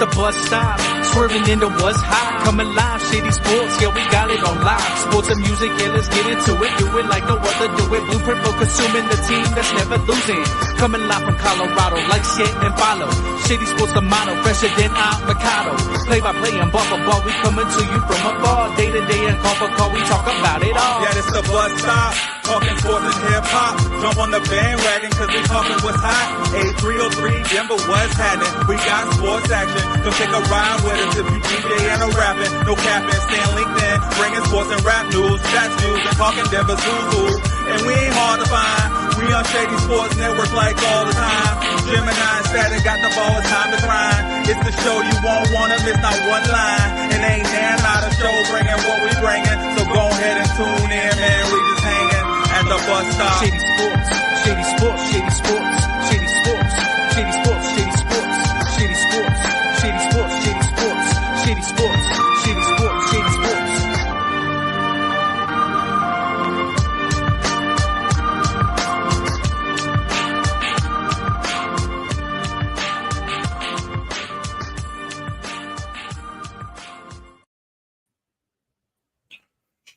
the bus stop, swerving into what's hot. Coming live, Shady Sports, yeah, we got it on live. Sports and music, yeah, let's get into it. Do it like no other, do it. Blueprint for consuming the team that's never losing. Coming live from Colorado, like shit and follow. Shady Sports, the motto, fresher than avocado. Play by play and ball for ball, we coming to you from afar. Day to day and call for call, we talk about it all. Yeah, this the bus stop, talking sports and hip hop. Jump on the bandwagon, cause we talking what's hot. 8303, Denver, what's happening? We got sports action, come take a ride with us. If you DJ and a rapping, no capping, stay on LinkedIn, bringing sports and rap news, stats news, and talking Denver Zuzu. And we ain't hard to find, we on Shady Sports Network like all the time. Gemini Static got the ball, it's time to grind. It's the show you won't wanna miss, not one line. And ain't there not a show bringing what we bringing. So go ahead and tune in, man, we just hanging at the bus stop. Shady Sports, Shady Sports, Shady Sports, Shady Sports, Shady Sports, Shady Sports, Shady Sports, Shady Sports, Shady Sports, Shady Sports, Shady Sports, Shady Sports.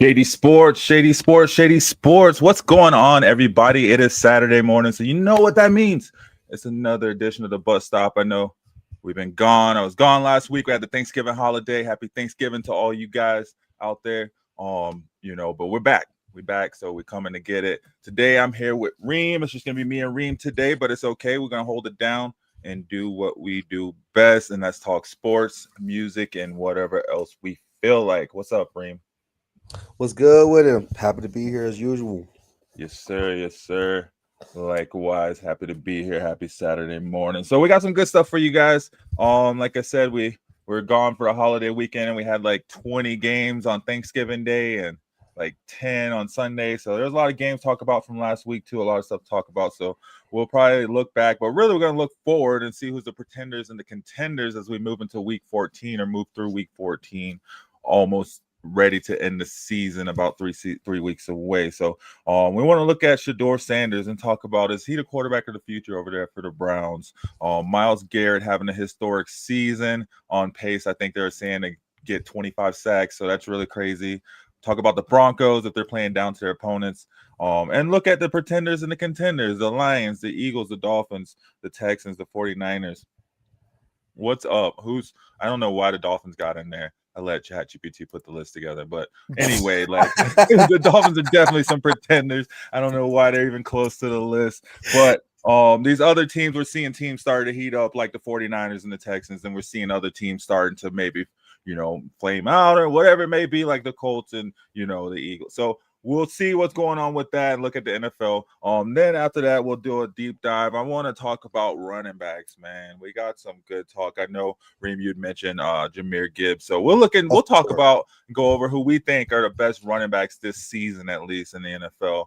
Shady Sports, Shady Sports, Shady Sports. What's going on, everybody? It is Saturday morning, so you know what that means. It's another edition of the Bus Stop. I know we've been gone. I was gone last week. We had the Thanksgiving holiday. Happy Thanksgiving to all you guys out there. But we're back. We're back, so we're coming to get it. Today, I'm here with Reem. It's just going to be me and Reem today, but it's okay. We're going to hold it down and do what we do best, and that's talk sports, music, and whatever else we feel like. What's up, Reem? What's good with him? Happy to be here as usual. Yes, sir. Yes, sir. Likewise, happy to be here. Happy Saturday morning. So we got some good stuff for you guys. Like I said, we're gone for a holiday weekend, and we had like 20 games on Thanksgiving Day and like 10 on Sunday. So there's a lot of games to talk about from last week too. A lot of stuff to talk about. So we'll probably look back, but really we're going to look forward and see who's the pretenders and the contenders as we move into week 14 or move through week 14, almost ready to end the season, about 3 weeks away. So we want to look at Shedeur Sanders and talk about, is he the quarterback of the future over there for the Browns? Myles Garrett having a historic season, on pace, I think they're saying, to get 25 sacks, so that's really crazy. Talk about the Broncos, if they're playing down to their opponents, and look at the pretenders and the contenders, the Lions, the Eagles, the Dolphins, the Texans, the 49ers. What's up? I don't know why the Dolphins got in there. I let ChatGPT put the list together. But anyway, like the Dolphins are definitely some pretenders. I don't know why they're even close to the list. But these other teams, we're seeing teams starting to heat up, like the 49ers and the Texans, and we're seeing other teams starting to maybe, flame out or whatever it may be, like the Colts and, the Eagles. So we'll see what's going on with that and look at the NFL. Then after that, we'll do a deep dive. I want to talk about running backs, man. We got some good talk. I know, Reem, you'd mentioned Jahmyr Gibbs. So we'll talk about, go over who we think are the best running backs this season, at least in the NFL.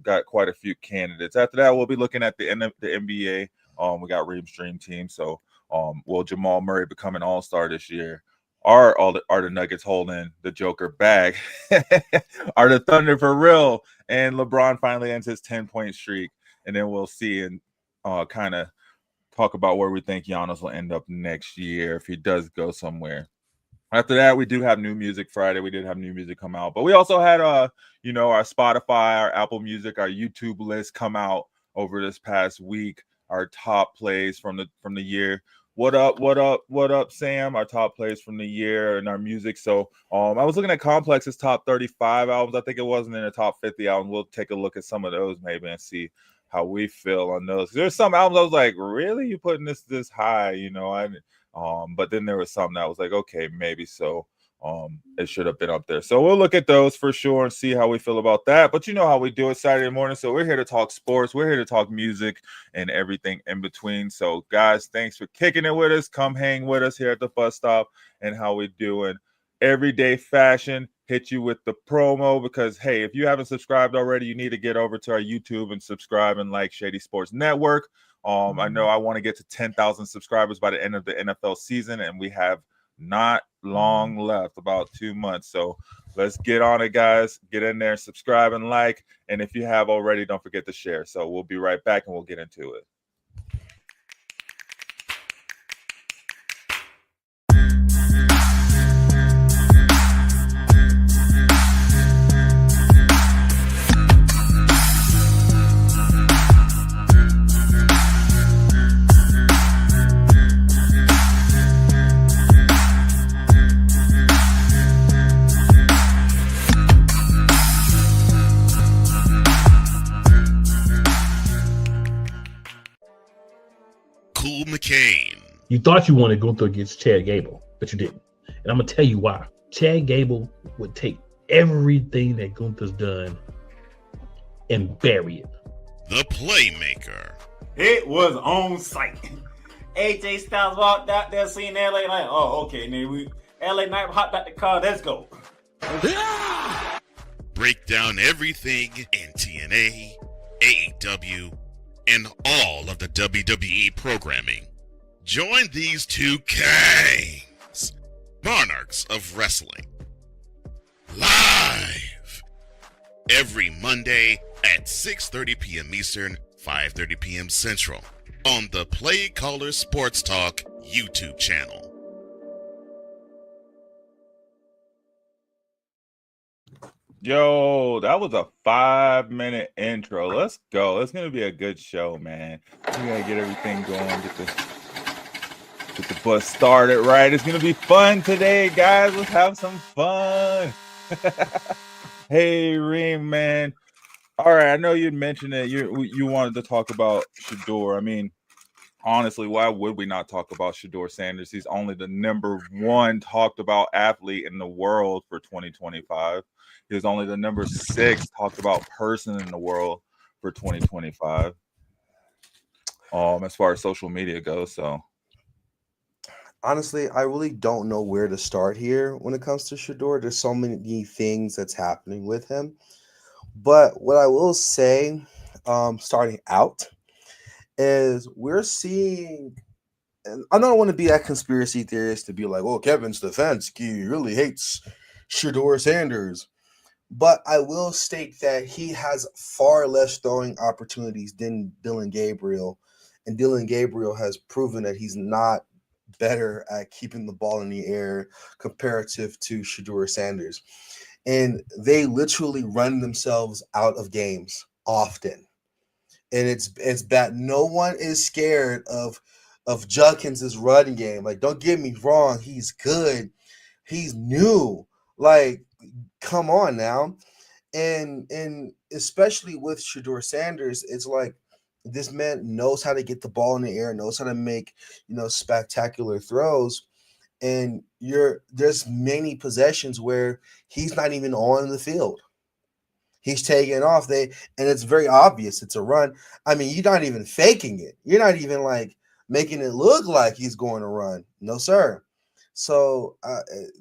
Got quite a few candidates. After that, we'll be looking at the NBA. We got Reem's dream team. So will Jamal Murray become an all-star this year? Are the Nuggets holding the Joker bag? Are the Thunder for real? And LeBron finally ends his 10-point streak. And then we'll see and kind of talk about where we think Giannis will end up next year if he does go somewhere. After that, we do have New Music Friday. We did have new music come out. But we also had, our Spotify, our Apple Music, our YouTube list come out over this past week. Our top plays from the year. What up, Sam? Our top plays from the year and our music. So I was looking at Complex's top 35 albums. I think it wasn't in the top 50 albums. We'll take a look at some of those maybe and see how we feel on those. There's some albums I was like, really? You putting this high? But then there was some that was like, okay, maybe so. It should have been up there. So we'll look at those for sure and see how we feel about that. But you know how we do it Saturday morning. So we're here to talk sports. We're here to talk music and everything in between. So guys, thanks for kicking it with us. Come hang with us here at the bus stop and how we doing. Everyday fashion, hit you with the promo because, hey, if you haven't subscribed already, you need to get over to our YouTube and subscribe and like Shady Sports Network. I know I want to get to 10,000 subscribers by the end of the NFL season, and we have not long left, about 2 months. So let's get on it, guys. Get in there, subscribe and like. And if you have already, don't forget to share. So we'll be right back and we'll get into it. thought you wanted Gunther against Chad Gable, but you didn't. And I'm gonna tell you why. Chad Gable would take everything that Gunther's done and bury it. The Playmaker. It was on site. AJ Styles walked out there, seen LA like, oh, okay, and then LA Knight hopped out the car, let's go. Break down everything in TNA, AEW, and all of the WWE programming. Join these two kings, monarchs of wrestling, live every Monday at 6:30 p.m. Eastern, 5:30 p.m. Central on the Play Caller Sports Talk YouTube channel. Yo, that was a 5-minute intro. Let's go. It's gonna be a good show, man. We gotta get everything going, get the bus started right. It's gonna be fun today, guys. Let's have some fun. Hey, Reem, man. All right, I know you'd mentioned it. You wanted to talk about Shedeur. I mean, honestly, why would we not talk about Shedeur Sanders? He's only the number 1 talked about athlete in the world for 2025. He was only the number 6 talked about person in the world for 2025. As far as social media goes. So honestly, I really don't know where to start here when it comes to Shedeur. There's so many things that's happening with him. But what I will say, starting out, is we're seeing, and I don't want to be that conspiracy theorist to be like, oh, Kevin Stefanski really hates Shedeur Sanders. But I will state that he has far less throwing opportunities than Dillon Gabriel. And Dillon Gabriel has proven that he's not better at keeping the ball in the air comparative to Shedeur Sanders. And they literally run themselves out of games often. And it's bad. No one is scared of Judkins' running game. Like, don't get me wrong, he's good. He's new. Like, come on now. And especially with Shedeur Sanders, it's like this man knows how to get the ball in the air, knows how to make, spectacular throws. And there's many possessions where he's not even on the field. He's taking off. And it's very obvious it's a run. I mean, you're not even faking it. You're not even like making it look like he's going to run. No, sir. So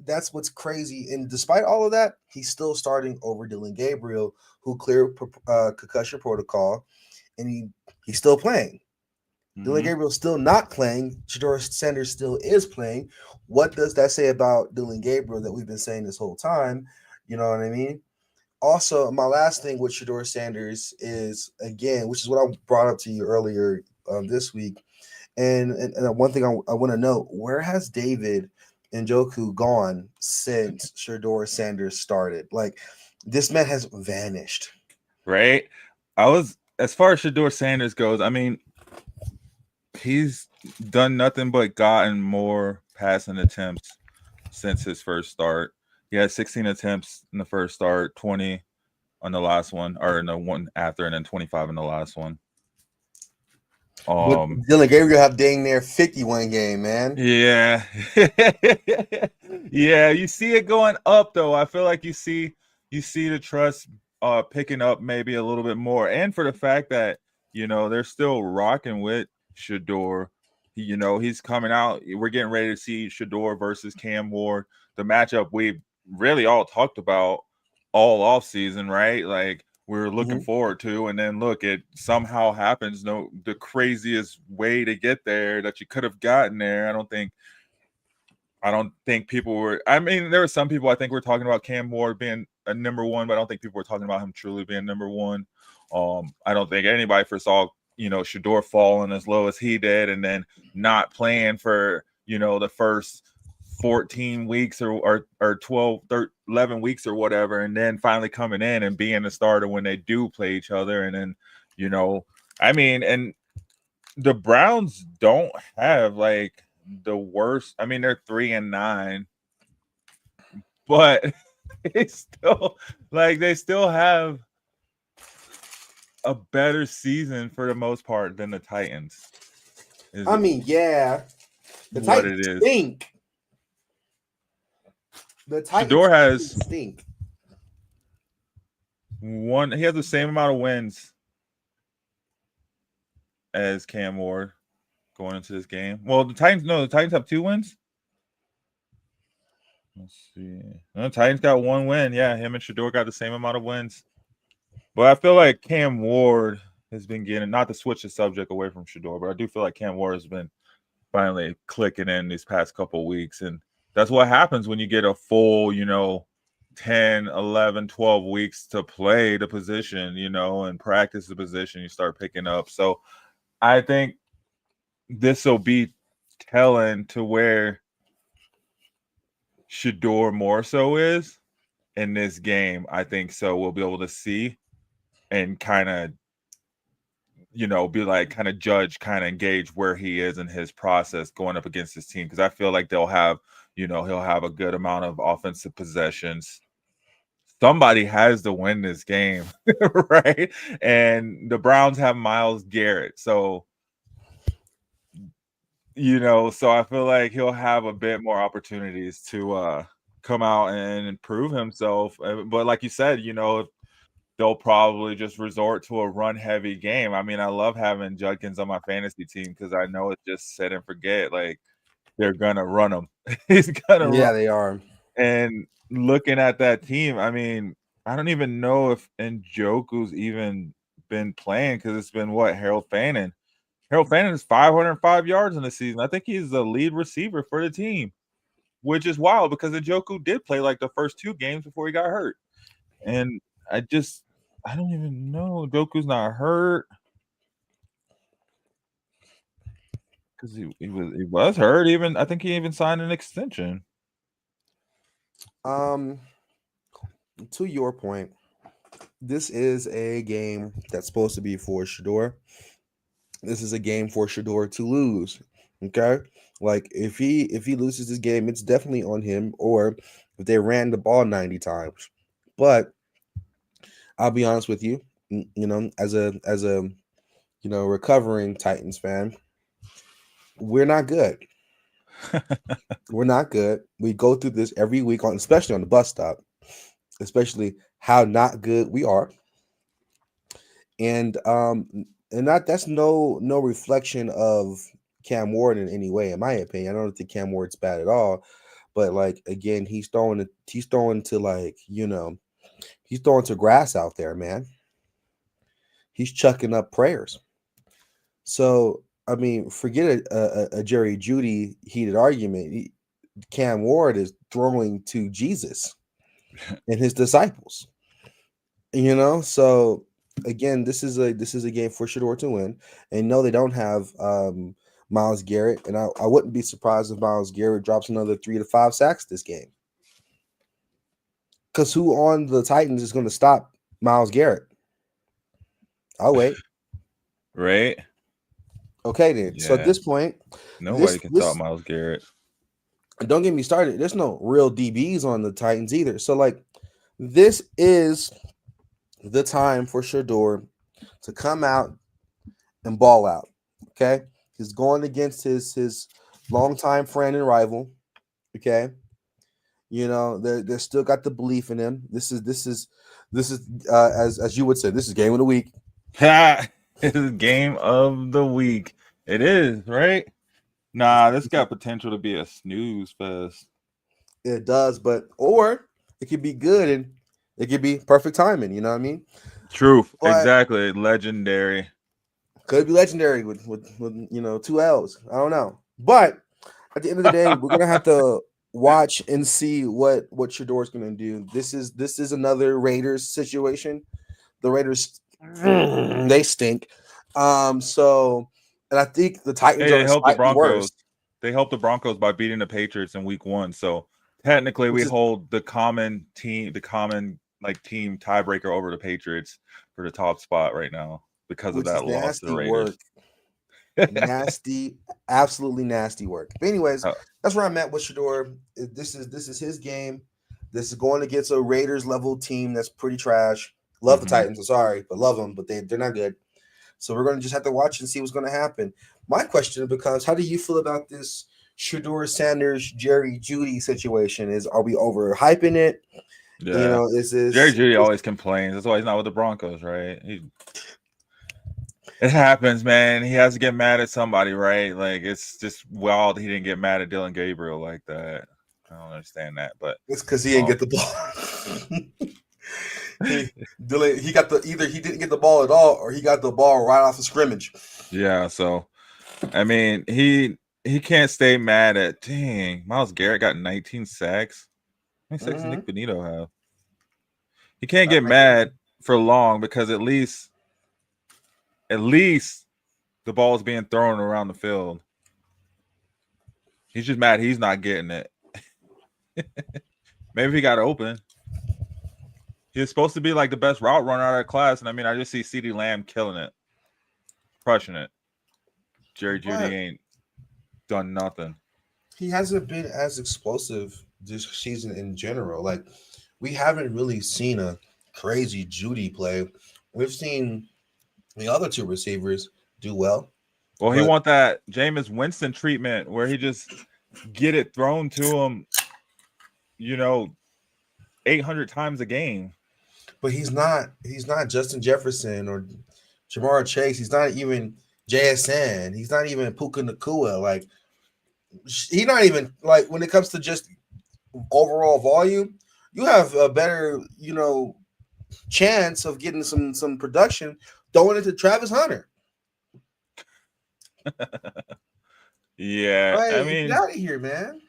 that's what's crazy. And despite all of that, he's still starting over Dillon Gabriel, who cleared concussion protocol, and he's still playing. Mm-hmm. Dillon Gabriel's still not playing. Shedeur Sanders still is playing. What does that say about Dillon Gabriel that we've been saying this whole time? You know what I mean? Also, my last thing with Shedeur Sanders is, again, which is what I brought up to you earlier this week, and one thing I want to know, where has David Njoku gone since Shedeur Sanders started? Like, this man has vanished. Right? As far as Shedeur Sanders goes, I mean, he's done nothing but gotten more passing attempts since his first start. He had 16 attempts in the first start, 20 on the last one, or in the one after, and then 25 in the last one. Dillon Gabriel have dang near 51 game, man. Yeah. Yeah, you see it going up though. I feel like you see the trust picking up maybe a little bit more. And for the fact that, they're still rocking with Shedeur. He's coming out. We're getting ready to see Shedeur versus Cam Ward, the matchup we really all talked about all off season, right? Like, we're looking forward to, and then look, it somehow happens. The craziest way to get there that you could have gotten there. I don't think people were. I mean, there were some people I think were talking about Cam Ward being a number 1, but I don't think people were talking about him truly being number 1. I don't think anybody foresaw, Shedeur falling as low as he did, and then not playing for the first 14 weeks or 12, 11 weeks or whatever, and then finally coming in and being the starter when they do play each other. And then, I mean, and the Browns don't have like the worst. I mean, they're 3-9, but they still have a better season for the most part than the Titans. Yeah. The what Titans it is. stink. The Titans Shedeur has stink. one. He has the same amount of wins as Cam Ward going into this game. Well, the Titans have 2 wins. Let's see. No, the Titans got 1 win. Yeah, him and Shedeur got the same amount of wins. But I feel like Cam Ward has been getting, not to switch the subject away from Shedeur, but I do feel like Cam Ward has been finally clicking in these past couple weeks. And that's what happens when you get a full, 10, 11, 12 weeks to play the position, and practice the position, you start picking up. So I think this will be telling to where Shedeur more so is in this game. I think so. We'll be able to see and kind of, be like kind of judge, kind of engage where he is in his process going up against his team. Because I feel like they'll have, he'll have a good amount of offensive possessions. Somebody has to win this game, right? And the Browns have Myles Garrett. So, so I feel like he'll have a bit more opportunities to come out and prove himself. But like you said, they'll probably just resort to a run-heavy game. I mean, I love having Judkins on my fantasy team because I know it's just set and forget. Like, they're going to run him. He's going to run. Yeah, they are. And looking at that team, I mean, I don't even know if Njoku's even been playing because it's been Harold Fannin. Harold Fannin is 505 yards in the season. I think he's the lead receiver for the team, which is wild because Njoku did play like the first 2 games before he got hurt. And I don't even know. Njoku's not hurt because he was hurt. I think he even signed an extension. To your point, this is a game that's supposed to be for Shedeur. This is a game for Shedeur to lose. Okay, like if he loses this game, it's definitely on him. Or if they ran the ball 90 times. But I'll be honest with you, as a recovering Titans fan, we're not good. We're not good. We go through this every week, especially on the bus stop, especially how not good we are. And that's no reflection of Cam Ward in any way, in my opinion. I don't think Cam Ward's bad at all, but like again, he's throwing to grass out there, man. He's chucking up prayers. So I mean, forget a Jerry Jeudy heated argument. Cam Ward is throwing to Jesus and his disciples. So again, this is a game for Shedeur to win. And no, they don't have Myles Garrett, and I wouldn't be surprised if Myles Garrett drops another 3 to 5 sacks this game. Because who on the Titans is going to stop Myles Garrett? I'll wait. Right. Okay, then. Yeah. So at this point, nobody can stop Myles Garrett. Don't get me started. There's no real DBs on the Titans either. So, like, this is the time for Shedeur to come out and ball out. Okay, he's going against his longtime friend and rival. Okay, they still got the belief in him. This is as you would say, this is game of the week. It's a game of the week. It is, right? Nah, this got potential to be a snooze fest. It does, or it could be good and it could be perfect timing. You know what I mean? Truth, exactly. Legendary. Could be legendary with 2 L's. I don't know, but at the end of the day, we're gonna have to watch and see what Shedeur's gonna do. This is another Raiders situation. The Raiders, they stink. And I think the Titans are helped the Broncos. Worse. They helped the Broncos by beating the Patriots in Week 1. So technically, we hold the common team tiebreaker over the Patriots for the top spot right now because of that loss to the Raiders. Nasty, absolutely nasty work. But anyways, that's where I'm at with Shedeur. This is his game. This is going against a Raiders level team that's pretty trash. Love the Titans. I'm sorry, but love them, but they're not good. So we're going to just have to watch and see what's going to happen. My question becomes, how do you feel about this Shedeur Sanders, Jerry Judy situation is: are we overhyping it? Yeah. You know, is this Jerry Judy always complains. That's why he's not with the Broncos, right? It happens, man. He has to get mad at somebody, right? Like, it's just wild he didn't get mad at Dylan Gabriel like that. I don't understand that, but it's because he didn't get the ball. he got either he didn't get the ball at all, or he got the ball right off the scrimmage. Yeah, so I mean, he can't stay mad at. Dang, Myles Garrett got 19 sacks. How many sacks did Nick Benito have? He can't get mad for long because at least the ball is being thrown around the field. He's just mad he's not getting it. Maybe he got open. He's supposed to be like the best route runner out of class, and I mean, I just see CeeDee Lamb killing it, crushing it. Jerry Judy ain't done nothing. He hasn't been as explosive this season in general. Like, we haven't really seen a crazy Judy play. We've seen the other two receivers do well. Well, he want that Jameis Winston treatment where he just get it thrown to him, 800 times a game. But he's not Justin Jefferson or Jamar Chase. He's not even JSN. He's not even Puka Nacua. Like, he's not even, like, when it comes to just overall volume, you have a better, chance of getting some production throwing it to Travis Hunter. Yeah, right, I mean, get out of here, man.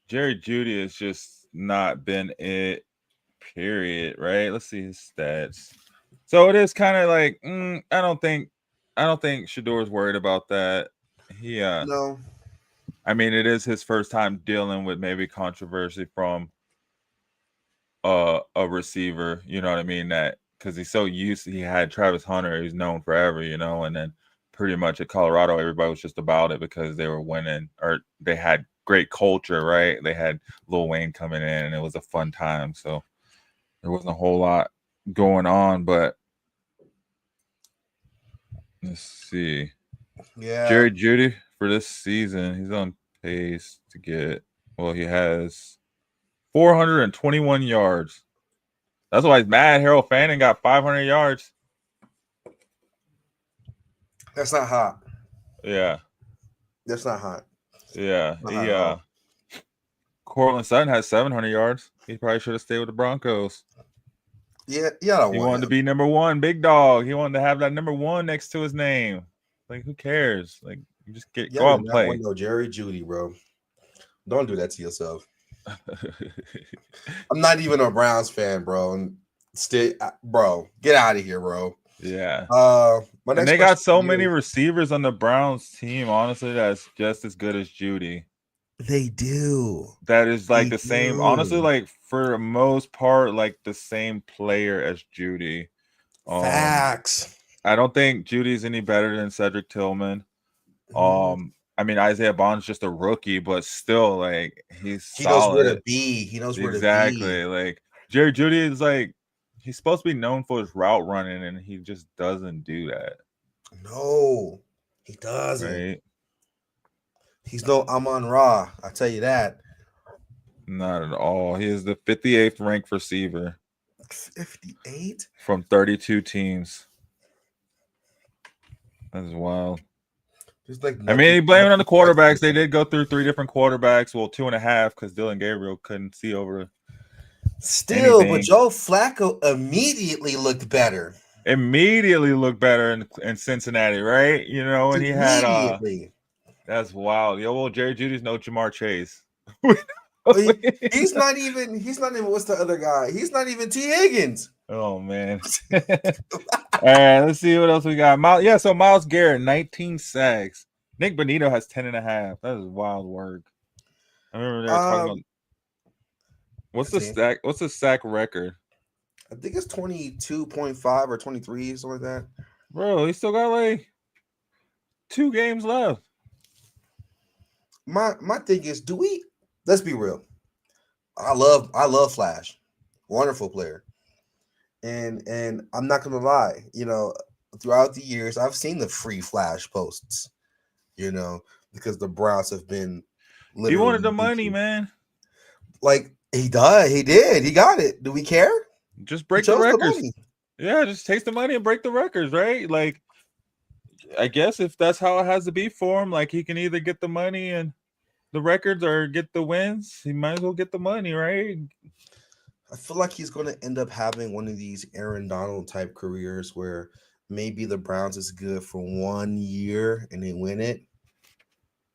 Jerry Judy has just not been it. Period. Right. Let's see his stats. So it is kind of like I don't think Shedeur's worried about that. No. I mean, it is his first time dealing with maybe controversy from a receiver. You know what I mean? That because he's so used to, he had Travis Hunter, he's known forever, and then pretty much at Colorado, everybody was just about it because they were winning or they had great culture, right? They had Lil Wayne coming in and it was a fun time. So there wasn't a whole lot going on, but let's see. Yeah. Jerry Judy for this season, he's on pace to get, he has 421 yards. That's why he's mad. Harold Fanning got 500 yards. That's not hot. Yeah. That's not hot. Yeah. Cortland Sutton has 700 yards. He probably should have stayed with the Broncos. Yeah. He wanted to be number one, big dog. He wanted to have that number one next to his name. Like, who cares? Like, you just go out and play. No, Jerry Judy, bro. Don't do that to yourself. I'm not even a Browns fan, bro. Bro, get out of here, bro. Yeah. And they got so many receivers on the Browns team, honestly, that's just as good as Judy. They do. That is like the same, honestly, like for the most part, like the same player as Judy. Facts. I don't think Judy's any better than Cedric Tillman. I mean, Isaiah Bond's just a rookie, but still, like, he knows where to be. He knows where to be. Exactly. Like, Jerry Judy is like, he's supposed to be known for his route running, and he just doesn't do that. No, he doesn't. Right? He's no Amon-Ra, I tell you that. Not at all. He is the 58th ranked receiver. 58? From 32 teams. That's wild. I mean, he blamed it on the quarterbacks. They did go through 3 different quarterbacks. Well, 2.5 because Dylan Gabriel couldn't see over. Still, anything. But Joe Flacco immediately looked better. In Cincinnati, right? And he had that's wild. Jerry Judy's no Jamar Chase. he's not even what's the other guy? He's not even T. Higgins. Oh man. All right, let's see what else we got. So Myles Garrett, 19 sacks. Nick Benito has 10.5. That is wild work. I remember they were talking about what's the sack record? I think it's 22.5 or 23, something like that. Bro, he still got like 2 games left. My thing is, let's be real. I love Flash. Wonderful player. And I'm not gonna lie, throughout the years, I've seen the free Flash posts, because the Browns have been He wanted the beat money, you. man. Like he does. He did. He got it. Do we care? Just break He the chose records. money. Yeah, just take the money and break the records, right? Like, I guess if that's how it has to be for him, like he can either get the money and the records or get the wins. He might as well get the money, right? I feel like he's going to end up having one of these Aaron Donald type careers where maybe the Browns is good for 1 year and they win it,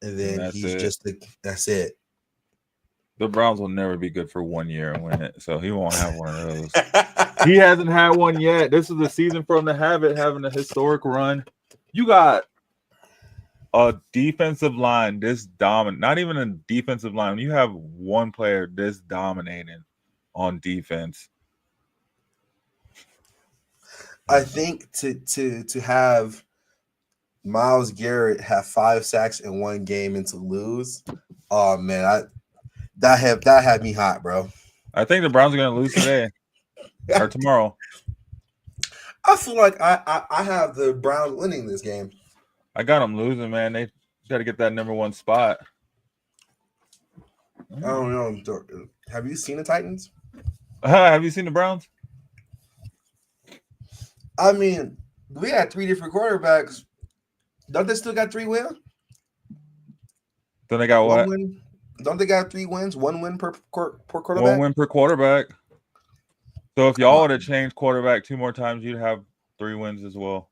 and then that's he's it. just that's it. The Browns will never be good for 1 year and win it, so he won't have one of those. He hasn't had one yet. This is the season for him to have it, having a historic run. You got a defensive line this dominant, not even a defensive line. You have one player this dominating on defense. I think to have Myles Garrett have 5 sacks in one game and to lose, oh man, that had me hot, bro. I think the Browns are going to lose today or tomorrow. I feel like I have the Browns winning this game. I got them losing, man. They got to get that number 1 spot. I don't know. Have you seen the Titans? Have you seen the Browns? I mean, we had 3 different quarterbacks. Don't they still got 3 wins? Then they got what? Win? Don't they got 3 wins? 1 win per quarterback? 1 win per quarterback. So if y'all would have changed quarterback 2 more times, you'd have 3 wins as well.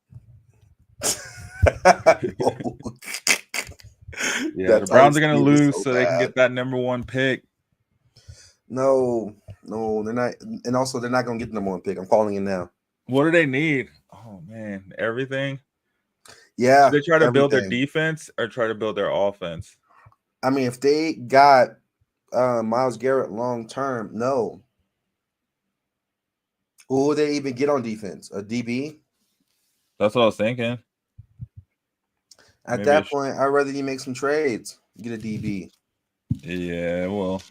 Yeah, the Browns are going to lose so they can get that number 1 pick. No, they're not. And also, they're not going to get the number 1 pick. I'm calling it now. What do they need? Oh, man, everything. Yeah. Do they try to build their defense or try to build their offense? I mean, if they got Myles Garrett long term, no. Who would they even get on defense? A DB? That's what I was thinking. At that point, I'd rather you make some trades. Get a DB. Yeah, well,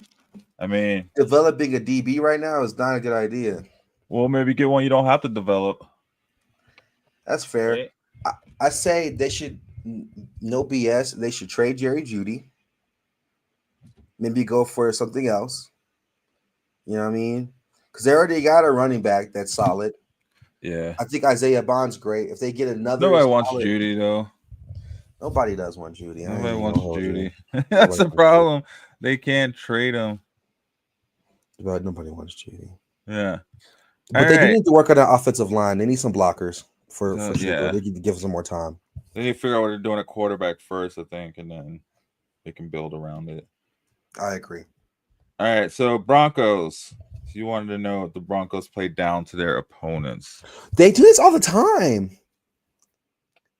I mean, developing a DB right now is not a good idea. Well, maybe get one you don't have to develop. That's fair. Right. I say they should, no BS, they should trade Jerry Jeudy. Maybe go for something else. You know what I mean? Because they already got a running back that's solid. Yeah. I think Isaiah Bond's great. If they get another, nobody wants Jeudy though. Nobody does want Jeudy. Nobody wants Jeudy. That's the problem. They can't trade him. But nobody wants Jeudy. Yeah. But they need to work on that offensive line. They need some blockers for sure. Yeah. They need to give them some more time. They need to figure out what they're doing at quarterback first, I think, and then they can build around it. I agree. All right, so Broncos. If you wanted to know if the Broncos played down to their opponents. They do this all the time.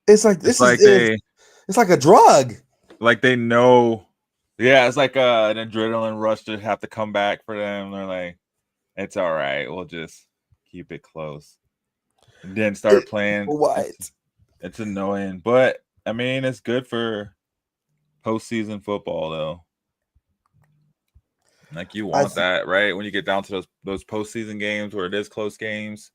It's like this it's like a drug. Like they know. Yeah, it's like an adrenaline rush to have to come back for them. They're like, it's all right. We'll just keep it close. And then start playing. What? It's annoying. But, I mean, it's good for postseason football, though. Like, you want that, right? When you get down to those postseason games where it is close games.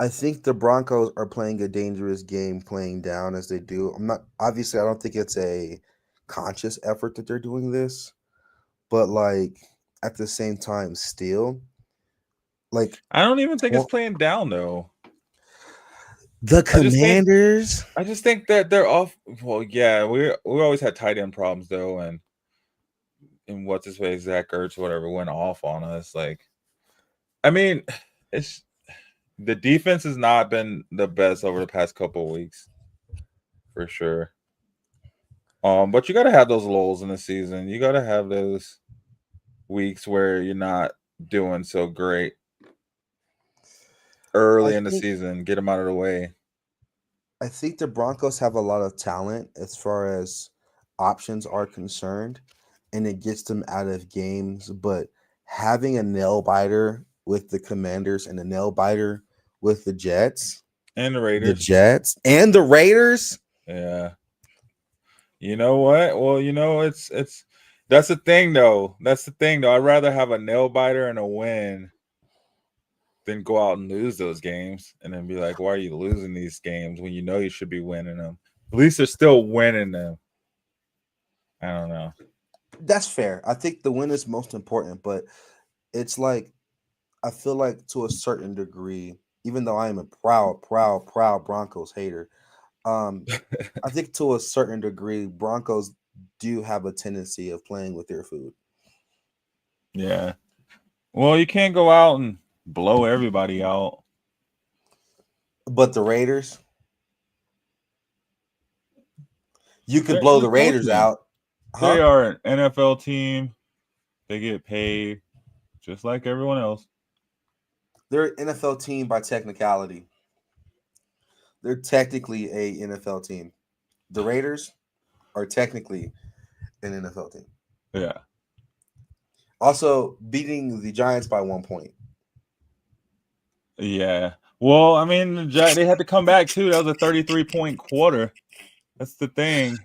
I think the Broncos are playing a dangerous game playing down as they do. Obviously, I don't think it's a conscious effort that they're doing this. But, like, at the same time, still, like, I don't even think it's playing down, though. The Commanders. I just think that they're off. Well, yeah, we always had tight end problems though, and what's his face, Zach Ertz, whatever, went off on us. Like, I mean, it's the defense has not been the best over the past couple of weeks, for sure. But you got to have those lulls in the season. You got to have those weeks where you're not doing so great. Early in the season, get them out of the way. I think the Broncos have a lot of talent as far as options are concerned, and it gets them out of games. But having a nail biter with the Commanders and a nail biter with the Jets and the Raiders, yeah. You know what? Well, you know it's that's the thing though. I'd rather have a nail biter and a win then go out and lose those games and then be like, why are you losing these games when you know you should be winning them? At least they're still winning them. I don't know. That's fair. I think the win is most important, but it's like I feel like to a certain degree, even though I am a proud Broncos hater, I think to a certain degree, Broncos do have a tendency of playing with their food. Yeah. Well, you can't go out and blow everybody out. But the Raiders, you could They're blow an the NFL Raiders team. out. They are an NFL team. They get paid just like everyone else. They're an NFL team by technicality. They're technically a NFL team. The Raiders are technically an NFL team. Yeah. Also, beating the Giants by 1 point. Yeah. Well, I mean, they had to come back too. That was a 33-point quarter. That's the thing.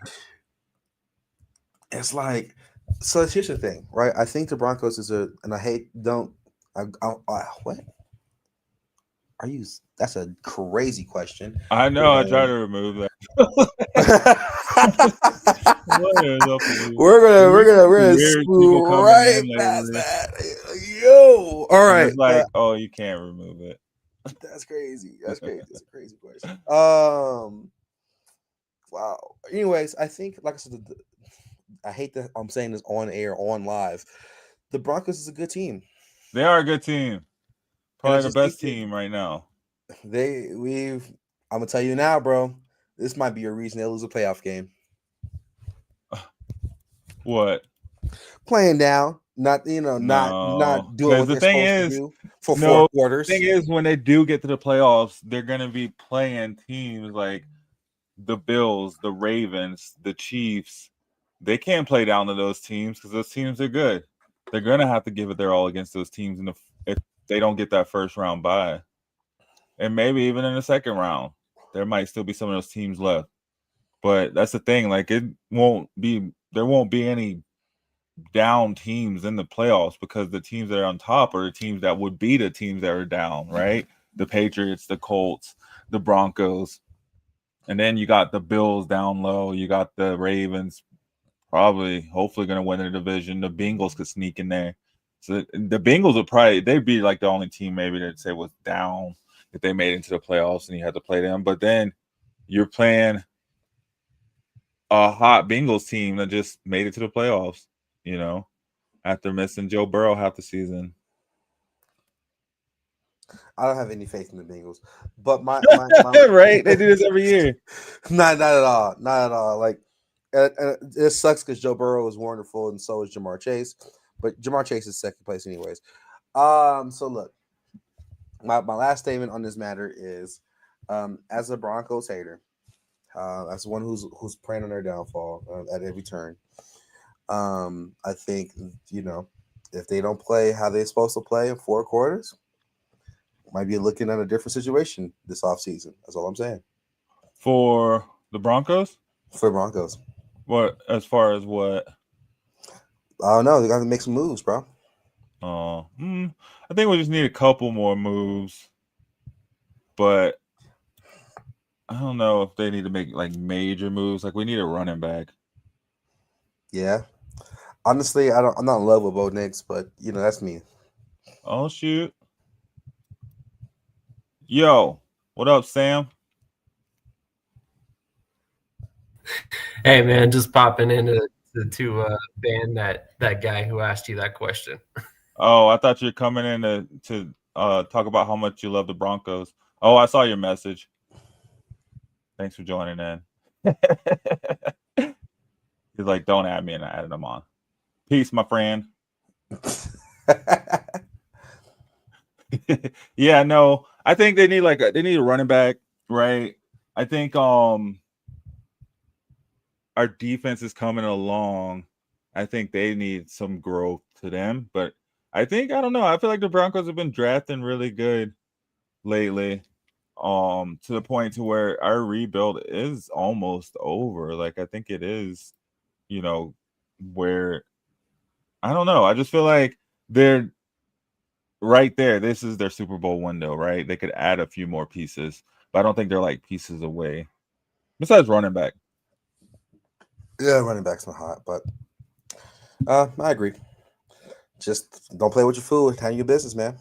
It's like, so here's the thing, right? I think the Broncos is and I hate, what? Are you, that's a crazy question. I know. I try to remove that. we're gonna spoon right past that. Yo, all right. It's like, oh, you can't remove it. That's crazy. That's crazy. That's a crazy question. Wow. Anyways, I think, like I said, I hate that I'm saying this on air, on live. The Broncos is a good team. They are a good team. Probably the best team right now. I'm gonna tell you now, bro. This might be a reason they lose a playoff game. What? Playing down, not doing what they're supposed to do for 4 quarters. The thing is, when they do get to the playoffs, they're gonna be playing teams like the Bills, the Ravens, the Chiefs. They can't play down to those teams because those teams are good. They're gonna have to give it their all against those teams if they don't get that first round bye. And maybe even in the second round, there might still be some of those teams left. But that's the thing. Like, there won't be any down teams in the playoffs because the teams that are on top are the teams that would be the teams that are down, right? The Patriots, the Colts, the Broncos. And then you got the Bills down low. You got the Ravens hopefully going to win the division. The Bengals could sneak in there. So the Bengals they'd be like the only team maybe that say was down if they made it into the playoffs and you had to play them. But then you're playing a hot Bengals team that just made it to the playoffs, after missing Joe Burrow half the season. I don't have any faith in the Bengals, but my right, they do this every year. Not at all. Like, it sucks because Joe Burrow is wonderful and so is Jamar Chase, but Jamar Chase is second place anyways. So look, my last statement on this matter is, as a Broncos hater, as one who's praying on their downfall at every turn, I think if they don't play how they're supposed to play in 4 quarters, might be looking at a different situation this offseason. That's all I'm saying. For the Broncos? For Broncos. What, as far as what? I don't know. They got to make some moves, bro. I think we just need a couple more moves. But I don't know if they need to make like major moves. Like, we need a running back. Yeah. Honestly, I'm not in love with Bo Nix, but that's me. Oh shoot. Yo, what up, Sam? Hey man, just popping in to ban that guy who asked you that question. Oh, I thought you were coming in to talk about how much you love the Broncos. Oh, I saw your message. Thanks for joining in. He's like, don't add me, and I added him on. Peace, my friend. Yeah, no, I think they need a running back, right? I think our defense is coming along. I think they need some growth to them, but I don't know. I feel like the Broncos have been drafting really good lately, to the point to where our rebuild is almost over. Like, I think it is, where I don't know. I just feel like they're right there. This is their Super Bowl window, right? They could add a few more pieces, but I don't think they're like pieces away. Besides running back. Yeah, running back's not hot, but I agree. Just don't play with your food. Handle your business, man.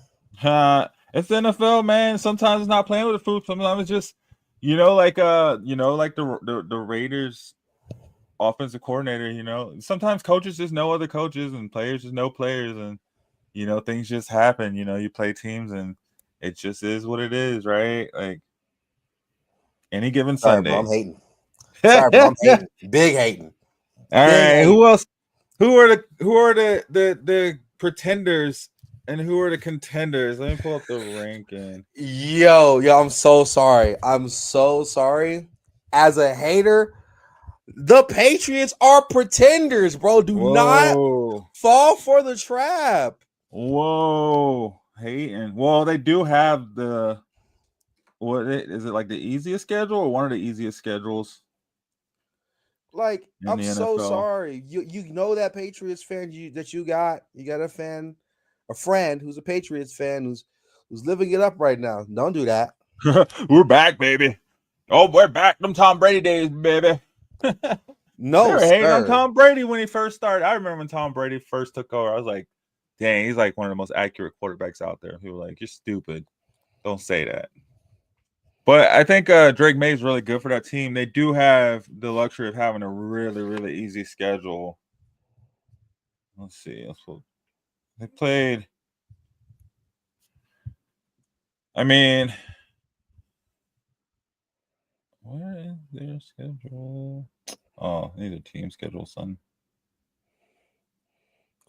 It's the NFL, man. Sometimes it's not playing with the food. Sometimes it's just, like the Raiders offensive coordinator. Sometimes coaches just know other coaches and players just know players, and things just happen. You play teams and it just is what it is, right? Like any given Sorry, Sunday. bro, I'm hating. Sorry, bro, I'm hating. Big hating. All Big right, hating. who else? Who are the pretenders and who are the contenders? Let me pull up the ranking. Yo, I'm so sorry. I'm so sorry. As a hater, the Patriots are pretenders, bro. Do not fall for the trap. Whoa, hating. Well, they do have what is it, like the easiest schedule or one of the easiest schedules? Like, I'm the so NFL. sorry. You know that Patriots fan you got a friend who's a Patriots fan who's living it up right now. Don't do that. We're back, baby. Oh, we're back. Them Tom Brady days, baby. No, they were hating on sir. Tom Brady when he first started. I remember when Tom Brady first took over. I was like, dang, he's like one of the most accurate quarterbacks out there. People were like, you're stupid. Don't say that. But I think Drake May is really good for that team. They do have the luxury of having a really, really easy schedule. Let's see. They played. I mean, where is their schedule? Oh, these are team schedules, son.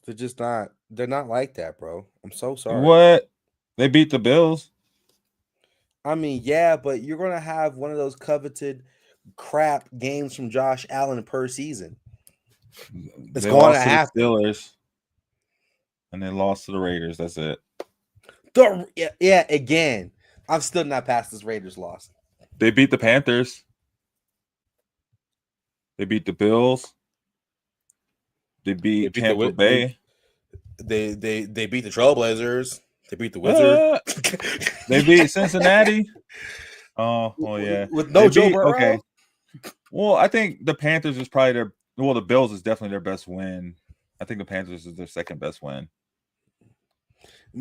They're not like that, bro. I'm so sorry. What? They beat the Bills. I mean, yeah, but you're going to have one of those coveted crap games from Josh Allen per season. It's going to happen. The Steelers, and they lost to the Raiders. That's it. Yeah, again, I'm still not past this Raiders loss. They beat the Panthers. They beat the Bills. They beat Tampa Bay. They beat the Trailblazers. They beat the Wizards. They beat Cincinnati. Oh, well, yeah. With no Joe Burrow? Okay. Well, I think the Panthers is probably the Bills is definitely their best win. I think the Panthers is their second best win.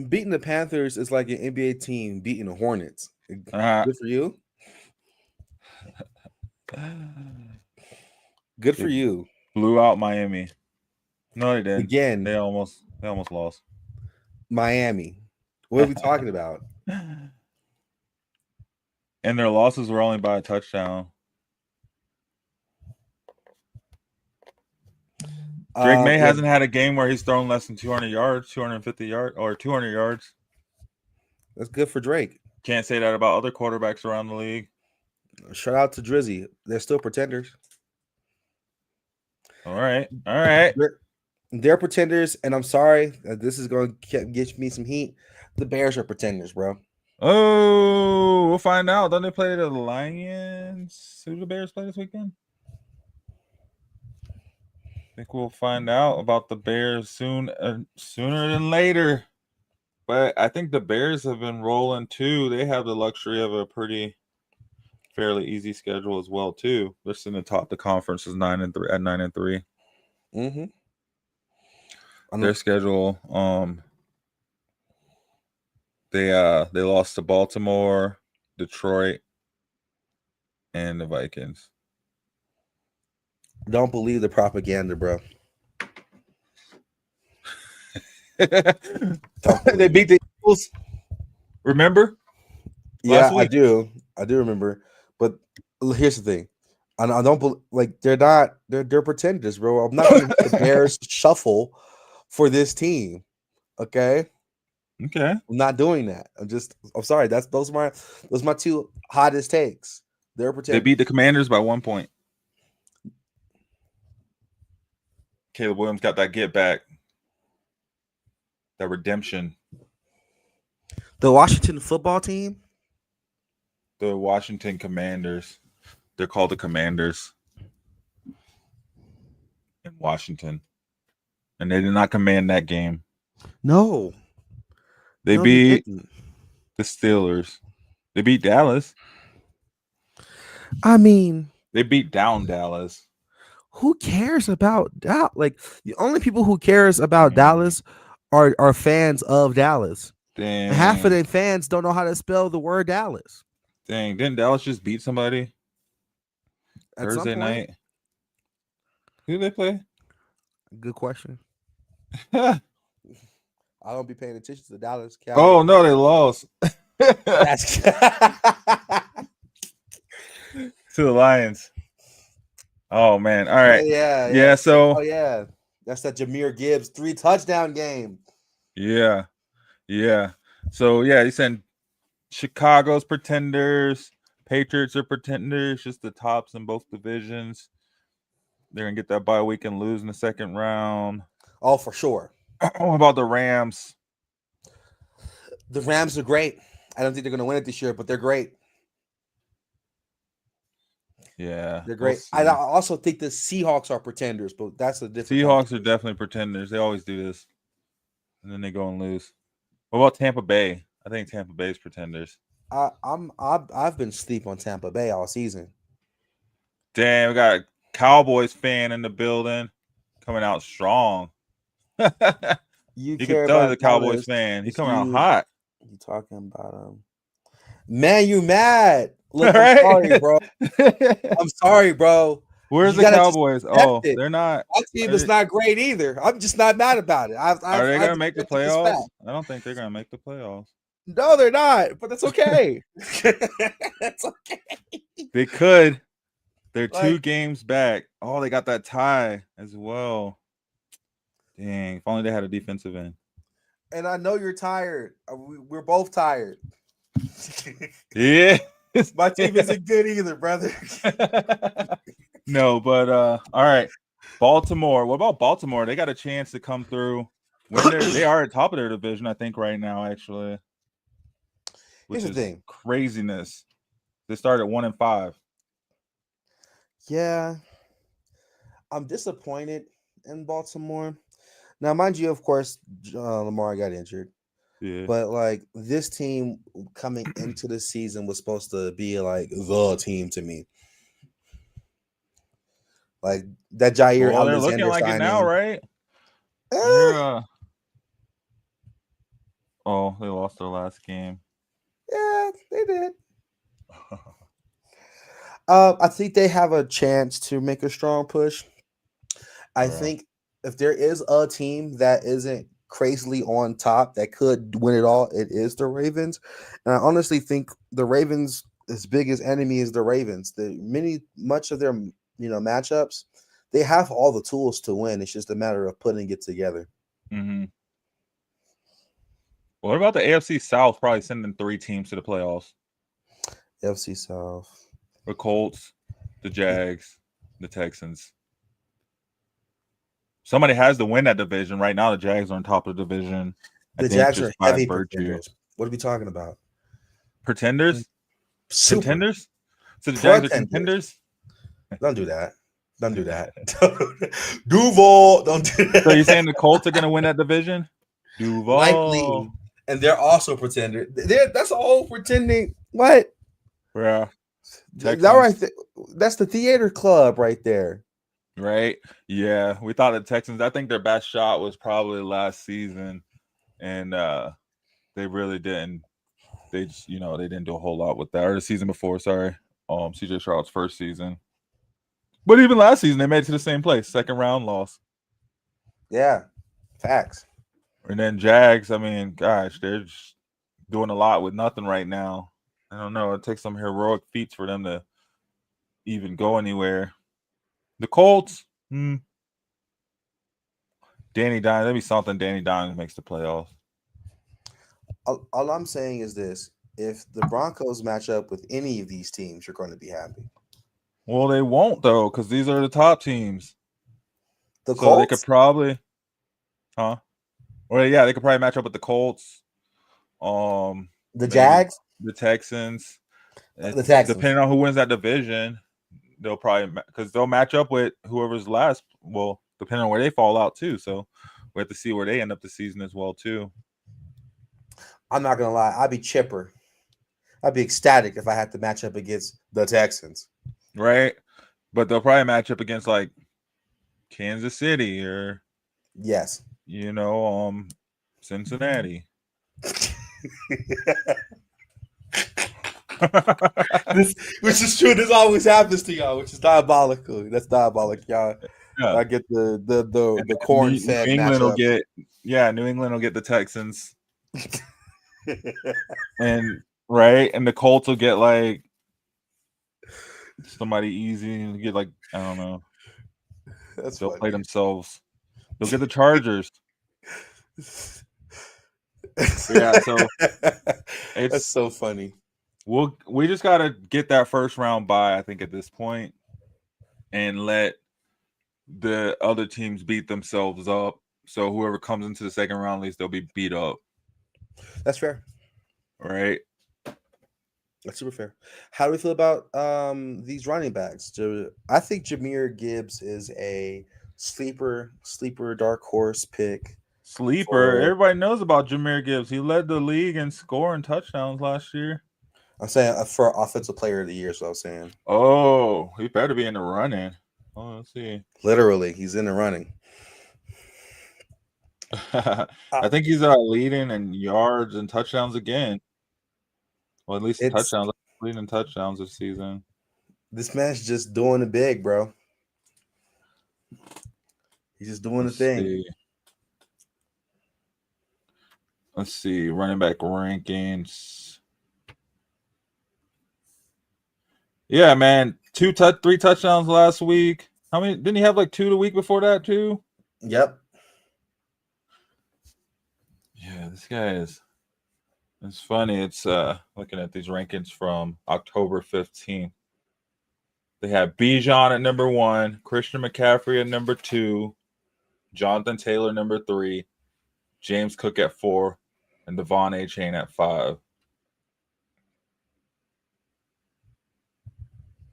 Beating the Panthers is like an NBA team beating the Hornets. Good for you. Good for you. Blew out Miami. No, they didn't. Again, they almost lost. Miami. What are we talking about? And their losses were only by a touchdown. Drake May hasn't had a game where he's thrown less than 200 yards, 250 yards, or 200 yards. That's good for Drake. Can't say that about other quarterbacks around the league. Shout out to Drizzy. They're still pretenders. All right. They're pretenders, and I'm sorry. This is going to get me some heat. The Bears are pretenders, bro. Oh, we'll find out. Don't they play the Lions? Who do the Bears play this weekend? I think we'll find out about the Bears sooner than later. But I think the Bears have been rolling too. They have the luxury of a fairly easy schedule as well too. They're sitting atop the conference is 9-3 at 9-3. Mm-hmm. Their schedule, they lost to Baltimore, Detroit, and the Vikings. Don't believe the propaganda, bro. They beat the Eagles. Remember? Yeah, I do. I do remember. But here's the thing. I don't like they're pretenders, bro. I'm not going to the Bears shuffle for this team. Okay. I'm not doing that. I'm sorry. Those are my two hottest takes. They're pretenders. They beat the Commanders by 1 point. Caleb Williams got that get back. That redemption. The Washington football team? The Washington Commanders. They're called the Commanders in Washington. And they did not command that game. No. They beat the Steelers. They beat Dallas. I mean, they beat down Dallas. who cares about Dallas? Like the only people who cares about Dallas are fans of Dallas. Dang. And half of the fans don't know how to spell the word Dallas. Dang, didn't Dallas just beat somebody At Thursday some point, night? Who did they play? good question. I don't be paying attention to the Dallas Cowboys. Oh no, they lost That's to the Lions. Oh man, all right, yeah. So Oh yeah, that's that Jahmyr Gibbs 3 touchdown game. yeah. So yeah, he said Chicago's pretenders, Patriots are pretenders, just the tops in both divisions. They're gonna get that bye week and lose in the second round. Oh, for sure. What about the Rams? The Rams are great. I don't think they're going to win it this year, but they're great. Yeah, They're great. we'll I also think the Seahawks are pretenders, but that's a different. Seahawks are definitely pretenders. They always do this, and then they go and lose. What about Tampa Bay? I think Tampa Bay's pretenders. I've been asleep on Tampa Bay all season. Damn, we got a Cowboys fan in the building, coming out strong. You can tell he's a Cowboys fan. He's coming out hot. You talking about man, you mad. Look, Right? I'm sorry, bro. I'm sorry, bro. Where's You the gotta Cowboys? just accept Oh, it. they're not. My team is not great either. I'm just not mad about it. Are they going to make the accepted this playoffs? fact. I don't think they're going to make the playoffs. No, they're not, but that's okay. That's okay. They could. They're two Like- games back. Oh, they got that tie as well. Dang, if only they had a defensive end. And I know you're tired. We're both tired. Yeah. My team isn't good either, brother. No, but all right. Baltimore. What about Baltimore? They got a chance to come through. They are at top of their division, I think, right now, actually. Which Here's the is thing. craziness. They started 1-5. Yeah. I'm disappointed in Baltimore. Now, mind you, of course, Lamar got injured. Yeah. But like this team coming into the season was supposed to be like the team to me. Like that Jair Well, they're Alexander looking like signing. it now, right? Eh, Oh, they lost their last game. yeah, they did. I think they have a chance to make a strong push. I think if there is a team that isn't crazily on top that could win it all, it is the Ravens. And I honestly think the Ravens' biggest enemy is the Ravens. Much of their matchups, they have all the tools to win. It's just a matter of putting it together. Mm-hmm. What about the AFC South? Probably sending 3 teams to the playoffs. AFC South. The Colts, the Jags, the Texans. Somebody has to win that division. Right now, the Jags are on top of the division. The Jags are heavy pretenders. What are we talking about? Pretenders? Super. Contenders? So the Jags are Pretenders. contenders? Don't do that. Don't do that. Duval, don't do that. So you're saying the Colts are going to win that division? Duval. Likely. And they're also pretenders. That's all pretending. What? Yeah. That's the theater club right there. Right? Yeah. We thought the Texans, I think their best shot was probably last season. And they really didn't. They just, they didn't do a whole lot with that. Or the season before, sorry. CJ Stroud's first season. But even last season, they made it to the same place. Second round loss. Yeah. Facts. And then Jags, I mean, gosh, they're just doing a lot with nothing right now. I don't know. It takes some heroic feats for them to even go anywhere. The Colts, Danny Dimes, that'd be something. Danny Dimes makes the playoffs. All I'm saying is this. If the Broncos match up with any of these teams, you're going to be happy. Well, they won't, though, because these are the top teams. The So Colts? they could probably, Or yeah, they could probably match up with the Colts. The Jags? The Texans. The Texans. Depending on who wins that division, they'll probably because they'll match up with whoever's last. Well, depending on where they fall out too. So we have to see where they end up the season as well too. I'm not gonna lie, I'd be chipper. I'd be ecstatic if I had to match up against the Texans. Right. But they'll probably match up against like Kansas City or Yes. Cincinnati. Which is true. This always happens to y'all, which is diabolical. That's diabolical, y'all. Yeah. I get the corn fed New England will matchup. New England will get the Texans. and the Colts will get like somebody easy and get like, I don't know. That's They'll funny. play themselves. They'll get the Chargers. Yeah, so that's so funny. We just gotta get that first round bye, I think, at this point, and let the other teams beat themselves up. So whoever comes into the second round, at least they'll be beat up. That's fair. Right. That's super fair. How do we feel about these running backs? I think Jahmyr Gibbs is a sleeper dark horse pick. Sleeper. Everybody knows about Jahmyr Gibbs. He led the league in scoring touchdowns last year. I'm saying for offensive player of the year, is what I'm saying. Oh, he better be in the running. Oh, let's see. Literally, he's in the running. I think he's leading in yards and touchdowns again. Well, at least touchdowns. Leading in touchdowns this season. This man's just doing it big, bro. He's just doing the thing. Let's see. Running back rankings. Yeah, man. 3 touchdowns last week. How many? Didn't he have like 2 the week before that too? Yep. Yeah, this guy is. It's funny. It's looking at these rankings from October 15th. They have Bijan at number 1, Christian McCaffrey at number 2, Jonathan Taylor number 3, James Cook at 4, and Devon A-Chain at 5.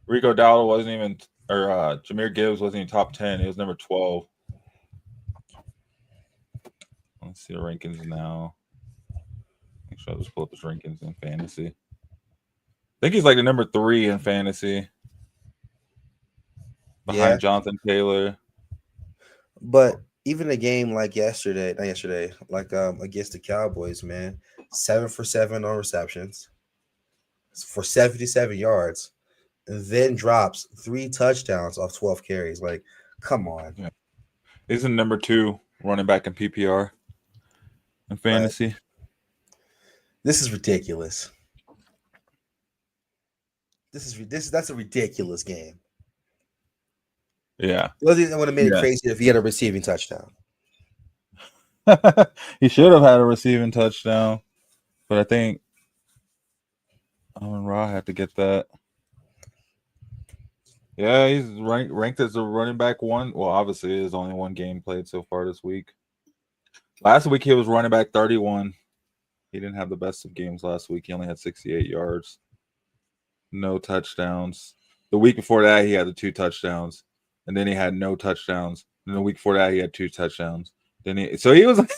Rico Dowdle wasn't even, or Jahmyr Gibbs wasn't even top 10. He was number 12. Let's see the rankings now. Make sure I just pull up his rankings in fantasy. I think he's like the number 3 in fantasy. Behind Jonathan Taylor. But even a game like against the Cowboys, man, 7 for 7 on receptions for 77 yards, and then drops 3 touchdowns off 12 carries. Like, come on. Yeah. He's the number 2 running back in PPR in fantasy. Right. This is ridiculous. That's a ridiculous game. Yeah. It would have made it crazy if he had a receiving touchdown. He should have had a receiving touchdown, but I think Amon-Ra had to get that. Yeah, he's ranked as a running back 1. Well, obviously, there's only 1 game played so far this week. Last week, he was running back 31. He didn't have the best of games last week. He only had 68 yards. No touchdowns. The week before that, he had the 2 touchdowns. And then he had no touchdowns. And the week before that, he had 2 touchdowns. So he was like,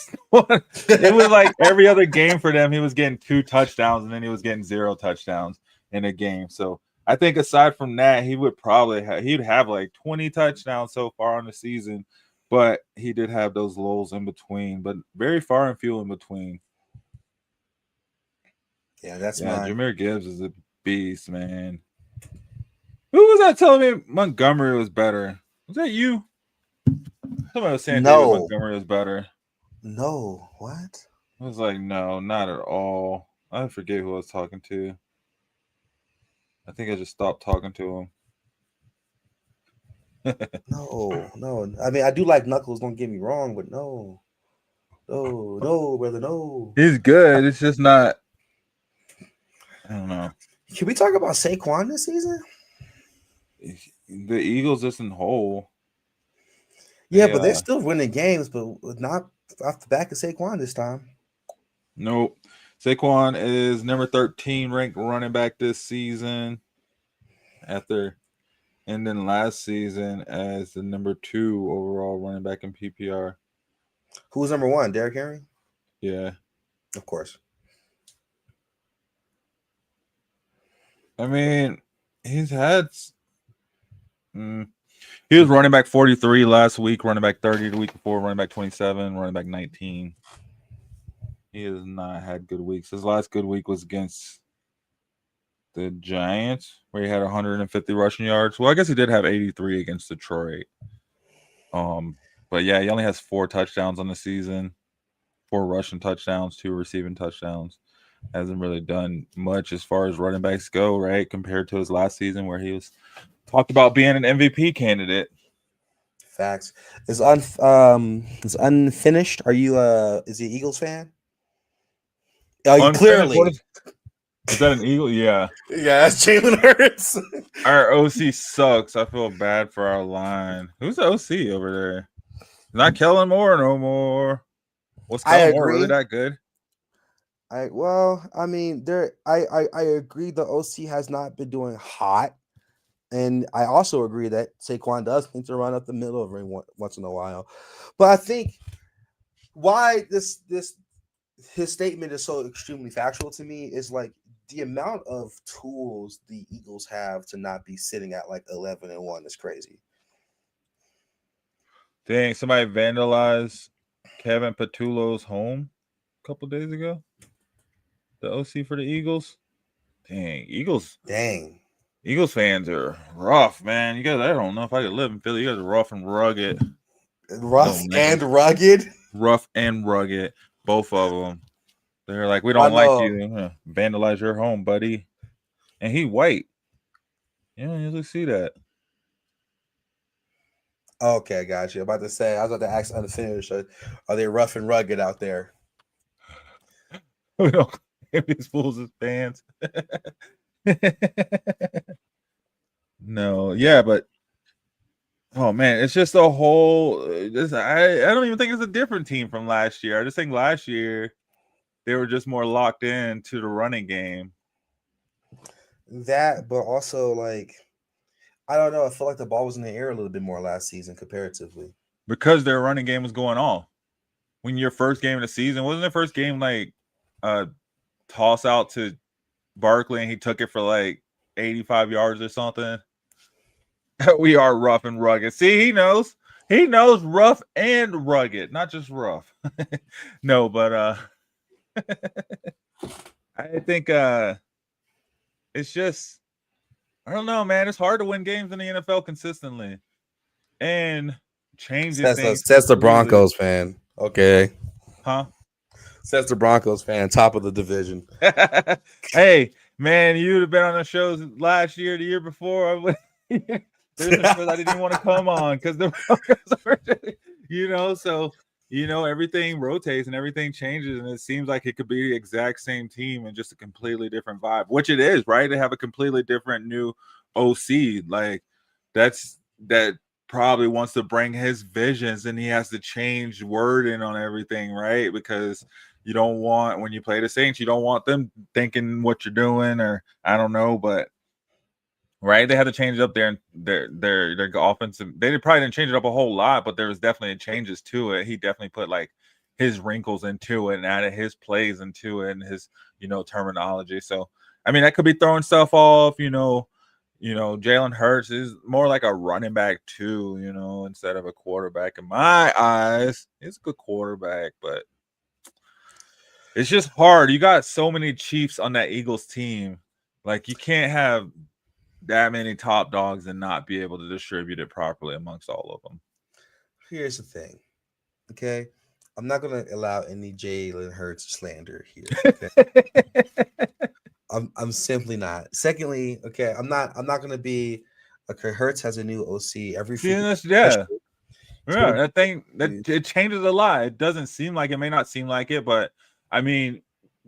it was like every other game for them, he was getting 2 touchdowns, and then he was getting 0 touchdowns in a game. So I think aside from that, he would probably he'd have like 20 touchdowns so far on the season. But he did have those lulls in between, but very far and few in between. Yeah, that's mine. Jahmyr Gibbs is a beast, man. Who was that telling me Montgomery was better? Was that you? Somebody was saying David Montgomery was better. No, what? I was like, no, not at all. I forget who I was talking to. I think I just stopped talking to him. No. I mean, I do like Knuckles, don't get me wrong, but no, brother, no. He's good. It's just not. I don't know. Can we talk about Saquon this season? The Eagles isn't whole. Yeah, but they're still winning games, but not off the back of Saquon this time. Nope. Saquon is number 13 ranked running back this season after ending last season as the number 2 overall running back in PPR. Who's number 1? Derrick Henry? Yeah. Of course. I mean, he's had He was running back 43 last week, running back 30 the week before, running back 27, running back 19. He has not had good weeks. His last good week was against the Giants, where he had 150 rushing yards. Well, I guess he did have 83 against Detroit. But yeah, he only has 4 touchdowns on the season, 4 rushing touchdowns, 2 receiving touchdowns. Hasn't really done much as far as running backs go, right? Compared to his last season, where he was talked about being an MVP candidate. Facts. Is unfinished. Are you is he an Eagles fan? Oh, clearly. Is that an Eagle? Yeah. Yeah, that's Jalen Hurts. Our OC sucks. I feel bad for our line. Who's the OC over there? Not Kellen Moore no more. Was Kellen Moore really that good? I mean, I agree the OC has not been doing hot. And I also agree that Saquon does need to run up the middle of the ring once in a while. But I think why his statement is so extremely factual to me is like the amount of tools the Eagles have to not be sitting at like 11-1 is crazy. Dang, somebody vandalized Kevin Patullo's home a couple days ago. The OC for the Eagles. Dang, Eagles. Dang. Eagles fans are rough, man. You guys, I don't know if I could live in Philly. You guys are rough and rugged. Rough and rugged? Rough and rugged. Both of them. They're like, we don't like you. Vandalize your home, buddy. And he white. Yeah, you usually see that. Okay, got you. About to say, I was about to ask unfinished. Are they rough and rugged out there? We don't claim these fools as fans. No, yeah, but oh man, it's just a whole. I don't even think it's a different team from last year. I just think last year they were just more locked in to the running game. That, but also like, I don't know. I feel like the ball was in the air a little bit more last season comparatively because their running game was going on. When your first game of the season wasn't their first game like toss out to Barkley and he took it for like 85 yards or something. We are rough and rugged. See, he knows rough and rugged, not just rough. No, but I think it's just I don't know, man. It's hard to win games in the NFL consistently and changing things. That's the Broncos fan. Okay. Huh? Says the Broncos fan, top of the division. Hey, man, you'd have been on the shows last year, the year before. There's some shows I didn't even want to come on because the Broncos are, so everything rotates and everything changes, and it seems like it could be the exact same team and just a completely different vibe, which it is, right? They have a completely different new OC, like that probably wants to bring his visions, and he has to change wording on everything, right? Because you don't want, when you play the Saints, you don't want them thinking what you're doing, or I don't know, but right, they had to change it up there, and their offensive. They probably didn't change it up a whole lot, but there was definitely changes to it. He definitely put like his wrinkles into it and added his plays into it and his terminology. So I mean, that could be throwing stuff off. Jalen Hurts is more like a running back too. Instead of a quarterback. In my eyes, he's a good quarterback, but it's just hard. You got so many Chiefs on that Eagles team. Like you can't have that many top dogs and not be able to distribute it properly amongst all of them. Here's the thing, okay? I'm not going to allow any Jalen Hurts slander here. Okay? I'm simply not. Secondly, okay, I'm not going to be. Okay, Hurts has a new OC every few. Yeah. That thing it changes a lot. It doesn't seem like it. May not seem like it, but I mean,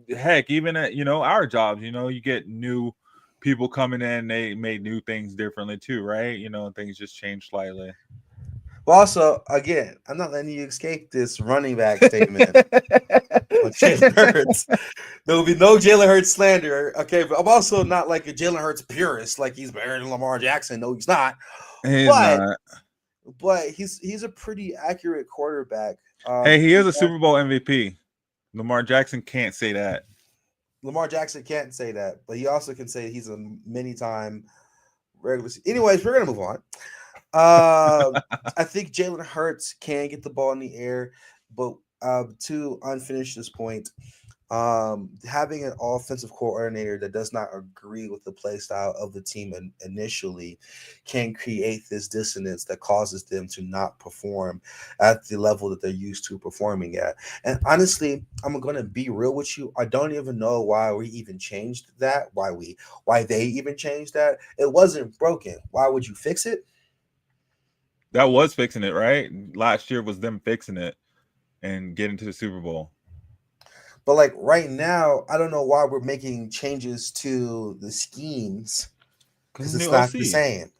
heck, even at our jobs, you get new people coming in, they made new things differently too, right? Things just change slightly. Well, also, again, I'm not letting you escape this running back statement. Jalen Hurts. There will be no Jalen Hurts slander. Okay, but I'm also not like a Jalen Hurts purist, like he's better than Lamar Jackson. No, he's not. But he's a pretty accurate quarterback. Hey, he is a Super Bowl MVP. Lamar Jackson can't say that. Lamar Jackson can't say that, but he also can say he's a many-time regular. Anyways, we're gonna move on. I think Jalen Hurts can get the ball in the air, but to unfinish this point, having an offensive coordinator that does not agree with the play style of the team initially can create this dissonance that causes them to not perform at the level that they're used to performing at. And honestly, I'm going to be real with you. I don't even know why we even changed that, why they even changed that. It wasn't broken. Why would you fix it? That was fixing it, right? Last year was them fixing it and getting to the Super Bowl. But like right now, I don't know why we're making changes to the schemes because it's not the same.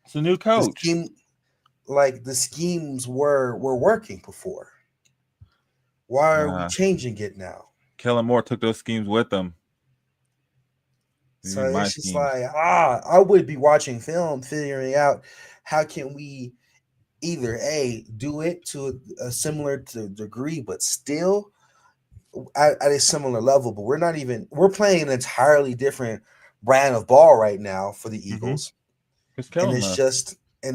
It's a new coach. The schemes were working before. Why are we changing it now? Kellen Moore took those schemes with him. So it's just like, I would be watching film, figuring out how can we either do it to a similar degree, but still at a similar level. But we're playing an entirely different brand of ball right now for the Eagles. And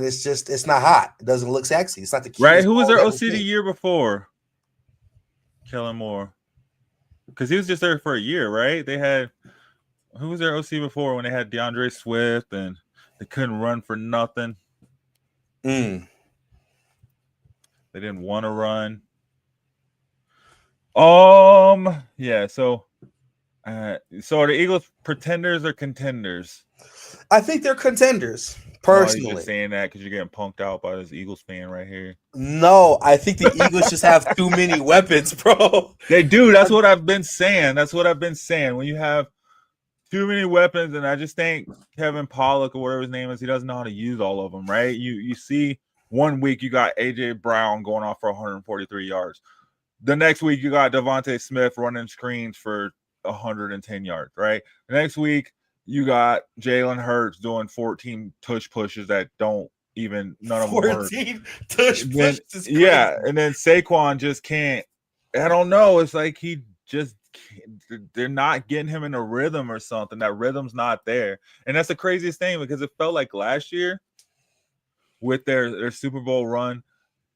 it's not hot. It doesn't look sexy. It's not the right. Who was their OC the year before? Kellen Moore, because he was just there for a year, right? They had who was their OC before when they had DeAndre Swift and they couldn't run for nothing. They didn't want to run. Yeah. So are the Eagles pretenders or contenders? I think they're contenders. Personally, you're just saying that because you're getting punked out by this Eagles fan right here. No, I think the Eagles just have too many weapons, bro. They do. That's what I've been saying. When you have too many weapons, and I just think Kevin Pollock or whatever his name is, he doesn't know how to use all of them, right? You see 1 week you got A.J. Brown going off for 143 yards. The next week you got Devontae Smith running screens for 110 yards, right? The next week you got Jalen Hurts doing 14 tush pushes that don't even none of them work. 14 tush pushes is crazy. Yeah, and then Saquon just can't. I don't know. It's like he just can't, they're not getting him in a rhythm or something. That rhythm's not there, and that's the craziest thing because it felt like last year with their Super Bowl run,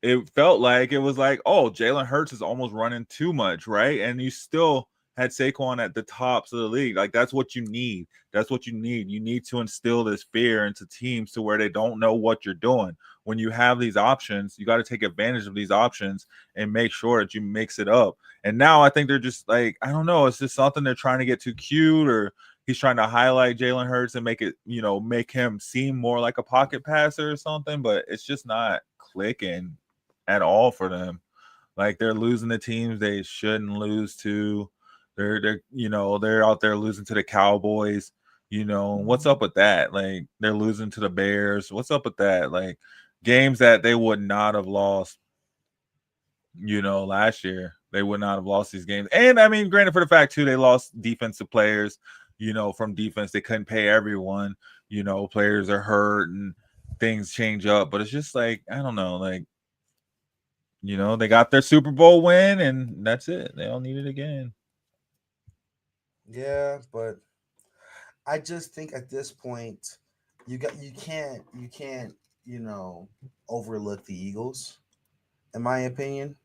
it felt like it was like, oh, Jalen Hurts is almost running too much, right? And you still had Saquon at the tops of the league. Like, that's what you need. That's what you need. You need to instill this fear into teams to where they don't know what you're doing. When you have these options, you got to take advantage of these options and make sure that you mix it up. And now I think they're just like, I don't know, it's just something they're trying to get too cute, or he's trying to highlight Jalen Hurts and make it, make him seem more like a pocket passer or something, but it's just not clicking at all for them. Like, they're losing the teams they shouldn't lose to. They're out there losing to the Cowboys. What's up with that? Like, they're losing to the Bears. What's up with that? Like, games that they would not have lost, last year. They would not have lost these games. And I mean, granted, for the fact too, they lost defensive players, from defense. They couldn't pay everyone, players are hurt and things change up. But it's just like, I don't know, like, they got their Super Bowl win and that's it. They don't need it again. Yeah, but I just think at this point you can't overlook the Eagles, in my opinion.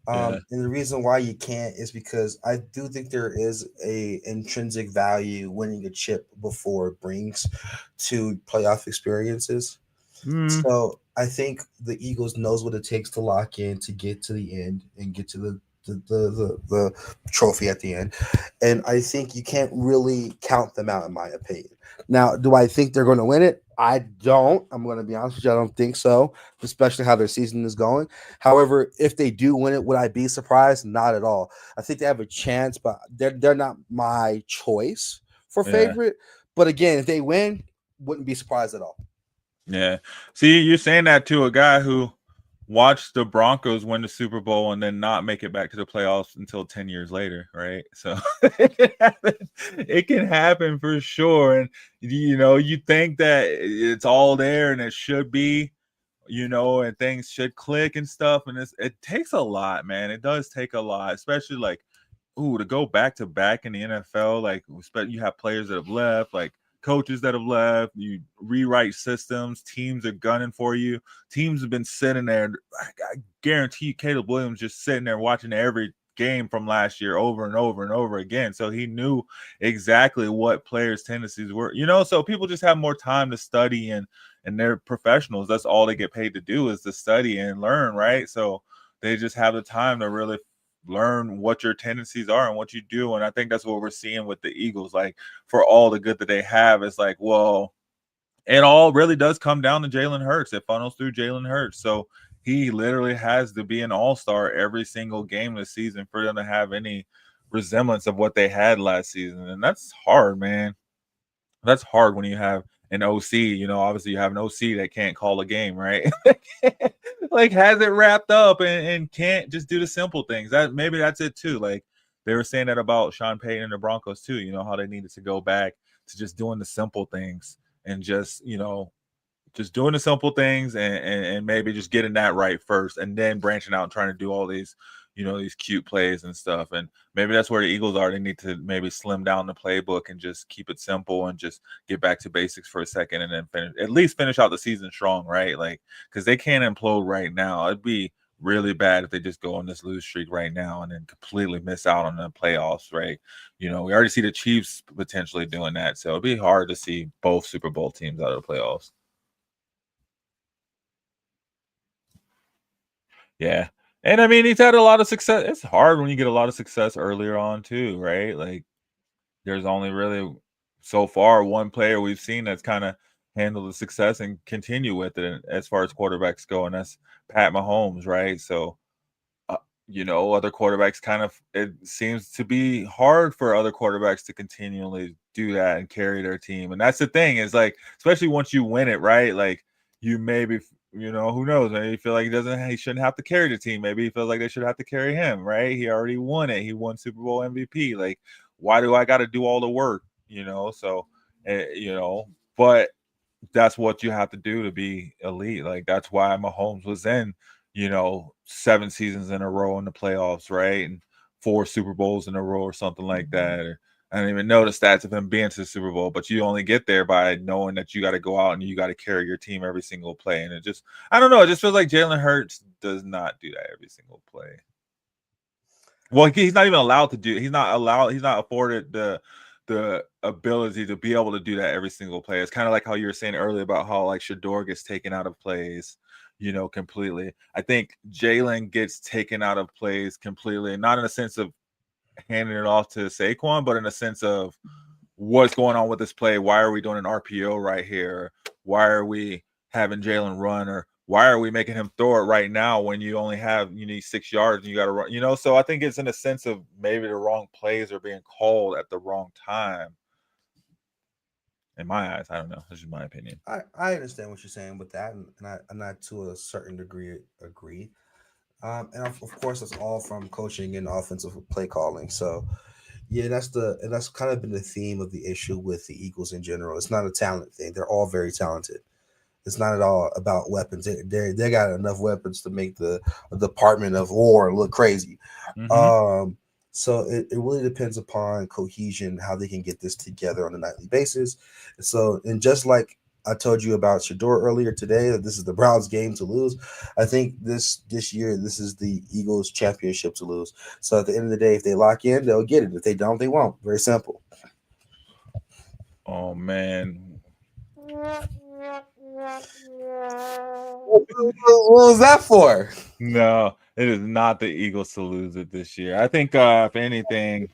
And the reason why you can't is because I do think there is a intrinsic value winning a chip before it brings to playoff experiences. So I think the Eagles knows what it takes to lock in, to get to the end and get to the trophy at the end. And I think you can't really count them out, in my opinion. Now, do I think they're going to win it? I don't. I'm going to be honest with you. I don't think so, especially how their season is going. However, if they do win it, would I be surprised? Not at all. I think they have a chance, but they're not my choice for favorite. But again, if they win, wouldn't be surprised at all. Yeah. See, you're saying that to a guy who watched the Broncos win the Super Bowl and then not make it back to the playoffs until 10 years later, right? So it can happen for sure. And, you think that it's all there and it should be, and things should click and stuff. And it takes a lot, man. It does take a lot, especially like, to go back to back in the NFL. Like, you have players that have left, like coaches that have left. You rewrite systems. Teams are gunning for you. Teams have been sitting there. I guarantee you, Caleb Williams just sitting there watching every game from last year over and over and over again. So he knew exactly what players' tendencies were. So people just have more time to study, and they're professionals. That's all they get paid to do is to study and learn, right? So they just have the time to really learn what your tendencies are and what you do. And I think that's what we're seeing with the Eagles. Like, for all the good that they have, it's like, well, it all really does come down to Jalen Hurts. It funnels through Jalen Hurts. So he literally has to be an all-star every single game this season for them to have any resemblance of what they had last season. And that's hard, man. That's hard when you have an OC. Obviously you have an OC that can't call a game, right? Like, has it wrapped up and can't just do the simple things. Maybe that's it too. Like, they were saying that about Sean Payton and the Broncos too, how they needed to go back to just doing the simple things and just doing the simple things and maybe just getting that right first, and then branching out and trying to do all these, these cute plays and stuff. And maybe that's where the Eagles are. They need to maybe slim down the playbook and just keep it simple and just get back to basics for a second, and then at least finish out the season strong, right? Like, because they can't implode right now. It'd be really bad if they just go on this lose streak right now and then completely miss out on the playoffs, right? We already see the Chiefs potentially doing that. So it'd be hard to see both Super Bowl teams out of the playoffs. Yeah. And I mean, he's had a lot of success. It's hard when you get a lot of success earlier on too, right? Like, there's only really so far one player we've seen that's kind of handled the success and continue with it as far as quarterbacks go, and that's Pat Mahomes, right? So, other quarterbacks it seems to be hard for other quarterbacks to continually do that and carry their team. And that's the thing, is like, especially once you win it, right? Like, you maybe, who knows? Maybe you feel like he shouldn't have to carry the team. Maybe he feels like they should have to carry him, right? He already won it. He won Super Bowl MVP. Like, why do I got to do all the work? So, but that's what you have to do to be elite. Like, that's why Mahomes was in, 7 seasons in a row in the playoffs, right? And 4 Super Bowls in a row or something like that. I don't even know the stats of him being to the Super Bowl, but you only get there by knowing that you got to go out and you got to carry your team every single play. And I don't know, it just feels like Jalen Hurts does not do that every single play. Well, he's not even allowed to do. He's not afforded the ability to be able to do that every single play. It's kind of like how you were saying earlier about how, like, Shedeur gets taken out of plays, completely. I think Jalen gets taken out of plays completely, not in a sense of handing it off to Saquon, but in a sense of what's going on with this play. Why are we doing an RPO right here? Why are we having Jalen run? Or why are we making him throw it right now when you need 6 yards and you got to run? So I think it's in a sense of maybe the wrong plays are being called at the wrong time. In my eyes, I don't know. This is my opinion. I understand what you're saying with that, and I to a certain degree agree. And of course, it's all from coaching and offensive play calling. So, yeah, that's kind of been the theme of the issue with the Eagles in general. It's not a talent thing. They're all very talented. It's not at all about weapons. They got enough weapons to make the Department of War look crazy. Mm-hmm. So it really depends upon cohesion, how they can get this together on a nightly basis. So, and just like I told you about Shedeur earlier today, that this is the Browns' game to lose. I think this year, this is the Eagles' championship to lose. So at the end of the day, if they lock in, they'll get it. If they don't, they won't. Very simple. Oh, man. What was that for? No, it is not the Eagles to lose it this year. I think if anything,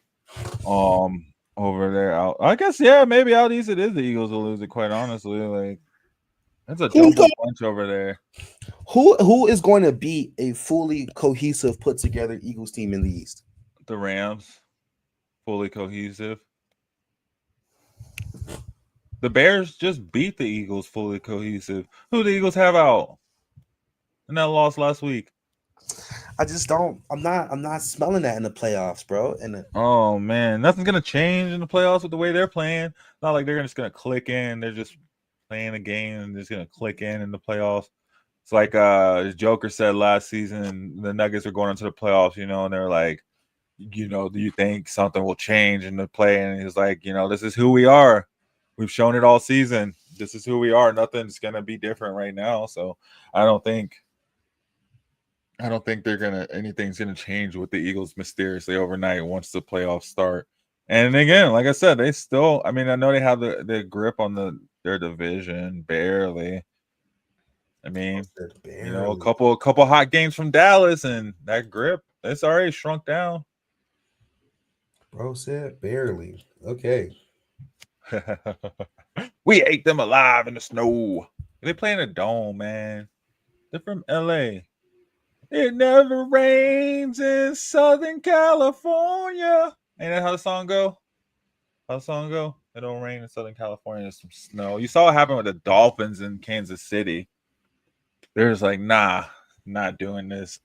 over there I guess maybe out east it is the Eagles will lose it, quite honestly. Like, that's a jumbo bunch over there. Who is going to be a fully cohesive, put together Eagles team in the East? The Rams, fully cohesive. The Bears just beat the Eagles fully cohesive. Who the Eagles have out in that loss last week? I just don't. I'm not smelling that in the playoffs, bro. Oh man, nothing's gonna change in the playoffs with the way they're playing. Not like they're just gonna click in. They're just playing a game and just gonna click in the playoffs. It's like Joker said last season, the Nuggets are going into the playoffs, and they're like, do you think something will change in the play? And he's like, this is who we are. We've shown it all season. This is who we are. Nothing's gonna be different right now. So I don't think anything's gonna change with the Eagles mysteriously overnight once the playoffs start. And again, like I said, they still. I mean, I know they have the grip on their division barely. I mean, a couple hot games from Dallas, and that grip it's already shrunk down. Bro said barely. Okay. We ate them alive in the snow. They play in a dome, man. They're from LA. It never rains in Southern California. Ain't that how the song go? It don't rain in Southern California. There's some snow. You saw what happened with the Dolphins in Kansas City. They're just like, nah, not doing this.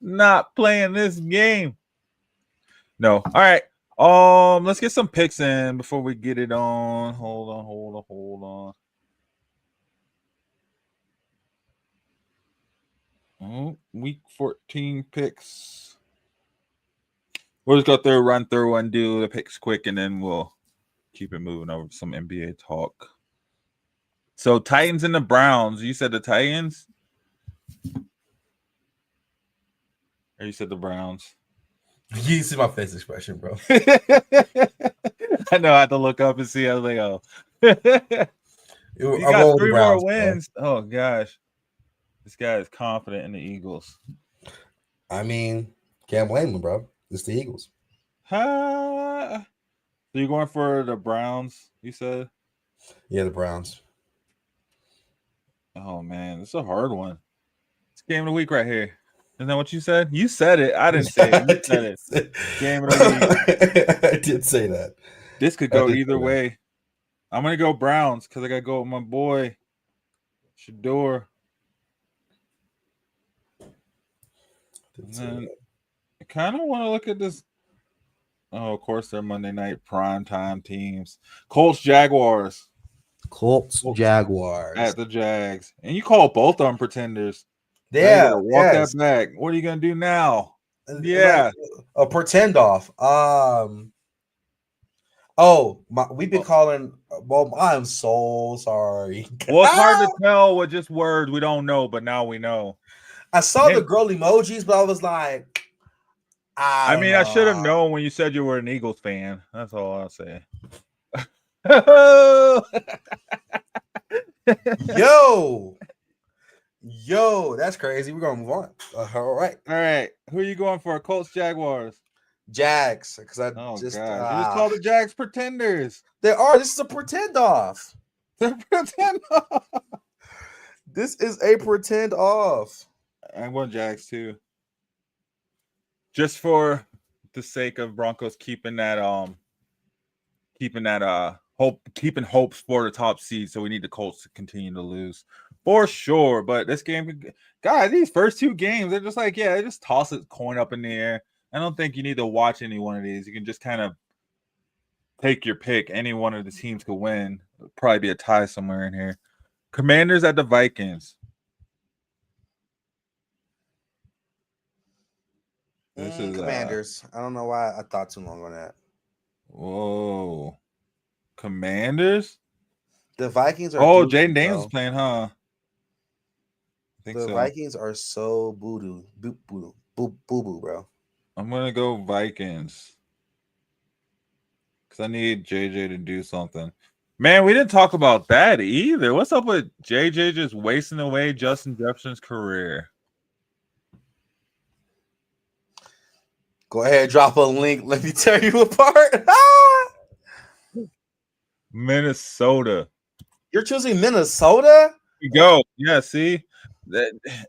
Not playing this game. No. All right. Let's get some picks in before we get it on. Hold on. Week 14 picks. We'll just go through, run through, and do the picks quick, and then we'll keep it moving over to some NBA talk. So Titans and the Browns. You said the Titans? Or you said the Browns? You see my face expression, bro. I know I had to look up and see. I was like, oh. You I got 3 Browns, more wins. Bro. Oh, gosh. This guy is confident in the Eagles. I mean, can't blame him, bro. It's the Eagles. So you're going for the Browns, you said? Yeah, the Browns. Oh, man. It's a hard one. It's game of the week right here. Isn't that what you said? You said it. I didn't say it. You said it. Game of the week. I did say that. This could go either way. I'm going to go Browns because I got to go with my boy, Shedeur. I kind of want to look at this. Oh, of course, they're Monday night primetime teams. Colts, Jaguars. Jaguars. At the Jags. And you call both of them pretenders. Yeah. Walk that back. What are you going to do now? Yeah. A pretend off. We've been calling. Well, I'm so sorry. Well, it's hard to tell with just words. We don't know, but now we know. I saw the girl emojis, but I was like, I should have known when you said you were an Eagles fan. That's all I'll say. Yo, that's crazy. We're gonna move on. All right. Who are you going for? Colts, Jaguars, Jags. Because you just call the Jags pretenders. They are. This is a pretend off. They're pretend off. This is a pretend off. I'm going Jags too. Just for the sake of Broncos keeping hopes for the top seed. So we need the Colts to continue to lose for sure. But this game, guys, these first 2 games, they're just like, yeah, just toss a coin up in the air. I don't think you need to watch any one of these. You can just kind of take your pick. Any one of the teams could win. It'll probably be a tie somewhere in here. Commanders at the Vikings. This is Commanders. I don't know why I thought too long on that. Whoa. Commanders? The Vikings are. Oh, Jaden Daniels is playing, huh? I think the so. Vikings are so boo boo, bro. I'm gonna go Vikings because I need JJ to do something. Man, we didn't talk about that either. What's up with JJ just wasting away Justin Jefferson's career? Go ahead, drop a link. Let me tear you apart. Minnesota. You're choosing Minnesota? You go. Yeah, see?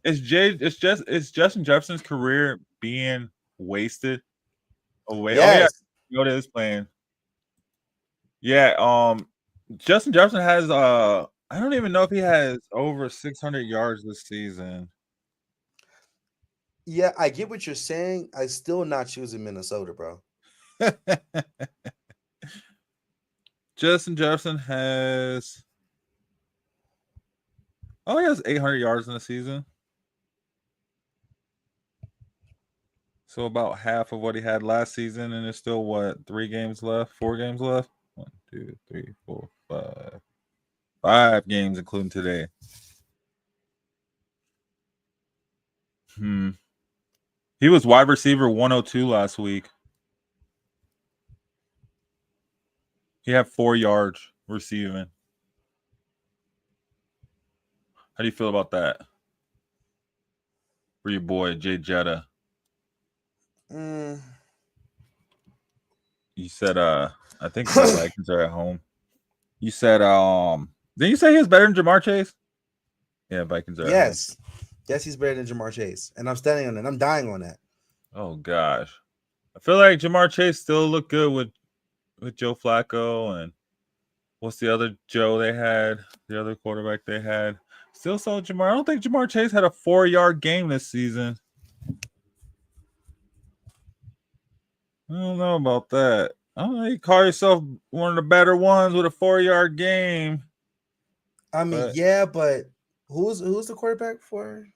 It's Justin Jefferson's career being wasted away. Yes. Oh, yeah. Is playing. Yeah, Justin Jefferson has I don't even know if he has over 600 yards this season. Yeah, I get what you're saying. I still not choosing Minnesota, bro. Justin Jefferson has he has 800 yards in the season. So about half of what he had last season, and there's still 4 games left? 1, 2, 3, 4, 5. 5 games, including today. He was wide receiver 102 last week. He had 4 yards receiving. How do you feel about that? For your boy, Jay Jetta. You said, I think the Vikings are at home. You said, didn't you say he was better than Jamar Chase? Yeah, Vikings are at home. Yes, he's better than Jamar Chase. And I'm standing on it. I'm dying on that. Oh, gosh. I feel like Jamar Chase still looked good with Joe Flacco. And what's the other Joe they had? The other quarterback they had? Still saw Jamar. I don't think Jamar Chase had a 4-yard game this season. I don't know about that. I don't know. You call yourself one of the better ones with a 4-yard game. I mean, but who's the quarterback for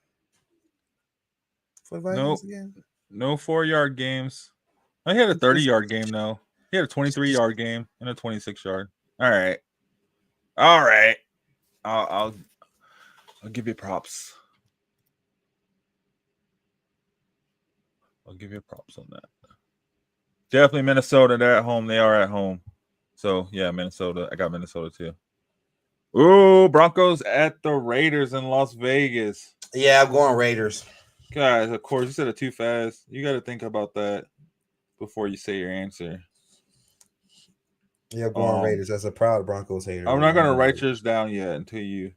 the Vikings again? No 4-yard games. He had a 30-yard game though. He had a 23-yard game and a 26-yard. All right. I'll give you props. I'll give you props on that. Definitely Minnesota. They're at home. They are at home. So, yeah, Minnesota. I got Minnesota too. Ooh, Broncos at the Raiders in Las Vegas. Yeah, I'm going Raiders. Guys, of course, you said it too fast. You got to think about that before you say your answer. Yeah, I'm going Raiders. That's a proud Broncos hater. I'm not going to write yours down yet until you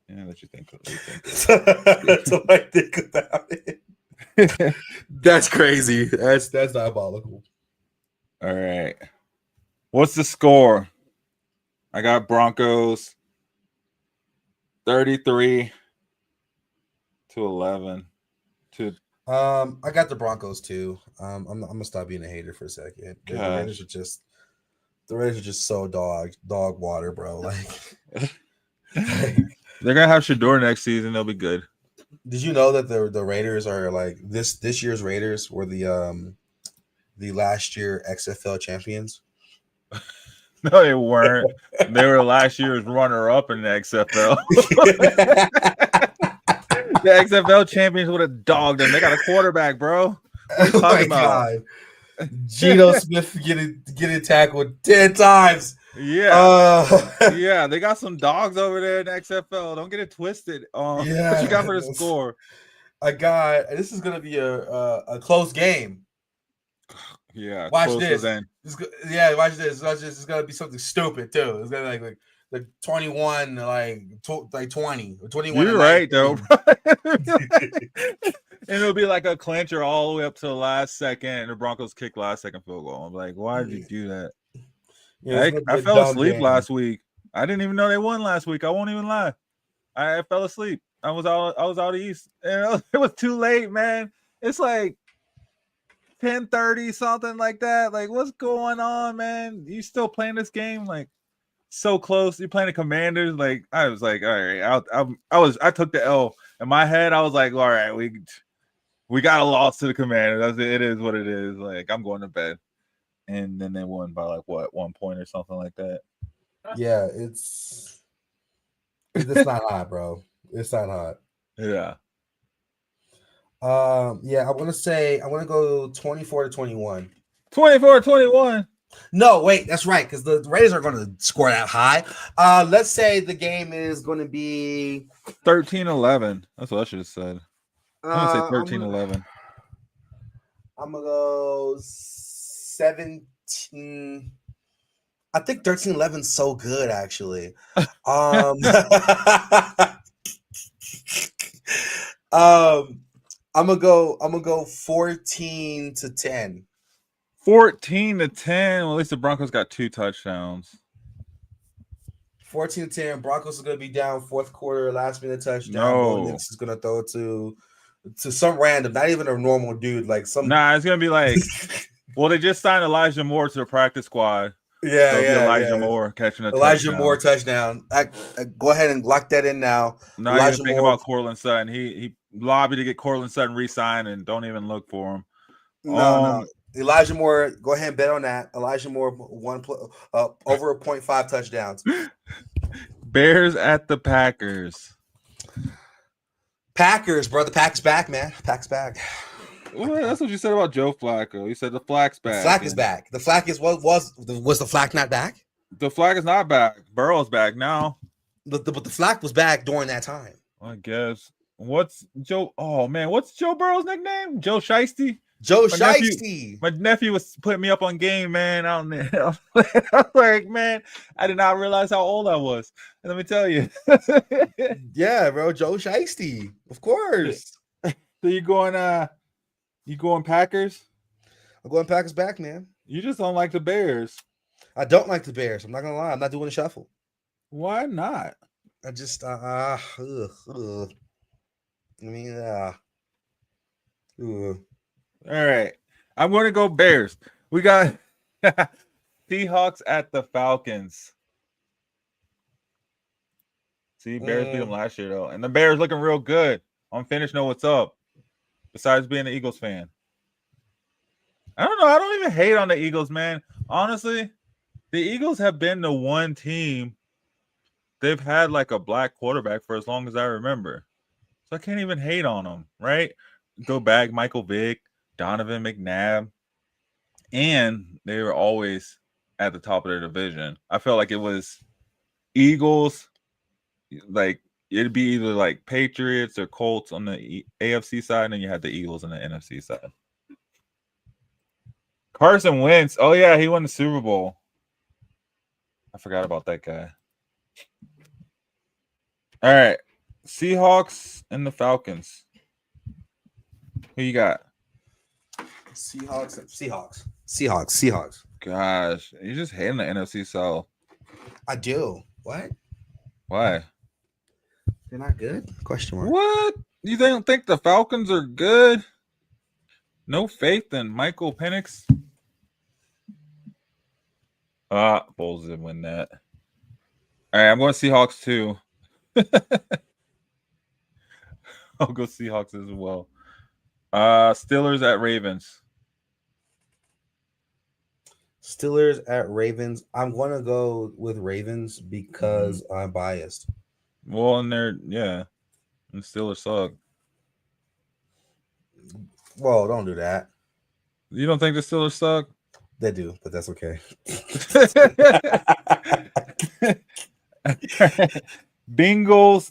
let you think. Until I think about it. That's crazy. That's diabolical. All right. What's the score? I got Broncos 33-11. I got the Broncos too. I'm gonna stop being a hater for a second. The Raiders are just so dog water, bro. Like they're gonna have Shedeur next season. They'll be good. Did you know that the Raiders are like this year's Raiders were the last year XFL champions? No, they weren't. They were last year's runner-up in the XFL. The XFL champions would have dogged them. They got a quarterback, bro. What are you talking about? God. Geno Smith getting tackled 10 times. Yeah. Yeah, they got some dogs over there in the XFL. Don't get it twisted. What you got for the score? This is gonna be a close game. Yeah, watch this. Watch this. It's gonna be something stupid too. It's gonna be like 21, like 20 or 21. You're right though. And it'll be like a clincher all the way up to the last second, and the Broncos kick last second field goal. I'm like, why did you do that? Yeah, I fell asleep last week. I didn't even know they won last week. I won't even lie. I fell asleep. I was out east, and it was too late, man. It's like 10:30, something like that. Like, what's going on, man? You still playing this game? Like, so close. You're playing the Commanders. Like, I was like, all right. I took the L in my head. I was like, all right, we got a loss to the Commanders. It is what it is. Like, I'm going to bed. And then they won by like what, 1 point or something like that. Yeah, it's not hot, bro. It's not hot. Yeah. I want to go 24-21. 24-21. No, wait, that's right, because the Raiders are going to score that high. Let's say the game is going to be 13-11. That's what I should have said. I'm going to say 13-11. I'm going to go 17. I think 13-11 is so good, actually. I'm gonna go 14-10. 14-10. Well, at least the Broncos got 2 touchdowns. 14-10. Broncos are gonna be down fourth quarter, last minute touchdown. No. Nix is gonna throw it to some random, not even a normal dude, like some. Nah, it's gonna be like. Well, they just signed Elijah Moore to the practice squad. Elijah Moore catching a touchdown. Moore touchdown. Go ahead and lock that in now. No, Elijah Moore. Think about Courtland Sutton. He lobbied to get Courtland Sutton re-signed, and don't even look for him. No. Elijah Moore, go ahead and bet on that. Elijah Moore over 0.5 touchdowns. Bears at the Packers. Packers, bro. The Pack's back, man. Pack's back. Well, that's what you said about Joe Flacco. You said the Flack's back. The Flack is back. The Flack is was the Flack not back? The Flack is not back. Burrow's back now. But the Flack was back during that time. I guess. What's Joe? Oh man, what's Joe Burrow's nickname? Joe Shiesty. Joe Shiesty. My nephew was putting me up on game, man. Out there. I was like, man, I did not realize how old I was. And let me tell you. Yeah, bro. Joe Shiesty. Of course. So you going Packers? I'm going Packers back, man. You just don't like the Bears. I don't like the Bears. I'm not gonna lie. I'm not doing a shuffle. Why not? I just I mean All right. I'm going to go Bears. We got Seahawks at the Falcons. See, Bears beat them last year, though. And the Bears looking real good. Unfinished know what's up, besides being an Eagles fan. I don't know. I don't even hate on the Eagles, man. Honestly, the Eagles have been the one team they've had like a black quarterback for as long as I remember. So I can't even hate on them, right? Go back, Michael Vick, Donovan McNabb, and they were always at the top of their division. I felt like it was Eagles, like it'd be either like Patriots or Colts on the AFC side, and then you had the Eagles on the NFC side. Carson Wentz, oh yeah, he won the Super Bowl. I forgot about that guy. All right, Seahawks and the Falcons. Who you got? Seahawks. Gosh, you just hating the NFC South. I do. What? Why? They're not good? Question mark. What? You don't think the Falcons are good? No faith in Michael Penix? Bulls did win that. All right, I'm going Seahawks too. I'll go Seahawks as well. Steelers at Ravens. Steelers at Ravens. I'm going to go with Ravens because I'm biased. Well, and and Steelers suck. Well, don't do that. You don't think the Steelers suck? They do, but that's okay. Bengals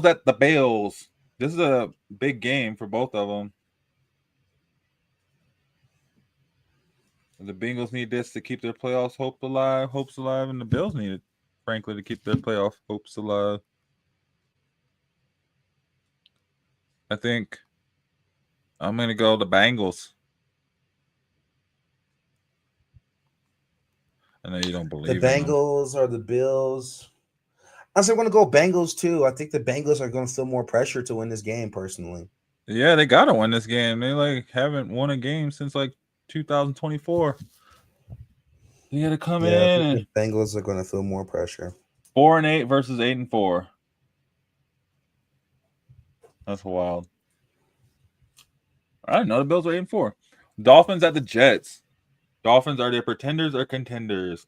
at the Bills. This is a big game for both of them. The Bengals need this to keep their playoffs hopes alive, and the Bills need it, frankly, to keep their playoff hopes alive. I think I'm going to go the Bengals. I know you don't believe the Bengals or the Bills. I'm going to go Bengals too. I think the Bengals are going to feel more pressure to win this game personally. Yeah, they got to win this game. They haven't won a game since 2024. You got to come in. And the Bengals are going to feel more pressure. 4-8 versus 8-4. That's wild. I didn't know the Bills were 8-4. Dolphins at the Jets. Dolphins, are they pretenders or contenders?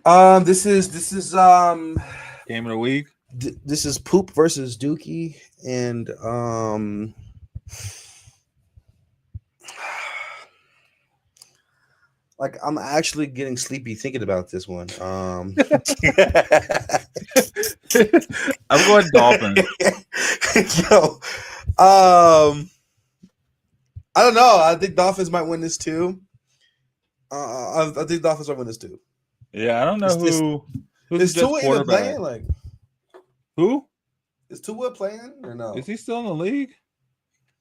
This is game of the week. This is Poop versus Dookie, and I'm actually getting sleepy thinking about this one. I'm going Dolphins. Yo, I don't know. I think Dolphins might win this too. I think Dolphins might win this too. Yeah, I don't know who's Tua even playing? Who? Is Tua playing or no? Is he still in the league?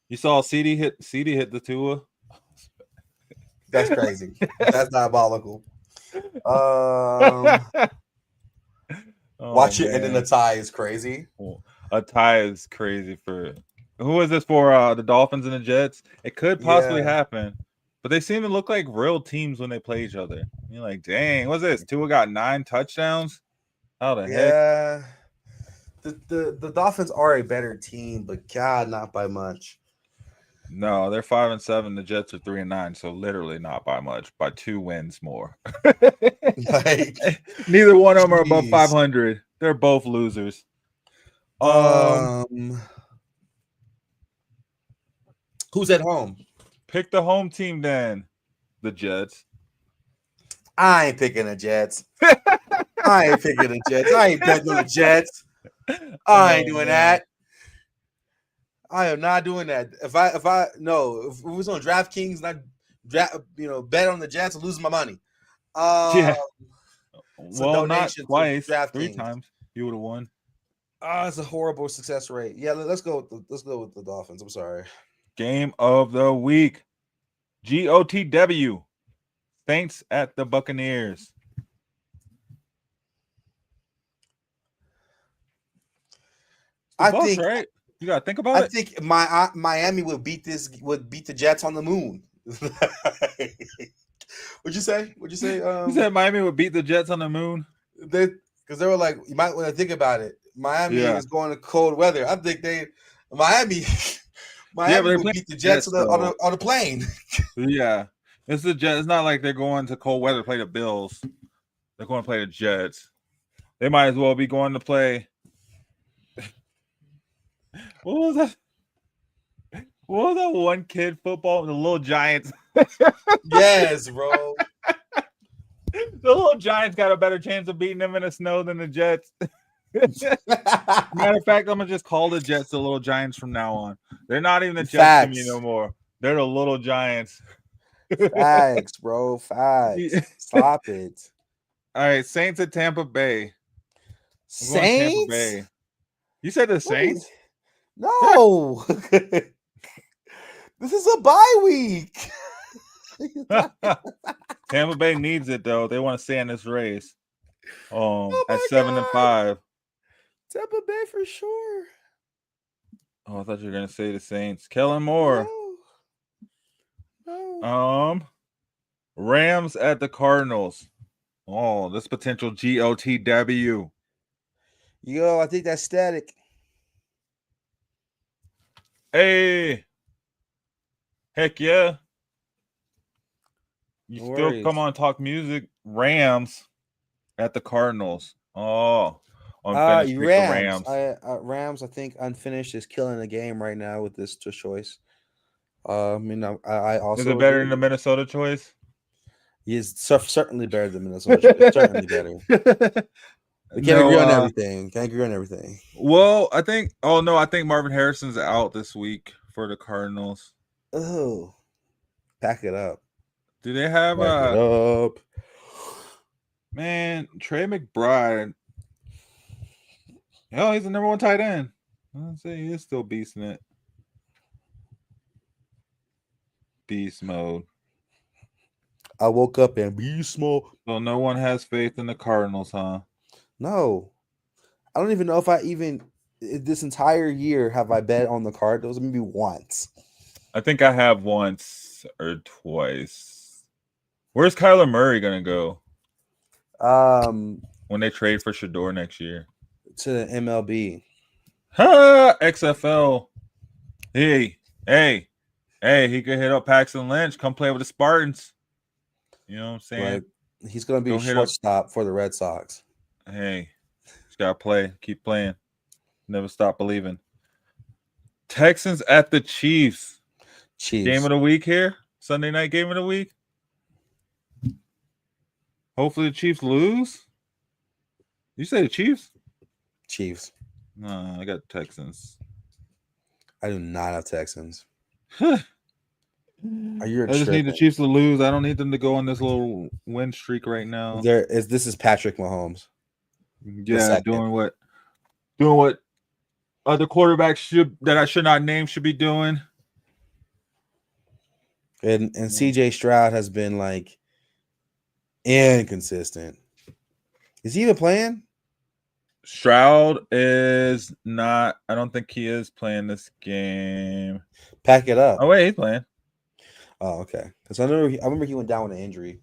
You saw CD hit the Tua. That's crazy. That's diabolical. Watch it, and then the tie is crazy. A tie is crazy for who is this for? The Dolphins and the Jets. It could possibly happen, but they seem to look like real teams when they play each other. You're like, dang, what's this? Tua got 9 touchdowns. How the heck? Yeah, the Dolphins are a better team, but God, not by much. No, they're 5-7. The Jets are 3-9. So literally not by much, by 2 wins more. Like, Neither one of them are above jeez. 500. They're both losers. Who's at home? Pick the home team then. The Jets. I ain't picking the Jets. I ain't picking the Jets. I ain't betting on the Jets. I ain't doing that. I am not doing that. If it was on DraftKings, not bet on the Jets and lose my money. Yeah. So Well, not donation to twice. 3 DraftKings. times you would have won. It's a horrible success rate. Yeah, let's go with the Dolphins. I'm sorry. Game of the week. GOTW. Saints at the Buccaneers. I Bucks, think right? You gotta think about it. I think Miami would beat the Jets on the moon. What'd you say? You said Miami would beat the Jets on the moon? Because they were like, you might want to think about it. Miami is going to cold weather. I think Miami would beat the Jets on a plane. Yeah. It's the Jets. It's not like they're going to cold weather to play the Bills. They're going to play the Jets. They might as well be going to play. What was that? What was that one kid football? The Little Giants. Yes, bro. The Little Giants got a better chance of beating them in the snow than the Jets. Matter of fact, I'm gonna just call the Jets the Little Giants from now on. They're not even the Jets to me no more. They're the Little Giants. Facts, bro. Facts. Stop it. All right, Saints at Tampa Bay. Saints? Tampa Bay. You said the Saints? No. This is a bye week. Tampa Bay needs it though. They want to stay in this race. At 7-5. Tampa Bay for sure. Oh, I thought you were gonna say the Saints. Kellen Moore. No. Rams at the Cardinals. Oh, this potential GOTW. Yo, I think that's static. Hey. Heck yeah. You No still worries. come on talk music. Rams at the Cardinals. Oh, unfinished pick the Rams. Rams, I think unfinished is killing the game right now with this choice. I also is it better than the Minnesota choice? He's certainly better than Minnesota. Choice. Certainly better. We can't agree on everything. Can't agree on everything. Well, I think Marvin Harrison's out this week for the Cardinals. Oh, pack it up. Do they have Pack it up? Man, Trey McBride. Oh, he's the number 1 tight end. I'd say he is still beasting it. Beast mode. I woke up in beast mode. So no one has faith in the Cardinals, huh? No. I don't even know if this entire year have I bet on the Cardinals. Maybe once. I think I have once or twice. Where's Kyler Murray going to go? When they trade for Shedeur next year. To the MLB. XFL. Hey, he could hit up Paxton Lynch. Come play with the Spartans. You know what I'm saying? Like, he's going to be a shortstop for the Red Sox. Hey, just got to play. Keep playing. Never stop believing. Texans at the Chiefs. Game of the week here. Sunday night game of the week. Hopefully the Chiefs lose. You say the Chiefs? Chiefs. No, I got Texans. I do not have Texans. I just need the Chiefs to lose. I don't need them to go on this little win streak right now. This is Patrick Mahomes. Yeah, doing what other quarterbacks that I should not name should be doing. And CJ Stroud has been like inconsistent. Is he even playing? Stroud is not. I don't think he is playing this game. Pack it up. Oh wait, he's playing. Oh, okay. Because I remember he went down with an injury.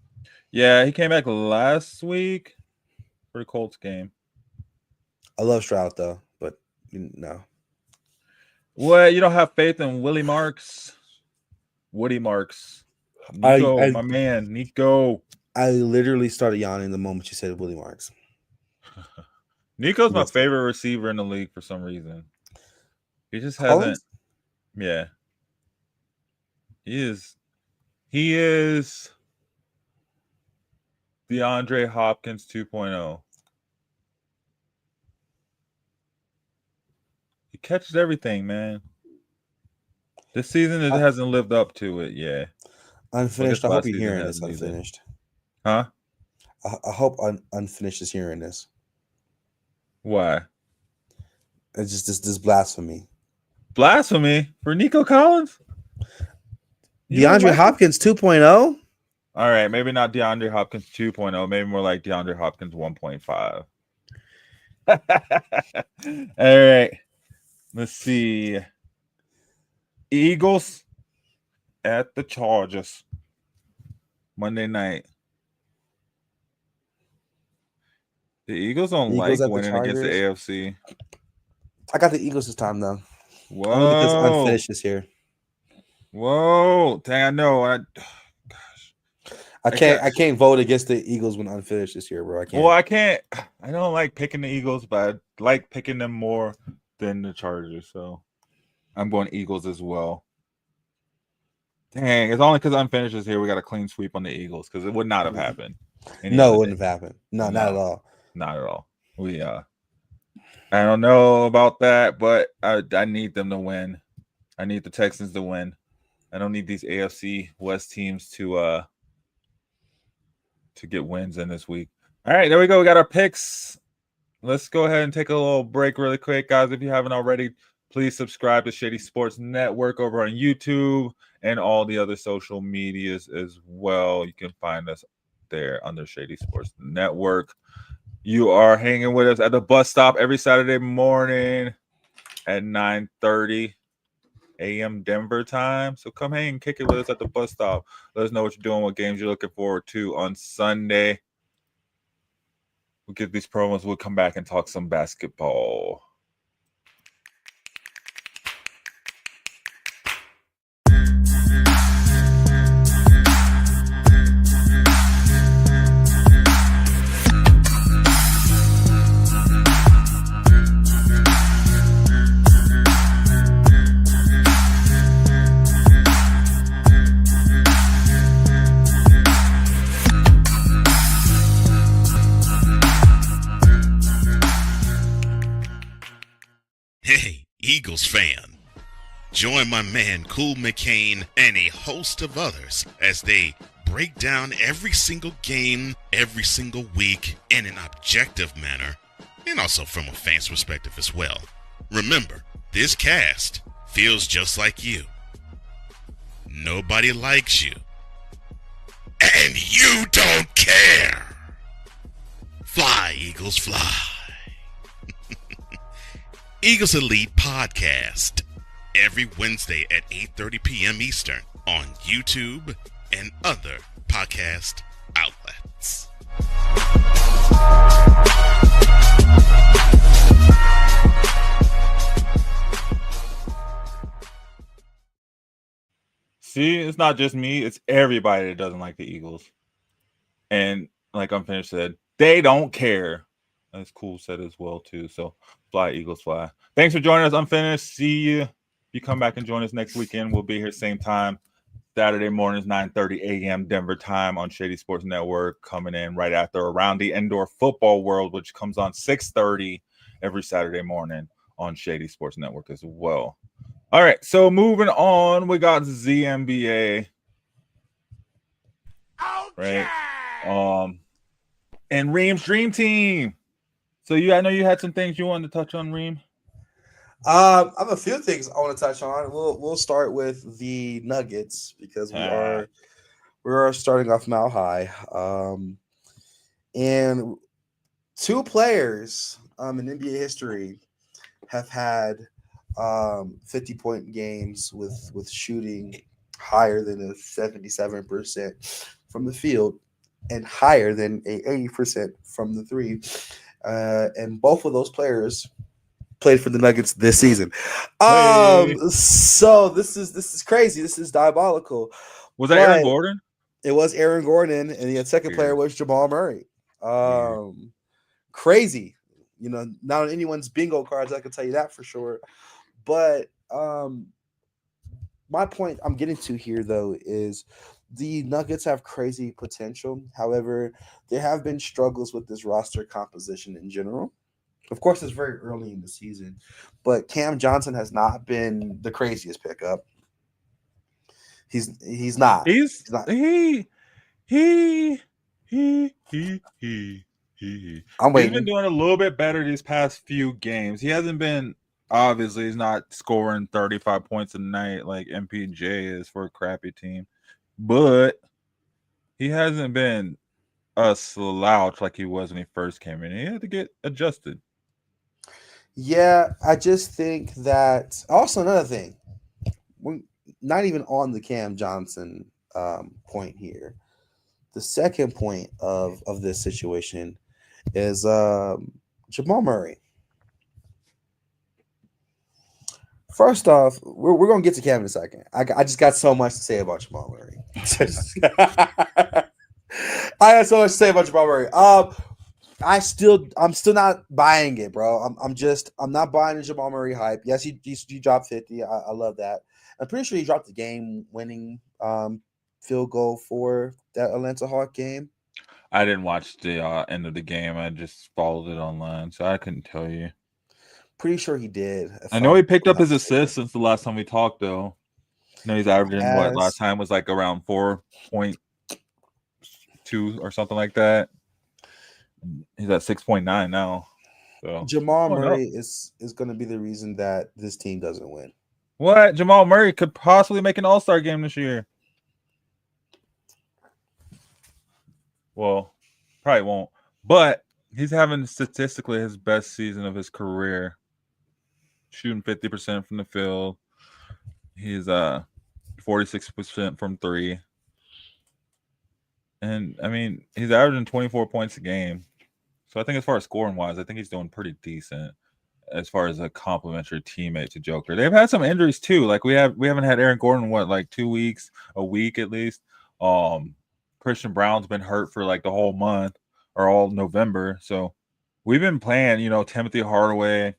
Yeah, he came back last week for the Colts game. I love Stroud though, but no. What? You don't have faith in Willie Marks? Woody Marks. Nico, my man, Nico. I literally started yawning the moment you said Willie Marks. Nico's my favorite receiver in the league for some reason. He just hasn't. Yeah. He is DeAndre Hopkins 2.0. He catches everything, man. This season it hasn't lived up to it, yeah. Unfinished. I hope you're hearing this unfinished. Huh? I hope unfinished is hearing this. Why? It's just this blasphemy. Blasphemy for Nico Collins? DeAndre Hopkins 2.0? All right, maybe not DeAndre Hopkins 2.0, maybe more like DeAndre Hopkins 1.5. All right. Let's see. Eagles at the Chargers. Monday night. The Eagles don't like winning against the AFC. I got the Eagles this time, though. Whoa. Only because unfinished this year. Whoa. Dang, I know. I can't vote against the Eagles when unfinished this year, bro. I can't. Well, I can't. I don't like picking the Eagles, but I like picking them more than the Chargers. So I'm going Eagles as well. Dang, it's only because unfinished is here. We got a clean sweep on the Eagles because it would not have happened. No, it wouldn't have happened. No, not at all. Not at all. I don't know about that, but I need them to win. I need the Texans to win. I don't need these AFC West teams to get wins in this week. All right, there we go. We got our picks. Let's go ahead and take a little break really quick, guys. If you haven't already, please subscribe to Shady Sports Network over on YouTube and all the other social medias as well. You can find us there under Shady Sports Network. You are hanging with us at the bus stop every Saturday morning at 9:30 a.m. Denver time. So come hang and kick it with us at the bus stop. Let us know what you're doing, what games you're looking forward to on Sunday. We'll get these promos. We'll come back and talk some basketball. Eagles fan. Join my man Cool McCain and a host of others as they break down every single game, every single week in an objective manner, and also from a fan's perspective as well. Remember, this cast feels just like you. Nobody likes you. And you don't care. Fly, Eagles, fly. Eagles Elite Podcast, every Wednesday at 8:30 p.m. Eastern on YouTube and other podcast outlets. See, it's not just me, it's everybody that doesn't like the Eagles. And like Unfinished said, they don't care. That's cool said as well, too. So fly, Eagles, fly. Thanks for joining us, Unfinished. See you. If you come back and join us next weekend, we'll be here same time. Saturday mornings, 9:30 a.m. Denver time on Shady Sports Network, coming in right after Around the Indoor Football World, which comes on 6:30 every Saturday morning on Shady Sports Network as well. All right, so moving on, we got ZNBA. Okay. Right. And Reem's Dream Team. So I know you had some things you wanted to touch on, Reem. I have a few things I want to touch on. We'll start with the Nuggets because we are starting off Mile High. And two players in NBA history have had 50-point games with shooting higher than a 77% from the field and higher than a 80% from the three. And both of those players played for the Nuggets this season. Hey. So this is crazy. This is diabolical. Was that Aaron But Gordon? It was Aaron Gordon, and the second player Weird. was Jamal Murray. Crazy. Not on anyone's bingo cards, I can tell you that for sure. But my point I'm getting to here, though, is the Nuggets have crazy potential. However, there have been struggles with this roster composition in general. Of course, it's very early in the season, but Cam Johnson has not been the craziest pickup. He's not. He's not. He. I'm waiting. He's been doing a little bit better these past few games. He hasn't been, obviously, he's not scoring 35 points a night like MPJ is for a crappy team, but he hasn't been a slouch like he was when he first came in. He had to get adjusted. Yeah, I just think that also another thing, we're not even on the Cam Johnson point here. The second point of this situation is Jamal Murray. First off, we're going to get to Cam in a second. I just got so much to say about Jamal Murray. I got so much to say about Jamal Murray. I'm still not buying it, bro. I'm not buying the Jamal Murray hype. Yes, he dropped 50. I love that. I'm pretty sure he dropped the game-winning field goal for that Atlanta Hawk game. I didn't watch the end of the game. I just followed it online, so I couldn't tell you. Pretty sure he did. I know he picked up his assist since the last time we talked, though. I know he's averaging what last time was like around 4.2 or something like that. He's at 6.9 now. So Jamal Murray is going to be the reason that this team doesn't win. What? Jamal Murray could possibly make an All-Star game this year. Well, probably won't. But he's having statistically his best season of his career. Shooting 50% from the field. He's 46% from three. And, I mean, he's averaging 24 points a game. So I think as far as scoring-wise, I think he's doing pretty decent as far as a complimentary teammate to Joker. They've had some injuries, too. Like, we haven't had Aaron Gordon, like 2 weeks, a week at least. Christian Brown's been hurt for, like, the whole month or all November. So we've been playing, Timothy Hardaway,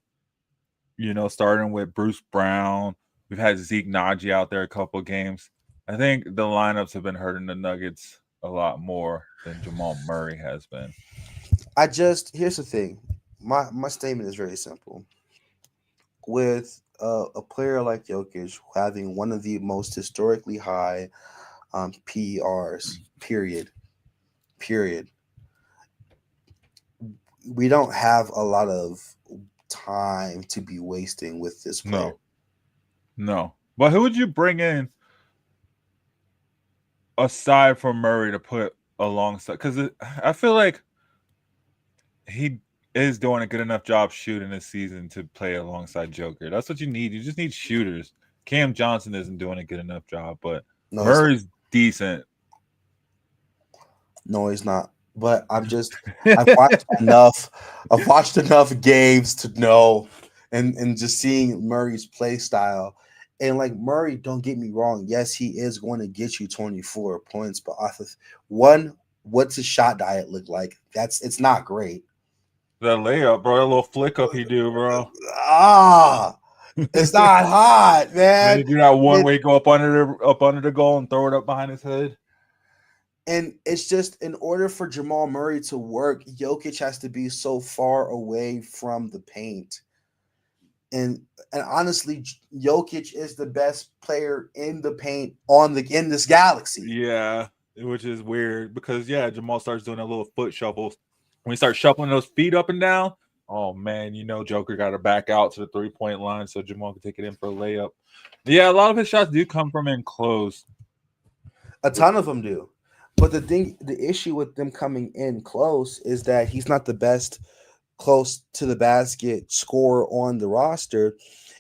starting with Bruce Brown. We've had Zeke Naji out there a couple of games. I think the lineups have been hurting the Nuggets a lot more than Jamal Murray has been. Here's the thing. My statement is very simple. With a player like Jokic having one of the most historically high PERs, period, we don't have a lot of time to be wasting with this player. No. But who would you bring in aside from Murray to put alongside? Because I feel like he is doing a good enough job shooting this season to play alongside Joker. That's what you need. You just need shooters. Cam Johnson isn't doing a good enough job, but Murray's decent. No, he's not. But I've watched enough. I've watched enough games to know, and just seeing Murray's play style, and like Murray, don't get me wrong. Yes, he is going to get you 24 points, but off of what's his shot diet look like? It's not great. That layup, bro. That little flick up he do, bro. It's not hot, man. You do that one way, go up under the goal and throw it up behind his head. And it's just in order for Jamal Murray to work, Jokic has to be so far away from the paint. And honestly, Jokic is the best player in the paint in this galaxy. Yeah, which is weird because Jamal starts doing a little foot shuffles. When he starts shuffling those feet up and down, oh man, Joker got to back out to the 3-point line so Jamal can take it in for a layup. Yeah, a lot of his shots do come from in close. A ton of them do. But the issue with them coming in close is that he's not the best close to the basket scorer on the roster.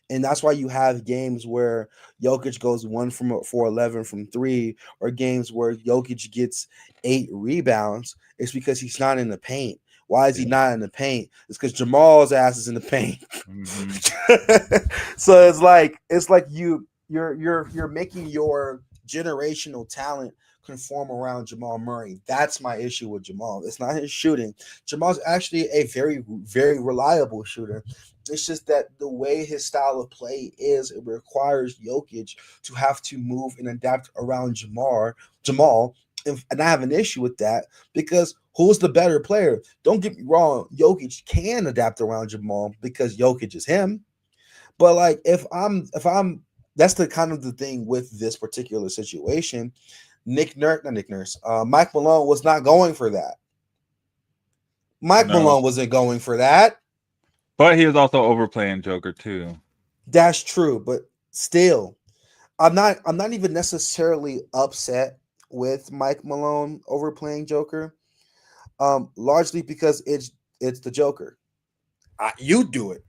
And that's why you have games where Jokic goes 1 for 11 from 3, or games where Jokic gets 8 rebounds. It's because he's not in the paint. Why is he not in the paint? It's because Jamal's ass is in the paint. So it's like you're making your generational talent conform around Jamal Murray. That's my issue with Jamal. It's not his shooting. Jamal's actually a very, very reliable shooter. It's just that the way his style of play is, it requires Jokic to have to move and adapt around Jamal. And I have an issue with that because who's the better player? Don't get me wrong. Jokic can adapt around Jamal because Jokic is him. But like if I'm that's the kind of the thing with this particular situation. Mike Malone was not going for that. Malone wasn't going for that. But he was also overplaying Joker too. That's true, but still, I'm not even necessarily upset with Mike Malone overplaying Joker. Largely because it's the Joker. You do it.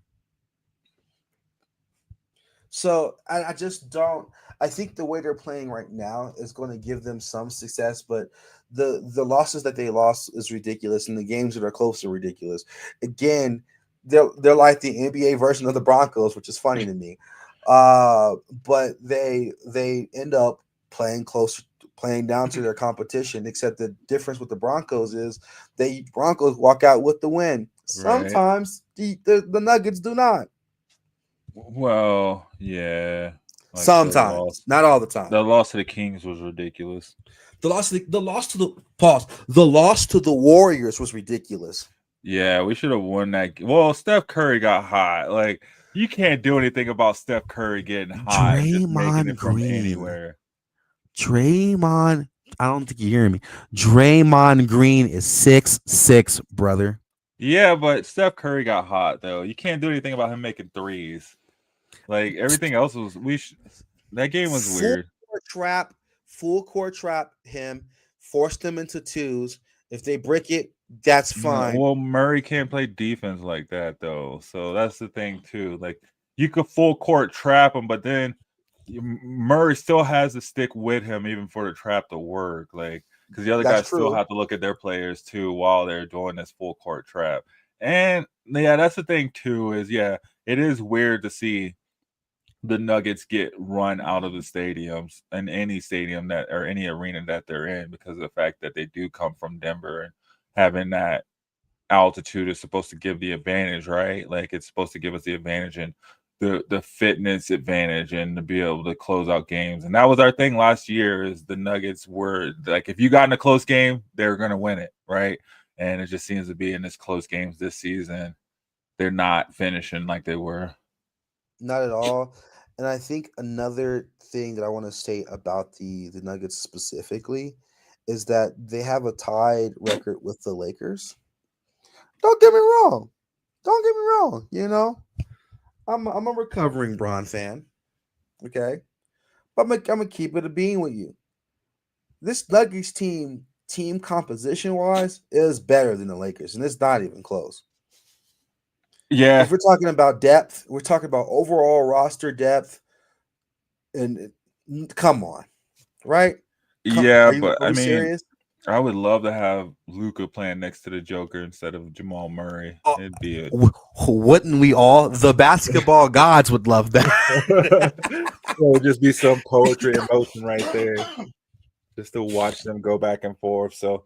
So I just don't. I think the way they're playing right now is going to give them some success, but the losses that they lost is ridiculous, and the games that are close are ridiculous. Again, they're like the NBA version of the Broncos, which is funny to me. But they end up playing close, playing down to their competition. Except the difference with the Broncos is the Broncos walk out with the win. Sometimes the Nuggets do not. Well, yeah. Like sometimes, not all the time. The loss to the Kings was ridiculous. The loss to the Warriors was ridiculous. Yeah, we should have won that. Well, Steph Curry got hot. Like, you can't do anything about Steph Curry getting hot. Draymond Green. Anywhere. Draymond, I don't think you're hearing me. Draymond Green is 6'6", brother. Yeah, but Steph Curry got hot though. You can't do anything about him making threes. Like everything else was that game was weird. Full court trap him, force them into twos. If they brick it, that's fine. Well, Murray can't play defense like that though. So that's the thing too. Like you could full court trap him, but then Murray still has to stick with him even for the trap to work. Like because the other guys still have to look at their players too while they're doing this full court trap. And yeah, that's the thing too, is it is weird to see the Nuggets get run out of the stadiums and any stadium that or any arena that they're in because of the fact that they do come from Denver and having that altitude is supposed to give the advantage, right? Like it's supposed to give us the advantage and the fitness advantage and to be able to close out games. And that was our thing last year is the Nuggets were like, if you got in a close game, they're going to win it, right? And it just seems to be in this close games this season, they're not finishing like they were. Not at all. And I think another thing that I want to say about the Nuggets specifically is that they have a tied record with the Lakers. Don't get me wrong. You know, I'm a recovering Bron fan. Okay. But I'm gonna keep it a bean with you. This Nuggets team composition wise is better than the Lakers, and it's not even close. Yeah. If we're talking about depth, we're talking about overall roster depth. And come on, right? But I mean, serious? I would love to have Luka playing next to the Joker instead of Jamal Murray. It'd be wouldn't we all? The basketball gods would love that. It would just be some poetry in motion right there, just to watch them go back and forth. So,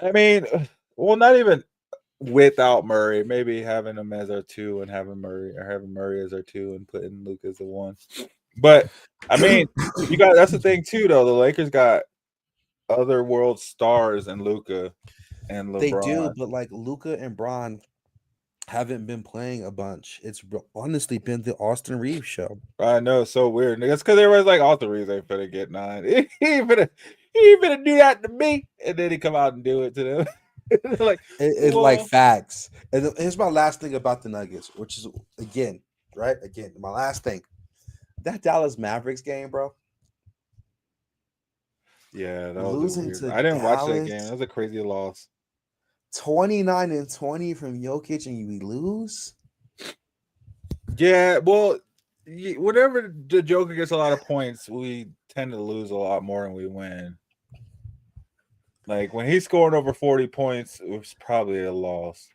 I mean, well, not even without Murray, maybe having him as our 2 and having Murray as our 2 and putting Luka as a 1. But I mean, that's the thing too, though. The Lakers got other world stars and Luka and LeBron. They do, but like Luka and Bron haven't been playing a bunch. It's honestly been the Austin Reeves show. I know, so weird. That's because everybody's like, Austin Reeves ain't finna get 9. He ain't finna do that to me, and then he come out and do it to them. It's like facts. And here's my last thing about the Nuggets, which is again, my last thing. That Dallas Mavericks game, bro. Yeah, that was losing to I didn't watch that game. That was a crazy loss. 29-20 from Jokic, and we lose. Yeah, well, whenever the Joker gets a lot of points, we tend to lose a lot more than we win. Like when he's scoring over 40 points, it was probably a loss.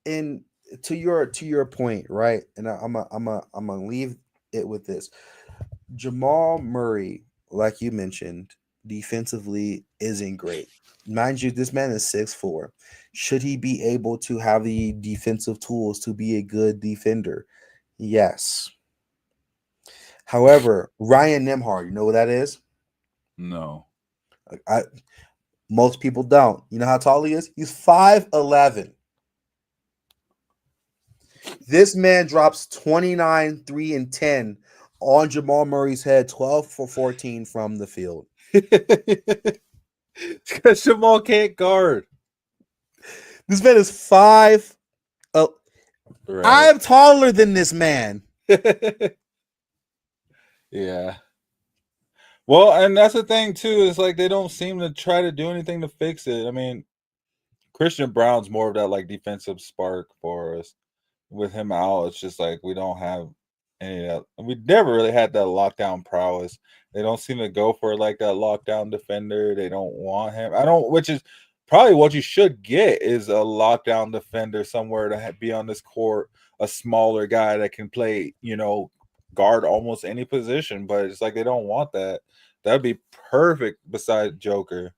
And to your point, right? And I'm gonna leave it with this. Jamal Murray, like you mentioned, defensively isn't great. Mind you, this man is 6'4". Should he be able to have the defensive tools to be a good defender? Yes. However, Ryan Nembhard, you know what that is? No. Most people don't. You know how tall he is? He's 5'11". This man drops 29, 3, and 10 on Jamal Murray's head, 12 for 14 from the field. Because Jamal can't guard. This man is 5. Right. I'm taller than this man. Yeah. Well, and that's the thing too, is like they don't seem to try to do anything to fix it. I mean, Christian Brown's more of that like defensive spark for us. With him out, it's just like we don't have any of that. We never really had that lockdown prowess. They don't seem to go for like that lockdown defender. They don't want him. Which is probably what you should get is a lockdown defender somewhere to be on this court, a smaller guy that can play, guard almost any position. But it's like they don't want that. That'd be perfect beside Joker.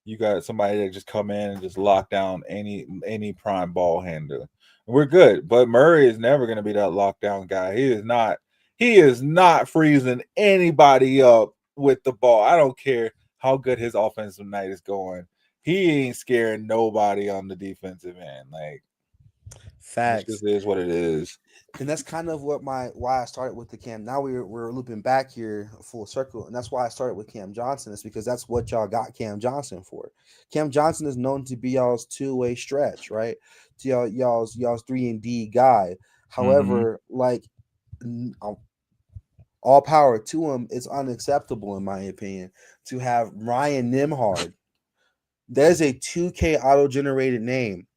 You got somebody that just come in and just lock down any prime ball handler. We're good, but Murray is never going to be that lockdown guy. He is not freezing anybody up with the ball. I don't care how good his offensive night is going. He ain't scaring nobody on the defensive end. Like, facts. This is what it is. And that's kind of why I started with the Cam. Now we're looping back here full circle, and that's why I started with Cam Johnson. Is because that's what y'all got Cam Johnson for. Cam Johnson is known to be y'all's two-way stretch, right? To y'all's 3-and-D guy. However, like all power to him, it's unacceptable in my opinion to have Ryan Nembhard. There's a 2K auto-generated name.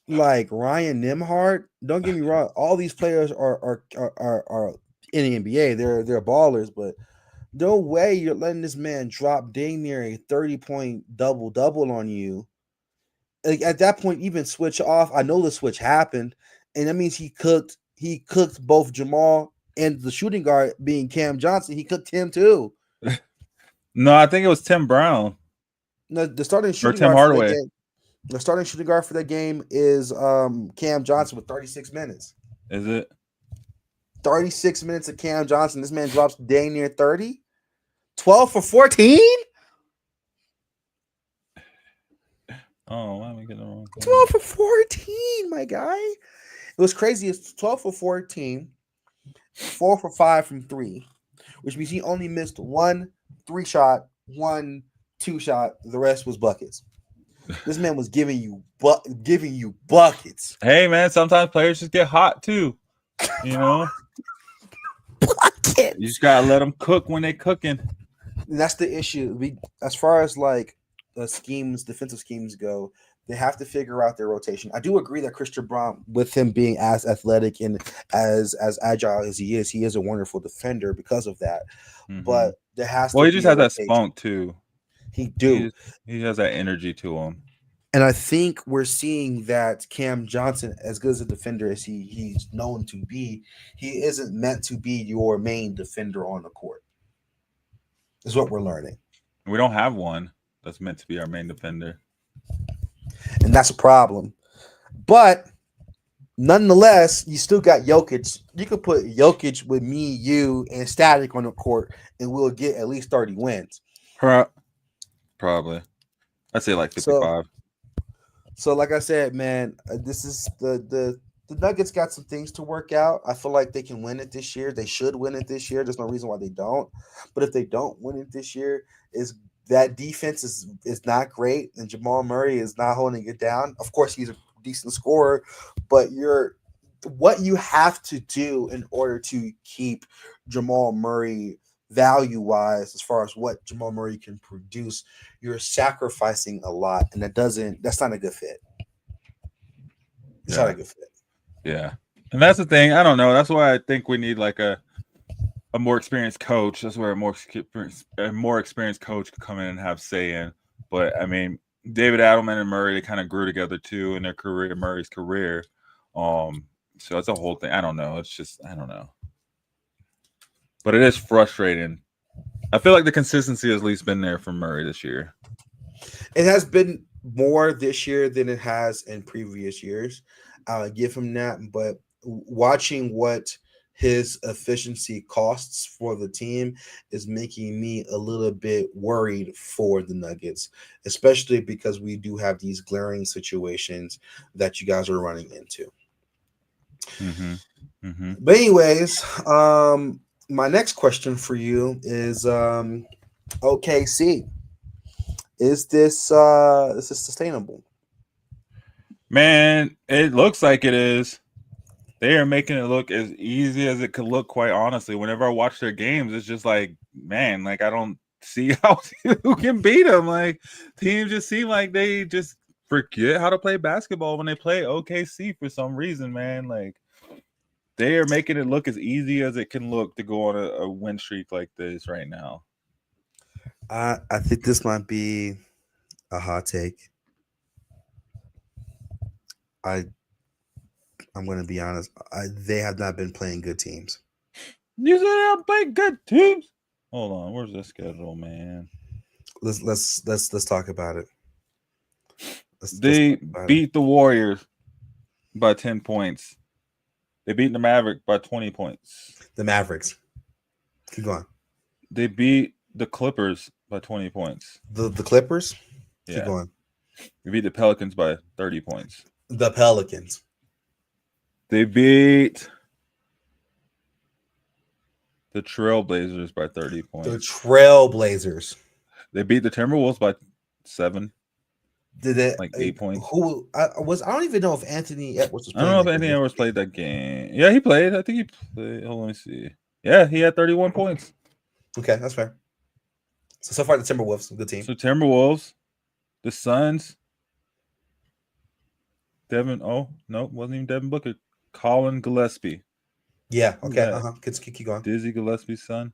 Like Ryan Nembhard, don't get me wrong. All these players are in the NBA. They're ballers, but no way you're letting this man drop dang near a 30-point double on you. Like at that point, even switch off. I know the switch happened, and that means he cooked both Jamal and the shooting guard being Cam Johnson. He cooked him too. No, I think it was Tim Brown. No, the starting shooting or Tim guard Hardaway. The starting shooting guard for that game is Cam Johnson with 36 minutes. Is it? 36 minutes of Cam Johnson. This man drops dang near 30. 12 for 14? Oh, why am I getting the wrong thing? 12 for 14, my guy. It was crazy. It's 12 for 14, 4 for 5 from 3, which means he only missed 1 3-shot, 1 2-shot. The rest was buckets. This man was giving you buckets. Hey, man, sometimes players just get hot too. Buckets. You just gotta let them cook when they cooking. And that's the issue. As far as like defensive schemes go, they have to figure out their rotation. I do agree that Christian Brown, with him being as athletic and as agile as he is a wonderful defender because of that. Mm-hmm. But there has to he be just has that spunk too. He has that energy to him. And I think we're seeing that Cam Johnson, as good as a defender as he's known to be, he isn't meant to be your main defender on the court. Is what we're learning. We don't have one that's meant to be our main defender. And that's a problem. But nonetheless, you still got Jokic. You could put Jokic with me, you, and Static on the court, and we'll get at least 30 wins. Probably. I'd say like 55. So like I said, man, this is the Nuggets got some things to work out. I feel like they can win it this year. They should win it this year. There's no reason why they don't. But if they don't win it this year, is that defense is not great, and Jamal Murray is not holding it down. Of course, he's a decent scorer, but what you have to do in order to keep Jamal Murray value-wise, as far as what Jamal Murray can produce, you're sacrificing a lot, and that's not a good fit. It's not a good fit. Yeah. And that's the thing. I don't know. That's why I think we need like a a more experienced coach. That's where a more experienced coach could come in and have say in. But I mean, David Adelman and Murray, they kind of grew together too in their career, Murray's career. So it's a whole thing. I don't know. It's just I don't know. But it is frustrating. I feel like the consistency has at least been there for Murray this year. It has been more this year than it has in previous years. I'll give him that. But watching what his efficiency costs for the team is making me a little bit worried for the Nuggets, especially because we do have these glaring situations that you guys are running into. Mm-hmm. Mm-hmm. But anyways, my next question for you is OKC. Is this sustainable? Man, it looks like it is. They are making it look as easy as it could look, quite honestly. Whenever I watch their games, it's just like, man, like I don't see how who can beat them. Like teams just seem like they just forget how to play basketball when they play OKC for some reason, man. Like they are making it look as easy as it can look to go on a win streak like this right now. I think this might be a hot take. I'm going to be honest. They have not been playing good teams. You said they have played good teams. Hold on, where's the schedule, man? Let's talk about it. They beat the Warriors by 10 points. They beat the Mavericks by 20 points. The Mavericks. Keep going. They beat the Clippers by 20 points. The Clippers? Yeah. Keep going. They beat the Pelicans by 30 points. The Pelicans. They beat the Trailblazers by 30 points. The Trailblazers. They beat the Timberwolves by 7. Did they like 8 points? I don't even know if Anthony Edwards was playing. I don't know if Anthony Edwards played that game. Yeah, he played. I think he played. Hold on, let me see. Yeah, he had 31 points. Okay, that's fair. So far the Timberwolves, good team. So Timberwolves, the Suns, Devin. Oh no, wasn't even Devin Booker. Colin Gillespie. Yeah. Okay. Keep going. Dizzy Gillespie's son.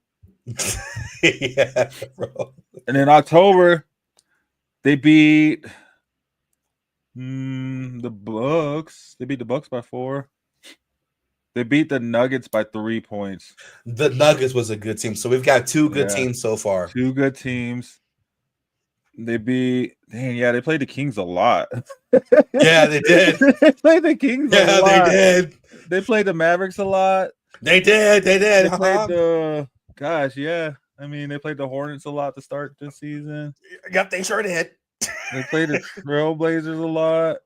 Yeah, bro. And in October, they beat the Bucks. They beat the Bucks by 4. They beat the Nuggets by 3 points. The Nuggets was a good team. So we've got 2 good teams so far. 2 good teams. They beat. They played the Kings a lot. Yeah, they did. They played the Kings a lot. Yeah, they did. They played the Mavericks a lot. They did. They played the. Gosh, yeah. I mean, they played the Hornets a lot to start this season. Yep, they sure did. They played the Trailblazers a lot.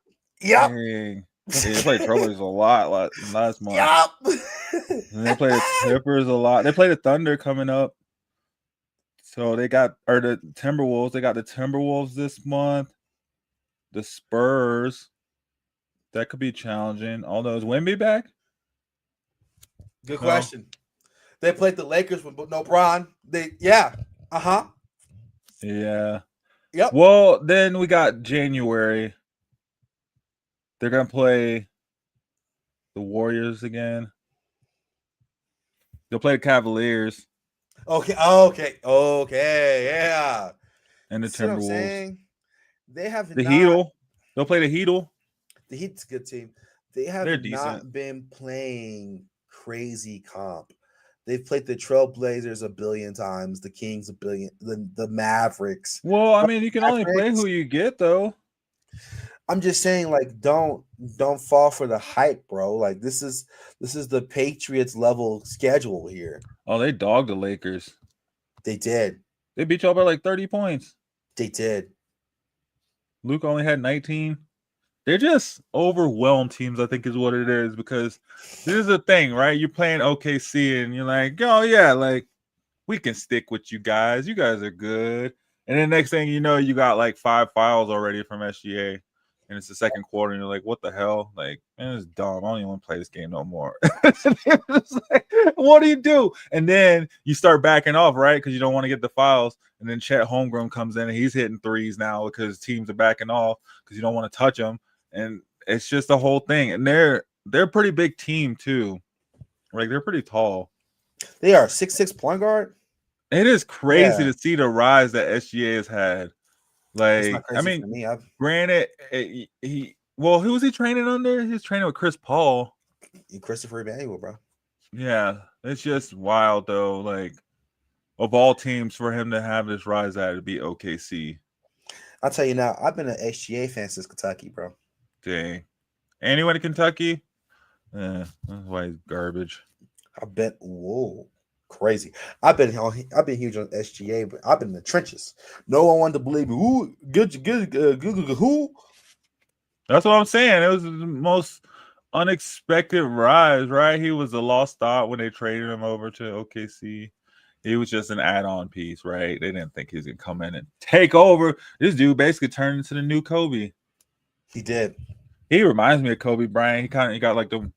Yep. Dang. They played Trailblazers a lot last month. Yep. And they played the Clippers a lot. They played the Thunder coming up. So the Timberwolves. They got the Timberwolves this month. The Spurs. That could be challenging. Although, is Wemby back? Good question. They played the Lakers with no Bron. Yeah. Yep. Well, then we got January. They're gonna play the Warriors again. They'll play the Cavaliers. Okay. Yeah. And the Timberwolves. They have the Heat. They'll play the Heat. The Heat's a good team. They have not been playing crazy comp. They've played the Trailblazers a billion times, the Kings a billion, the Mavericks. Well, I mean, you can only play who you get, though. I'm just saying, like, don't fall for the hype, bro. Like, this is the Patriots level schedule here. Oh, they dogged the Lakers. They did. They beat y'all by like 30 points. They did. Luke only had 19. They're just overwhelmed teams, I think is what it is, because this is the thing, right? You're playing OKC and you're like, oh, yeah, like, we can stick with you guys. You guys are good. And then next thing you know, you got like 5 fouls already from SGA. And it's the second quarter, and you're like, what the hell? Like, man, it's dumb. I don't even want to play this game no more. Like, what do you do? And then you start backing off, right? Because you don't want to get the fouls. And then Chet Holmgren comes in, and he's hitting threes now because teams are backing off because you don't want to touch them. And it's just the whole thing. And they're a pretty big team, too. Like, they're pretty tall. They are 6'6" point guard. It is crazy Yeah. to see the rise that SGA has had. It's Like, not crazy for me. granted, who was he training under? He was training with Chris Paul. Christopher Emmanuel, bro. Yeah, it's just wild though. Like, of all teams, for him to have this rise at it be OKC. I'll tell you now, I've been an SGA fan since Kentucky, bro. Dang. Anyone in Kentucky? That's why he's garbage. I bet. Whoa, crazy. I've been huge on SGA, but I've been in the trenches. No one wanted to believe me. Who? Good. Who? That's what I'm saying. It was the most unexpected rise, right? He was a lost thought when they traded him over to OKC. He was just an add-on piece, right? They didn't think he was gonna come in and take over. This dude basically turned into the new Kobe. He did. He reminds me of Kobe Bryant. He got like the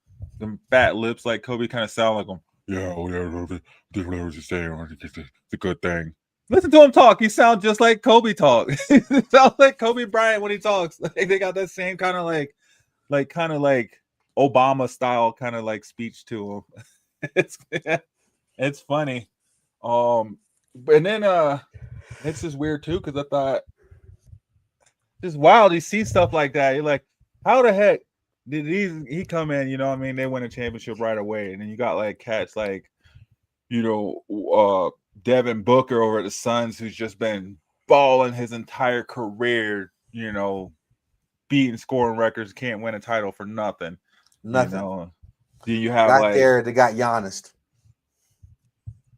fat lips, like Kobe. Kind of sound like him. Yeah, whatever you're saying. It's a good thing. Listen to him talk. He sounds just like Kobe talk. He sounds like Kobe Bryant when he talks. Like they got that same kind of like Obama style kind of like speech to him. It's funny. And then it's just weird too because I thought it's wild. You see stuff like that. You're like, how the heck did he come in? You know what I mean? They win a championship right away, and then you got like cats like, Devin Booker over at the Suns, who's just been balling his entire career. Beating scoring records, can't win a title for nothing. Nothing. Do you have back there? They got Giannis.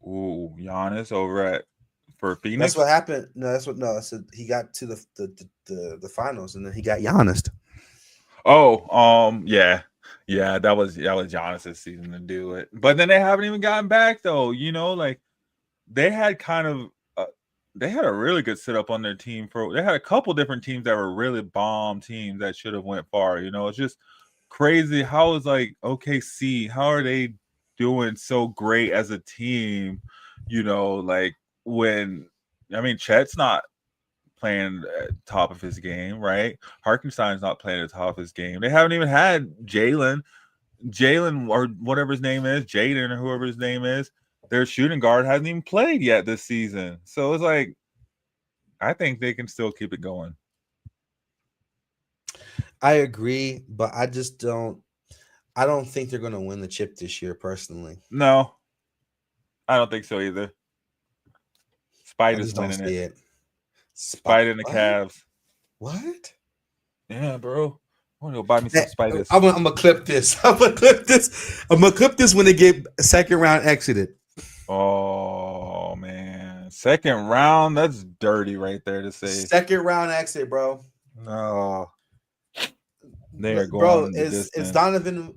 Ooh, Giannis over for Phoenix. That's what happened. I said he got to the finals, and then he got Giannis. Oh, yeah, that was Giannis' season to do it. But then they haven't even gotten back though. Like they had they had a really good setup on their team. They had a couple different teams that were really bomb teams that should have went far. It's just crazy how is like OKC. How are they doing so great as a team? Like Chet's not playing at the top of his game, right? Hartenstein's not playing at the top of his game. They haven't even had Jalen or whatever his name is, Jaden or whoever his name is. Their shooting guard hasn't even played yet this season. So it's like, I think they can still keep it going. I agree, but I don't think they're going to win the chip this year, personally. No, I don't think so either. Spider's winning it. Spider and the Cavs. What? Yeah, bro. I want to go buy me some Spiders. I'm gonna clip this. I'm gonna clip this when they get a second round exited. Oh man, second round. That's dirty right there to say. Second round exit, bro. No. They are going. Bro, it's Donovan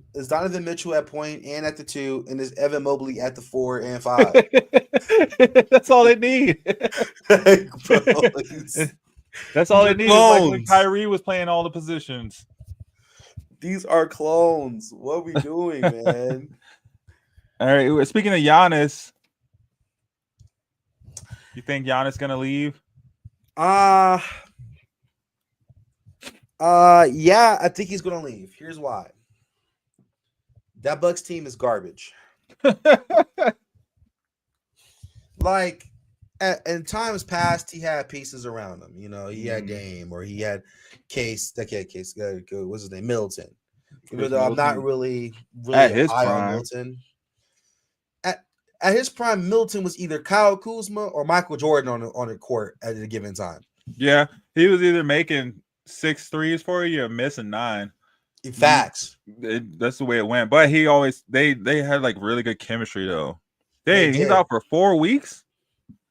Mitchell at point and at the 2, and it's Evan Mobley at the 4 and 5. That's all they need. That's all they need. Like when Kyrie was playing all the positions. These are clones. What are we doing, man? All right. Speaking of Giannis, you think Giannis gonna leave? Yeah, I think he's gonna leave. Here's why. That Bucks team is garbage. Like, in times past, he had pieces around him. He had Dame, or he had Case. What's his name? Middleton. Even though I'm not really at his high prime. on Middleton. At his prime, Middleton was either Kyle Kuzma or Michael Jordan on the court at a given time. Yeah, he was either making 6 threes for you or missing 9. Facts. That's the way it went. But he always they had like really good chemistry though. Dang, he's out for 4 weeks.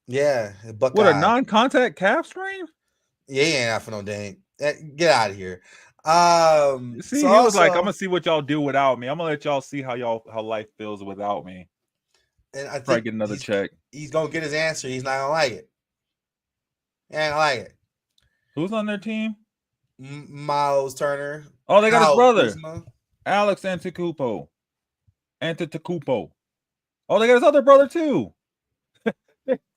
Yeah, what a non-contact calf strain. Yeah, he ain't out for no dang. Get out of here. See, he was like, "I'm gonna see what y'all do without me. I'm gonna let y'all see how life feels without me." And I think get another check. He's gonna get his answer. He's not gonna like it. He ain't gonna like it. Who's on their team? Miles Turner. Oh, they got his brother, Kuzma. Alex Antetokounmpo. Oh, they got his other brother too.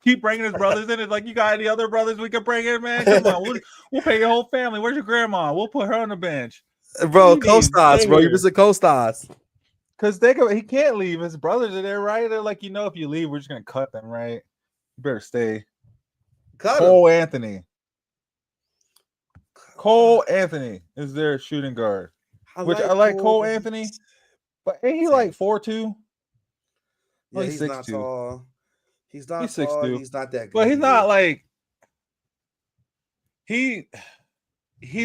Keep bringing his brothers in. It's like, you got any other brothers we can bring in, man? Come on, we'll pay your whole family. Where's your grandma? We'll put her on the bench. Bro, co-stars, bro. You're missing co-stars. Because he can't leave. His brothers are there, right? They're like, if you leave, we're just gonna cut them, right? You better stay. Cole Anthony. Cole Anthony is their shooting guard. I like Cole Anthony, but ain't he like 4'2"? Yeah, he's not tall. He's not he's tall. 6'2". He's not that good. But he's not like he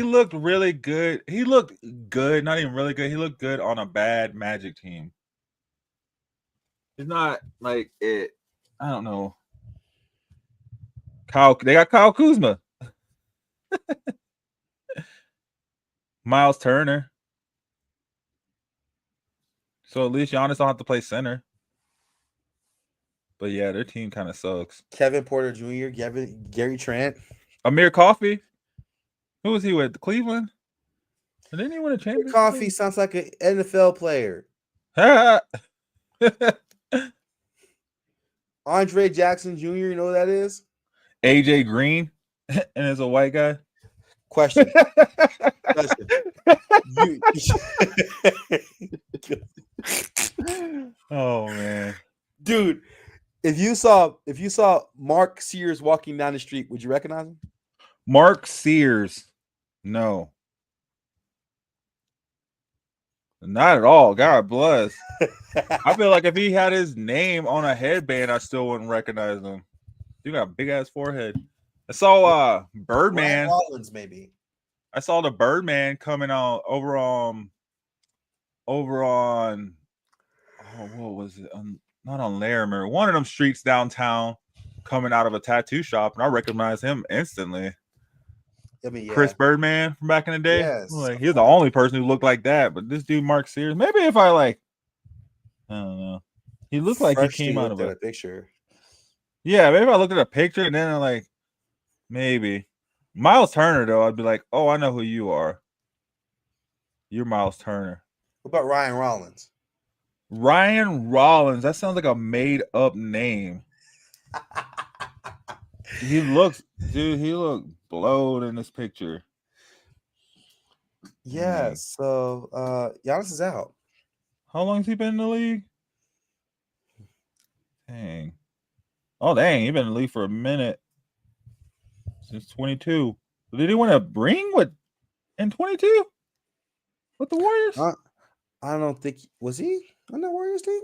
looked really good. He looked good, not even really good. He looked good on a bad Magic team. He's not like it. I don't know. They got Kyle Kuzma. Myles Turner. So at least Giannis don't have to play center. But yeah, their team kind of sucks. Kevin Porter Jr., Gary Trent. Amir Coffey. Who was he with? Cleveland? And didn't he win a championship? Coffey sounds like an NFL player. Andre Jackson Jr., you know who that is? AJ Green, and is a white guy. Question. Oh man, dude! If you saw Mark Sears walking down the street, would you recognize him? Mark Sears, no, not at all. God bless. I feel like if he had his name on a headband, I still wouldn't recognize him. Dude got a big ass forehead. I saw Birdman. Rollins, maybe. I saw the Birdman coming on over on what was it? Not on Larimer. One of them streets downtown, coming out of a tattoo shop, and I recognized him instantly. I mean, yeah. Chris Birdman from back in the day. Yes. Like he's the only person who looked like that. But this dude, Mark Sears, maybe if I don't know. He looked like he came out of a picture. Yeah, maybe if I looked at a picture and then I'm like, maybe. Myles Turner, though, I'd be like, oh, I know who you are. You're Myles Turner. What about Ryan Rollins? Ryan Rollins. That sounds like a made-up name. He looked blowed in this picture. Yeah, so Giannis is out. How long has he been in the league? Dang. Oh, dang. He's been in the league for a minute. Since 22. Did he win a ring in 22? With the Warriors? I don't think was he on that Warriors team?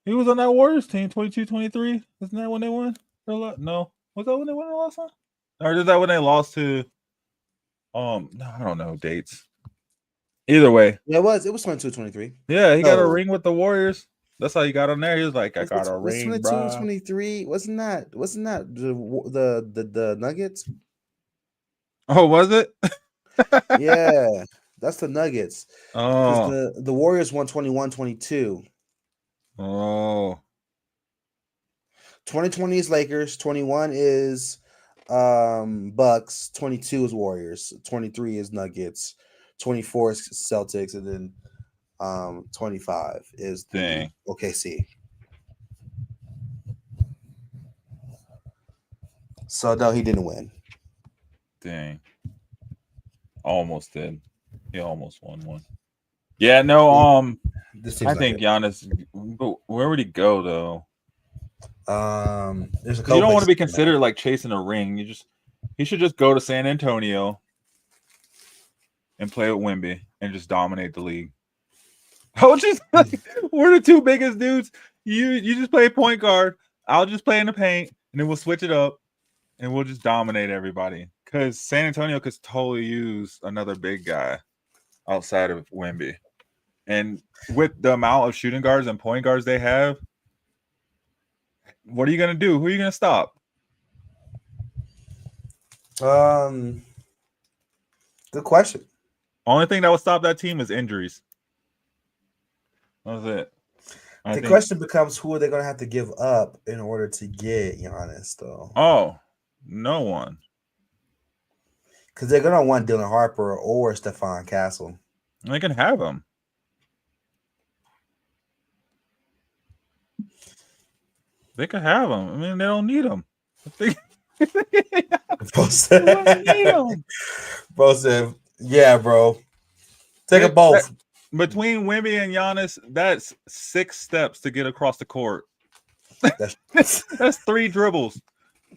He was on that Warriors team, 22-23. Isn't that when they won? No. Was that when they won the last one? Or is that when they lost to no, I don't know dates. Either way. Yeah, it was 22-23. Yeah, he got a ring with the Warriors. That's how he got on there. He was like, I got a ring, 22-23. Wasn't that the Nuggets? Oh, was it? Yeah, that's the Nuggets. Oh, the Warriors won 21-22. Oh, 2020 is Lakers. 21 is Bucks. 22 is Warriors. 23 is Nuggets. 24 is Celtics, and then 25 is the OKC. So no, he didn't win. Dang. Almost did. He almost won one. Yeah, no, I think Giannis, but where would he go though? There's a you don't want to be considered like chasing a ring. He should just go to San Antonio and play with Wemby and just dominate the league. We're the two biggest dudes. You just play point guard. I'll just play in the paint, and then we'll switch it up, and we'll just dominate everybody. Because San Antonio could totally use another big guy outside of Wemby. And with the amount of shooting guards and point guards they have, what are you going to do? Who are you going to stop? Good question. Only thing that would stop that team is injuries. That was it. The question becomes, who are they going to have to give up in order to get Giannis, though? Oh, no one. Because they're going to want Dylan Harper or Stephon Castle. They can have him. They could have him. I mean, they don't need him. Bro said, yeah, bro. Take a both. between Wemby and Giannis, that's 6 steps to get across the court. That's 3 dribbles.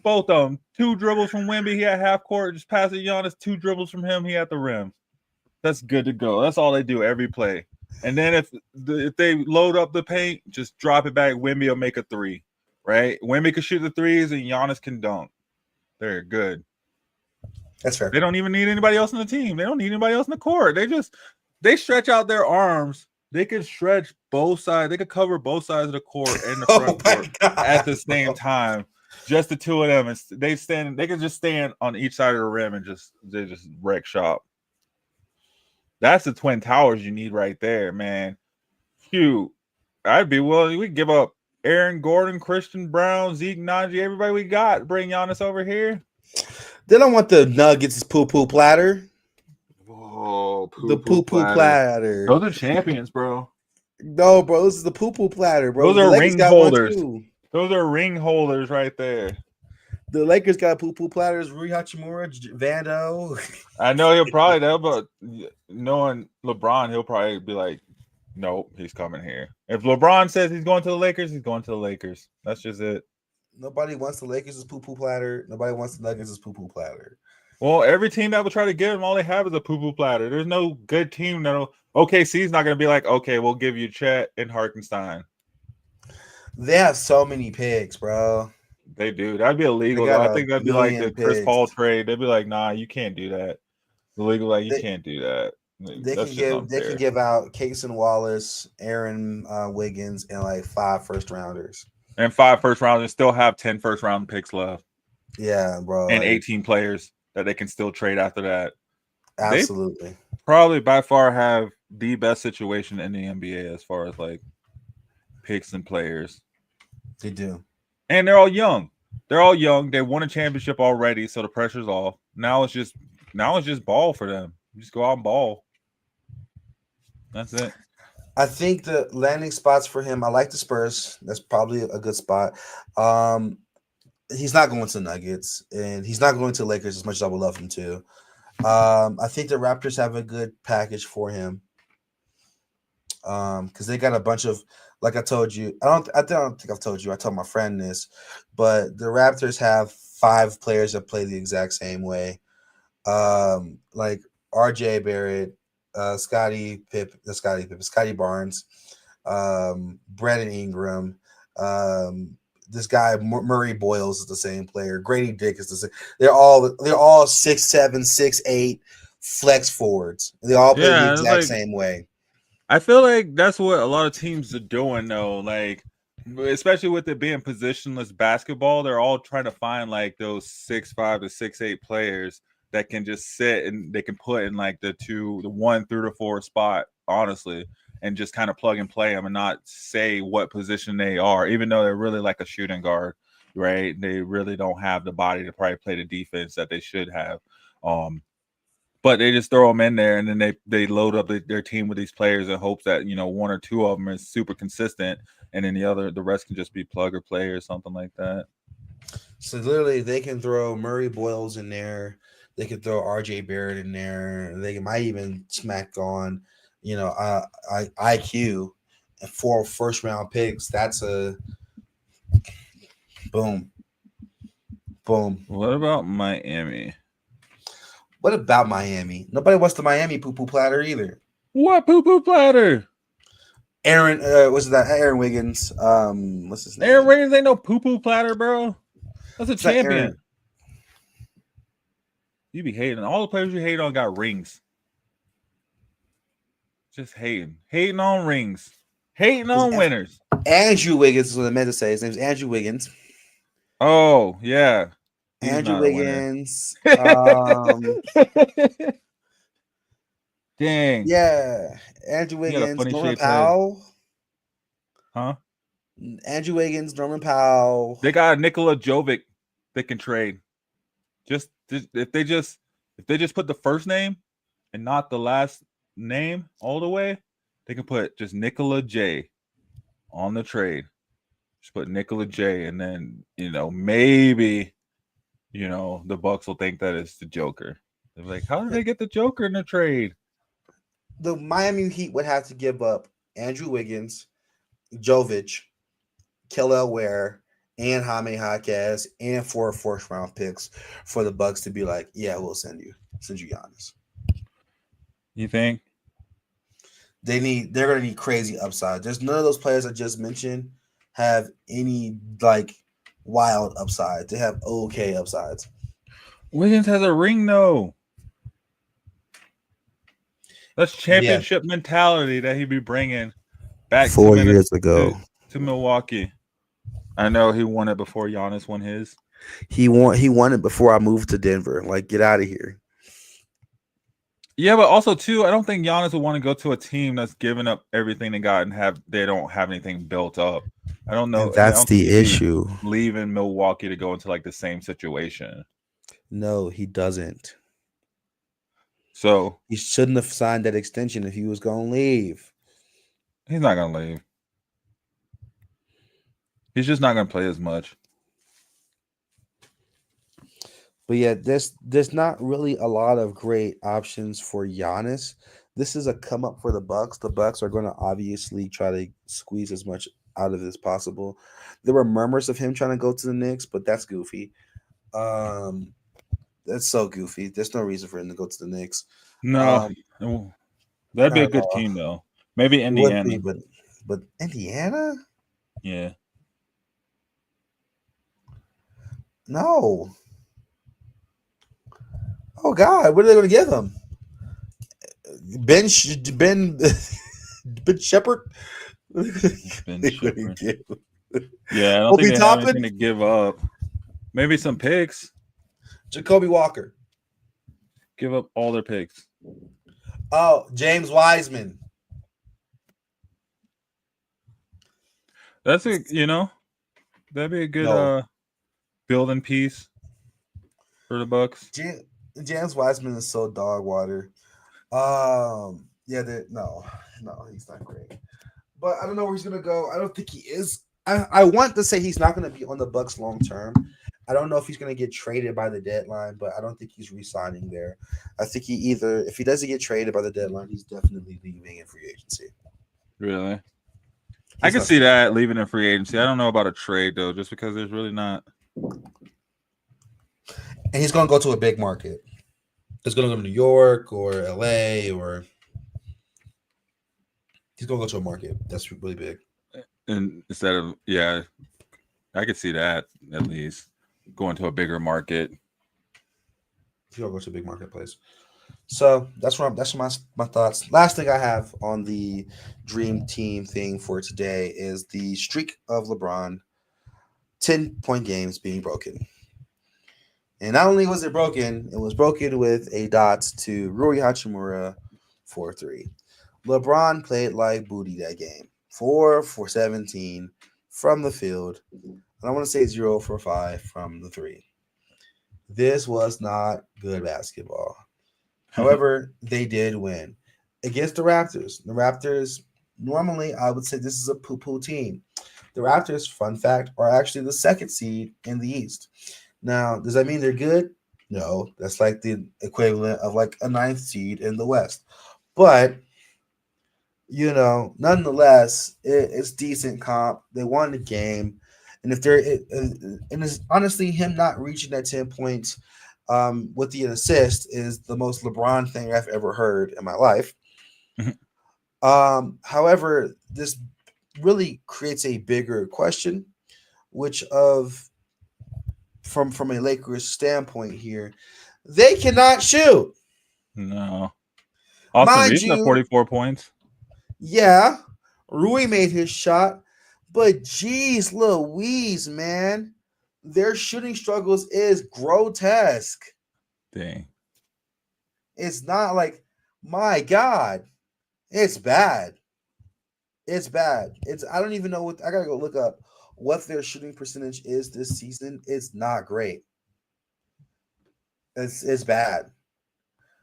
Both of them. 2 dribbles from Wemby, he had half court. Just pass it Giannis. 2 dribbles from him, he at the rim. That's good to go. That's all they do every play. And then if they load up the paint, just drop it back. Wemby will make a 3, right? Wemby can shoot the 3s, and Giannis can dunk. They're good. That's fair. They don't even need anybody else on the team. They don't need anybody else in the court. They stretch out their arms. They can stretch both sides. They could cover both sides of the court and the front court at the same time. Just the 2 of them, and they can just stand on each side of the rim and they just wreck shop. That's the Twin Towers you need right there, man. Shoot, I'd be willing. We give up Aaron Gordon, Christian Brown, Zeke Naji, everybody we got. Bring Giannis over here. They don't want the Nuggets poo-poo platter. Whoa, the poo-poo platter. Those are champions, bro. No, bro, this is the poo-poo platter, bro. Those are ring holders. Those are ring holders right there. The Lakers got poo-poo platters. Rui Hachimura, Vando. I know he'll probably that, but knowing LeBron, he'll probably be like, nope, he's coming here. If LeBron says he's going to the Lakers, he's going to the Lakers. That's just it. Nobody wants the Lakers' poo-poo platter. Nobody wants the Nuggets' poo-poo platter. Well, every team that will try to give him, all they have is a poo-poo platter. There's no good team that'll. OKC's not going to be like, okay, we'll give you Chet and Hartenstein. They have so many picks, bro. They do. That'd be illegal. I think that'd be like the Chris Paul trade. They'd be like, nah, you can't do that. Illegal, like you can't do that. They can give out Casey Wallace, Aaron Wiggins, and like 5 first-rounders. And 5 first-rounders, still have 10 first-round picks left. Yeah, bro. And 18 players that they can still trade after that. Absolutely. They probably by far have the best situation in the NBA as far as like picks and players. They do. And they're all young. They won a championship already, so the pressure's off. Now it's just ball for them. Just go out and ball. That's it. I think the landing spots for him, I like the Spurs. That's probably a good spot. He's not going to the Nuggets, and he's not going to the Lakers as much as I would love him to. I think the Raptors have a good package for him. Because they got a bunch of, like I told you, I don't think I've told you. I told my friend this, but the Raptors have 5 players that play the exact same way. Like RJ Barrett, Scotty Barnes, Brandon Ingram, this guy Murray Boyles is the same player. Grady Dick is the same. They're all 6'7", 6'8" flex forwards. They all play the exact same way. I feel like that's what a lot of teams are doing, though. Like, especially with it being positionless basketball, they're all trying to find like those 6'5" to 6'8" players that can just sit and they can put in like the 1 through the 4 spot, honestly, and just kind of plug and play them and not say what position they are, even though they're really like a shooting guard, right? They really don't have the body to probably play the defense that they should have. But they just throw them in there, and then they load up their team with these players in hopes that 1 or 2 of them is super consistent, and then the rest can just be plug or play or something like that. So literally, they can throw Murray Boyles in there. They could throw RJ Barrett in there. They might even smack on, IQ and 4 first-round picks. That's a boom. What about Miami? What about Miami? Nobody wants the Miami poo-poo platter either. What poo-poo platter? Aaron, what's that? Aaron Wiggins. What's his name? Aaron Wiggins ain't no poo-poo platter, bro. That's a champion. You be hating. All the players you hate on got rings. Just hating. Hating on rings. Hating on winners. Andrew Wiggins is what I meant to say. His name's Andrew Wiggins. Oh, yeah. Andrew Wiggins. Dang. Yeah. Andrew Wiggins. Norman Powell. Huh? Andrew Wiggins, Norman Powell. They got Nikola Jovic they can trade. If they just put the first name and not the last name all the way, they can put just Nikola J on the trade. Just put Nikola J, and then maybe the Bucks will think that it's the Joker. They're like, how did they get the Joker in the trade? the Miami Heat would have to give up Andrew Wiggins, Jovic, Kelly Ware, and Jaime Jaquez, and 4 first-round picks for the Bucks to be like, yeah, we'll send you Giannis. You think? They're gonna need crazy upside. There's none of those players I just mentioned have any like wild upside. They have okay upsides. Wiggins has a ring though. That's championship mentality that he'd be bringing back 4 years ago. to Milwaukee. I know he won it before Giannis won his. He won it before I moved to Denver. Like, get out of here. Yeah, but also too, I don't think Giannis would want to go to a team that's giving up everything they got and they don't have anything built up. I don't know. And that's the issue. Leaving Milwaukee to go into like the same situation. No, he doesn't. So he shouldn't have signed that extension if he was going to leave. He's not going to leave. He's just not going to play as much. But yeah, there's not really a lot of great options for Giannis. This is a come up for the Bucks. The Bucks are going to obviously try to squeeze as much out of it as possible. There were murmurs of him trying to go to the Knicks, but that's goofy. That's so goofy. There's no reason for him to go to the Knicks. No, that'd be a good team though. Maybe Indiana, but Indiana? Yeah. No. Oh God, what are they going to give him? Ben Shepherd. Ben Shepherd. Yeah, I don't think they have anything to give up. Maybe some picks. Jacoby Walker. Give up all their picks. Oh, James Wiseman. That's that'd be a good building piece for the Bucks. James Wiseman is so dog water. No, he's not great. But I don't know where he's gonna go. I don't think he is. I want to say he's not gonna be on the Bucks long term. I don't know if he's gonna get traded by the deadline, but I don't think he's re-signing there. I think if he doesn't get traded by the deadline, he's definitely leaving in free agency. Really? I can see that leaving in free agency. I don't know about a trade though, just because there's really not. And he's going to go to a big market. He's going to go to New York or LA or he's going to go to a market that's really big. And instead of, I could see that at least going to a bigger market. He's going to go to a big marketplace. So that's my thoughts. Last thing I have on the dream team thing for today is the streak of LeBron 10-point games being broken. And not only was it broken, it was broken with a dot to Rui Hachimura 4-3. LeBron played like booty that game. 4 for 17 from the field. And I want to say 0 for 5 from the 3. This was not good basketball. However, they did win against the Raptors. The Raptors, normally I would say this is a poo-poo team. The Raptors, fun fact, are actually the 2nd seed in the East. Now, does that mean they're good? No, that's like the equivalent of like a 9th seed in the West. But, nonetheless, it's decent comp. They won the game. And it's honestly him not reaching that 10 points with the assist is the most LeBron thing I've ever heard in my life. However, this really creates a bigger question, which from a Lakers standpoint here, they cannot shoot. No. Austin Reeves at 44 points. Yeah. Rui made his shot, but geez Louise, man. Their shooting struggles is grotesque. Dang. It's not like, my God. It's bad. It's bad. I don't even know I gotta go look up what their shooting percentage is this season. It's not great. It's bad.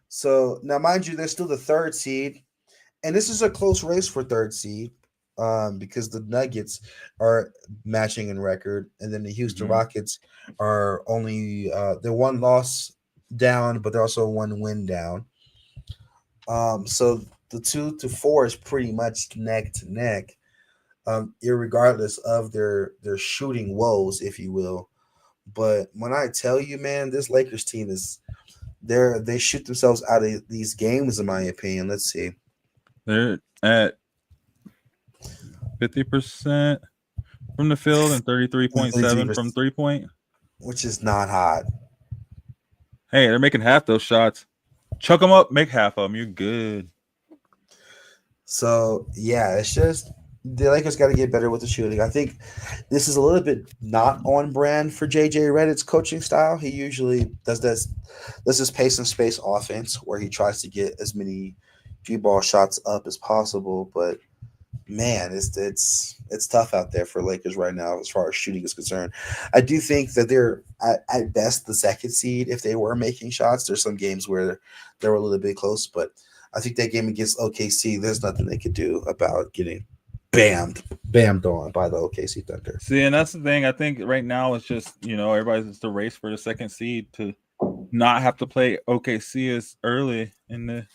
So now, mind you, they're still the 3rd seed, and this is a close race for 3rd seed because the Nuggets are matching in record, and then the Houston Rockets are only they're 1 loss down, but they're also 1 win down. So the 2 to 4 is pretty much neck to neck, irregardless of their shooting woes, if you will. But when I tell you, man, this Lakers team they shoot themselves out of these games, in my opinion. Let's see. They're at 50% from the field and 33.7 from 3-point, which is not hot. Hey, they're making half those shots. Chuck them up, make half of them. You're good. So yeah, it's just the Lakers got to get better with the shooting. I think this is a little bit not on brand for JJ Redick's coaching style. He usually does this pace and space offense where he tries to get as many few ball shots up as possible. But man, it's tough out there for Lakers right now as far as shooting is concerned. I do think that they're at best the second seed if they were making shots. There's some games where they were a little bit close, but I think that game against OKC, there's nothing they could do about getting bammed on by the OKC Thunder. See, and that's the thing. I think right now it's just, everybody's just a race for the second seed to not have to play OKC as early in the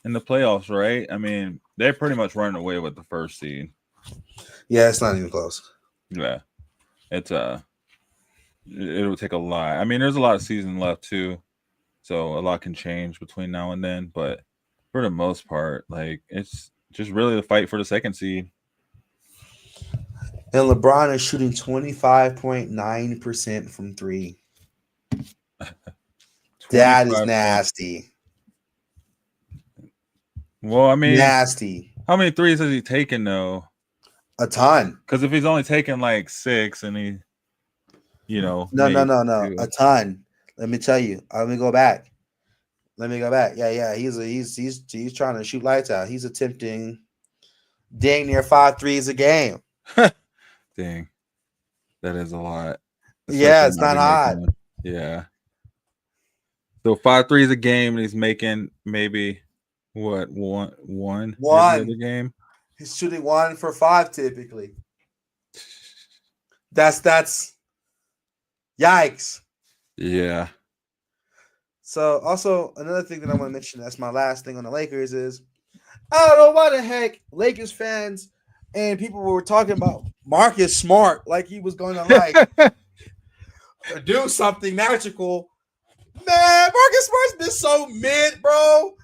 playoffs, right? I mean, they're pretty much running away with the first seed. Yeah, it's not even close. Yeah. It's it'll take a lot. I mean, there's a lot of season left too. So a lot can change between now and then, but for the most part, like it's just really the fight for the second seed. And LeBron is shooting 25.9% from 3. That is nasty. Well, I mean, nasty. How many threes has he taken though? A ton. Because if he's only taking like 6 and he, no, a ton. Let me tell you. Let me go back. Yeah. He's trying to shoot lights out. He's attempting dang near 5 threes a game. Dang, that is a lot. Yeah, it's not hot. Yeah. So 5 threes a game, and he's making maybe what one every game. He's shooting 1 for 5 typically. That's yikes. Yeah. So also another thing that I want to mention, that's my last thing on the Lakers, is I don't know why the heck Lakers fans and people were talking about Marcus Smart like he was going to do something magical. Man, Marcus Smart's been so mid, bro.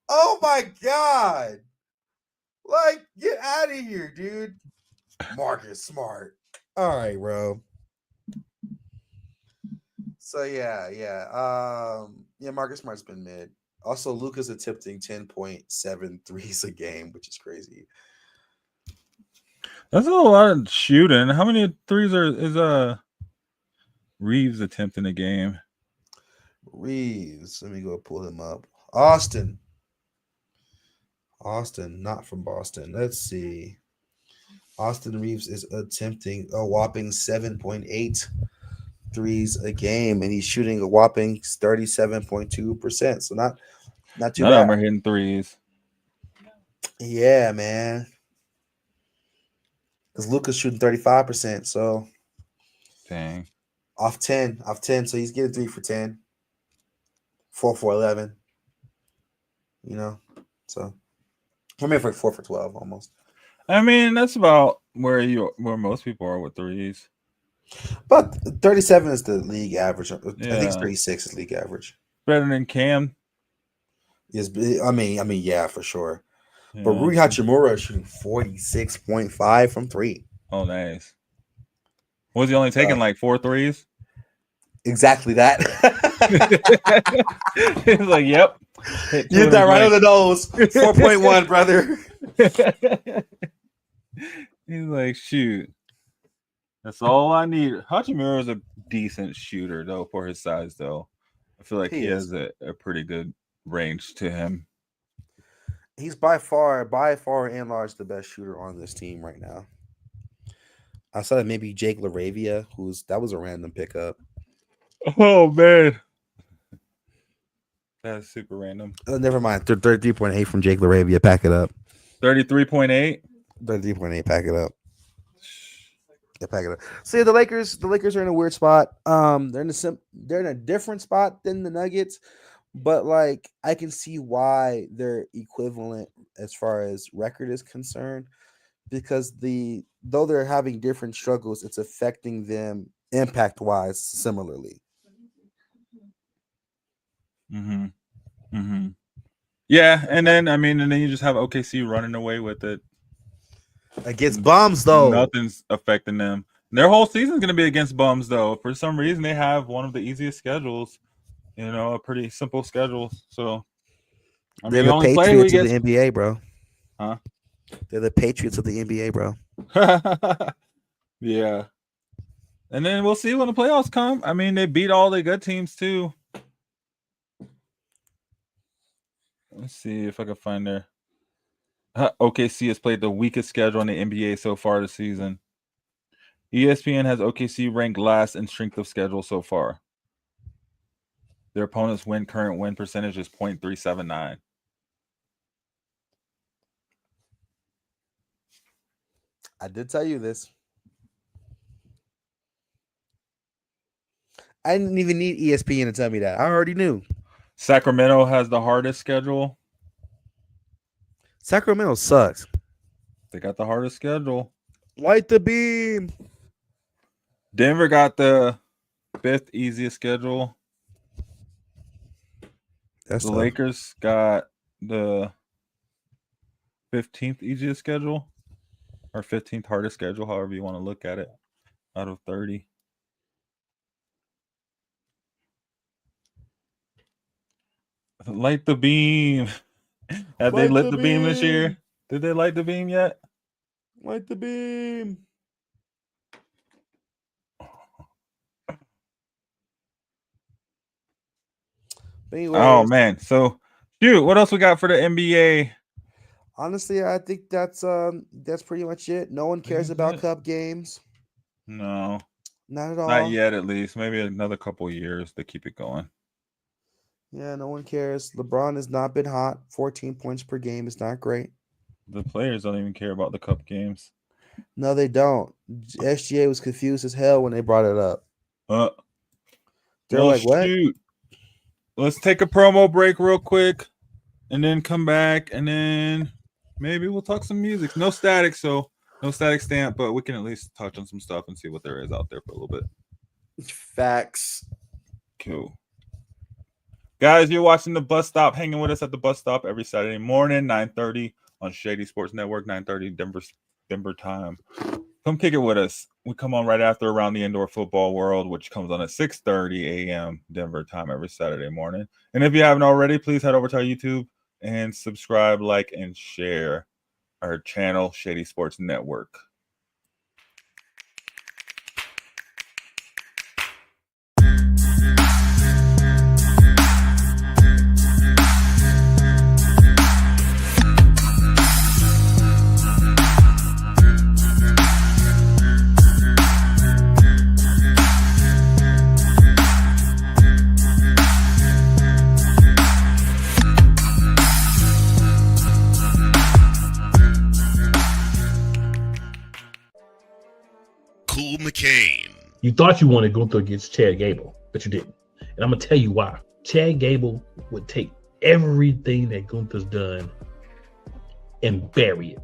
Oh my God. Like, get out of here, dude. Marcus Smart. All right, bro. So yeah. Marcus Smart's been mid. Also, Luka's attempting 10.7 threes a game, which is crazy. That's a lot of shooting. How many threes is Reeves attempting a game? Reeves. Let me go pull him up. Austin, not from Boston. Let's see. Austin Reeves is attempting a whopping 7.8 threes a game, and he's shooting a whopping 37.2%. So not too bad. None of them are hitting threes. Yeah, man. Because Luka's shooting 35%. So dang. Off 10. So he's getting 3 for 10. 4 for 11. So for me, for 4 for 12 almost. I mean, that's about where most people are with threes. But 37 is the league average. I think 36 is league average. Better than Cam. Yes, I mean, yeah, for sure. Yeah. But Rui Hachimura is shooting 46.5 from 3. Oh, nice. Was he only taking like 4 threes? Exactly that. He's like, yep. You hit that right on the nose. 4.1, brother. He's like, shoot. That's all I need. Hachimura is a decent shooter, though, for his size, though. I feel like he has a pretty good range to him. He's by far and large the best shooter on this team right now. Outside of maybe Jake LaRavia, that was a random pickup. Oh, man. That's super random. Never mind. 33.8 from Jake LaRavia. Pack it up. 33.8? 33.8. Pack it up. Yeah, pack it up. See, the Lakers are in a weird spot. They're in a different spot than the Nuggets, But like I can see why they're equivalent as far as record is concerned, because though they're having different struggles, it's affecting them impact wise similarly. Yeah, and then you just have OKC running away with it Against bums, though. Nothing's affecting them. Their whole season's going to be against bums, though. For some reason, they have one of the easiest schedules. A pretty simple schedule. So, they're the Patriots of the NBA, bro. Huh? They're the Patriots of the NBA, bro. Yeah. And then we'll see when the playoffs come. I mean, they beat all the good teams, too. Let's see if I can find their... OKC has played the weakest schedule in the NBA so far this season. ESPN has OKC ranked last in strength of schedule so far. Their opponent's current win percentage is .379. I did tell you this. I didn't even need ESPN to tell me that. I already knew. Sacramento has the hardest schedule. Sacramento sucks. They got the hardest schedule. Light the beam. Denver got the 5th easiest schedule. That's the tough. Lakers got the 15th easiest schedule, or 15th hardest schedule, however you want to look at it, out of 30. Light the beam. Have they lit the beam this year? Did they light the beam yet? Light the beam. Anyways, oh man. So shoot, what else we got for the NBA? Honestly, I think that's pretty much it. No one cares about cup games. No. Not at all. Not yet, at least. Maybe another couple years to keep it going. Yeah, no one cares. LeBron has not been hot. 14 points per game is not great. The players don't even care about the cup games. No, they don't. SGA was confused as hell when they brought it up. They're like, what? Shoot. Let's take a promo break real quick and then come back, and then maybe we'll talk some music. No static, so no static stamp, but we can at least touch on some stuff and see what there is out there for a little bit. Facts. Cool. Guys, you're watching The Bus Stop, hanging with us at The Bus Stop every Saturday morning, 9:30 on Shady Sports Network, 9:30 Denver time. Come kick it with us. We come on right after Around the Indoor Football World, which comes on at 6:30 a.m. Denver time every Saturday morning. And if you haven't already, please head over to our YouTube and subscribe, like, and share our channel, Shady Sports Network. McCain. You thought you wanted Gunther against Chad Gable, but you didn't. And I'm going to tell you why. Chad Gable would take everything that Gunther's done and bury it.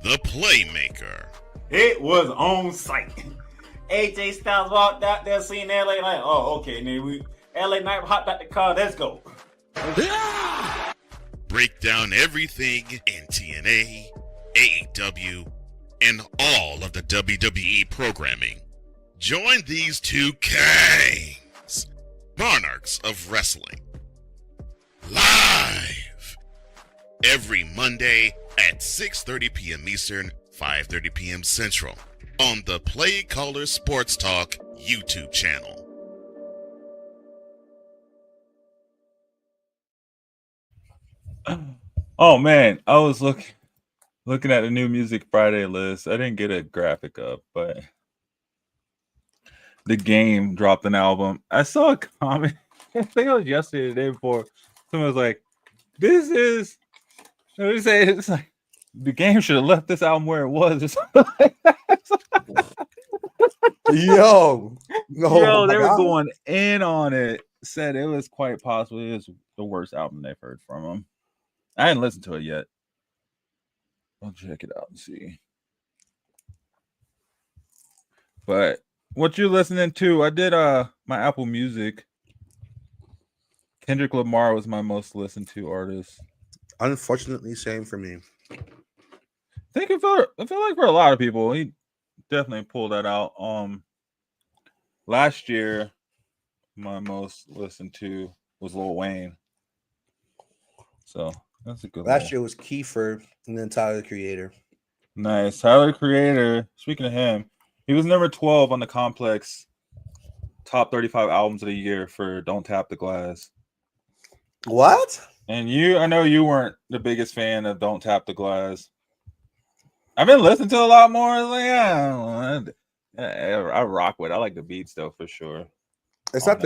The Playmaker. It was on site. AJ Styles walked out there, seen LA like, oh, okay, then LA Knight hopped out the car, let's go. Break down everything in TNA, AEW, and all of the WWE programming. Join these two kings, monarchs of wrestling, live every Monday at 6:30 p.m. Eastern, 5:30 p.m. Central on the Play Caller Sports Talk YouTube channel. Oh man, I was looking at the new Music Friday list. I didn't get a graphic up, but The Game dropped an album. I saw a comment. I think it was yesterday, or the day before. Someone was like, "This is." What did he say? It's like The Game should have left this album where it was, or something like that. Yo, Yo, they were going in on it. Said it was quite possible. It was the worst album they've heard from him. I didn't listen to it yet. I'll check it out and see. But what you listening to? I did my Apple Music. Kendrick Lamar was my most listened to artist. Unfortunately, same for me. I feel like for a lot of people, he definitely pulled that out. Last year, my most listened to was Lil Wayne. So that's a good one. Last year was Kiefer and then Tyler, the Creator. Nice. Tyler, the Creator. Speaking of him, he was number 12 on the Complex top 35 albums of the year for Don't Tap the Glass. What? And I know you weren't the biggest fan of Don't Tap the Glass. I've been listening to a lot more. Like, I rock with it. I like the beats though, for sure. It's not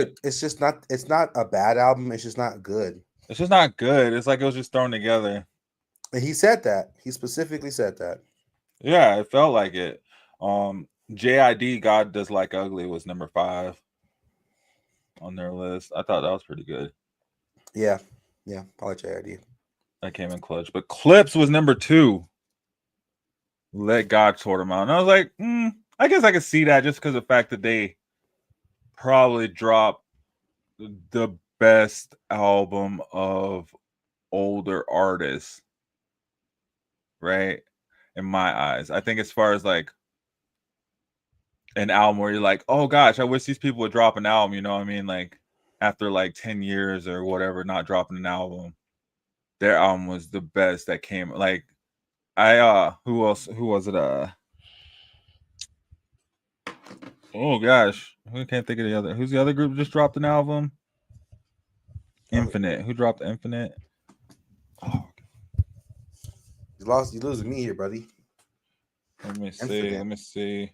a bad album. It's just not good. It's just not good. It's like it was just thrown together. And he said that. He specifically said that. Yeah, it felt like it. JID God Does Like Ugly was number 5 on their list. I thought that was pretty good. Yeah, I like JID. That came in clutch. But Clips was number 2. Let God Sort Them Out. And I was like, I guess I could see that just because of the fact that they probably dropped the best album of older artists, right? In my eyes. I think as far as like an album where you're like, oh gosh, I wish these people would drop an album, you know what I mean? Like after like 10 years or whatever, not dropping an album. Their album was the best that came. Like who was it? Oh gosh, I can't think of the other. Who's the other group that just dropped an album? Infinite. Who dropped Infinite? Oh, You losing me here, buddy. let me see. Infinite. Let me see.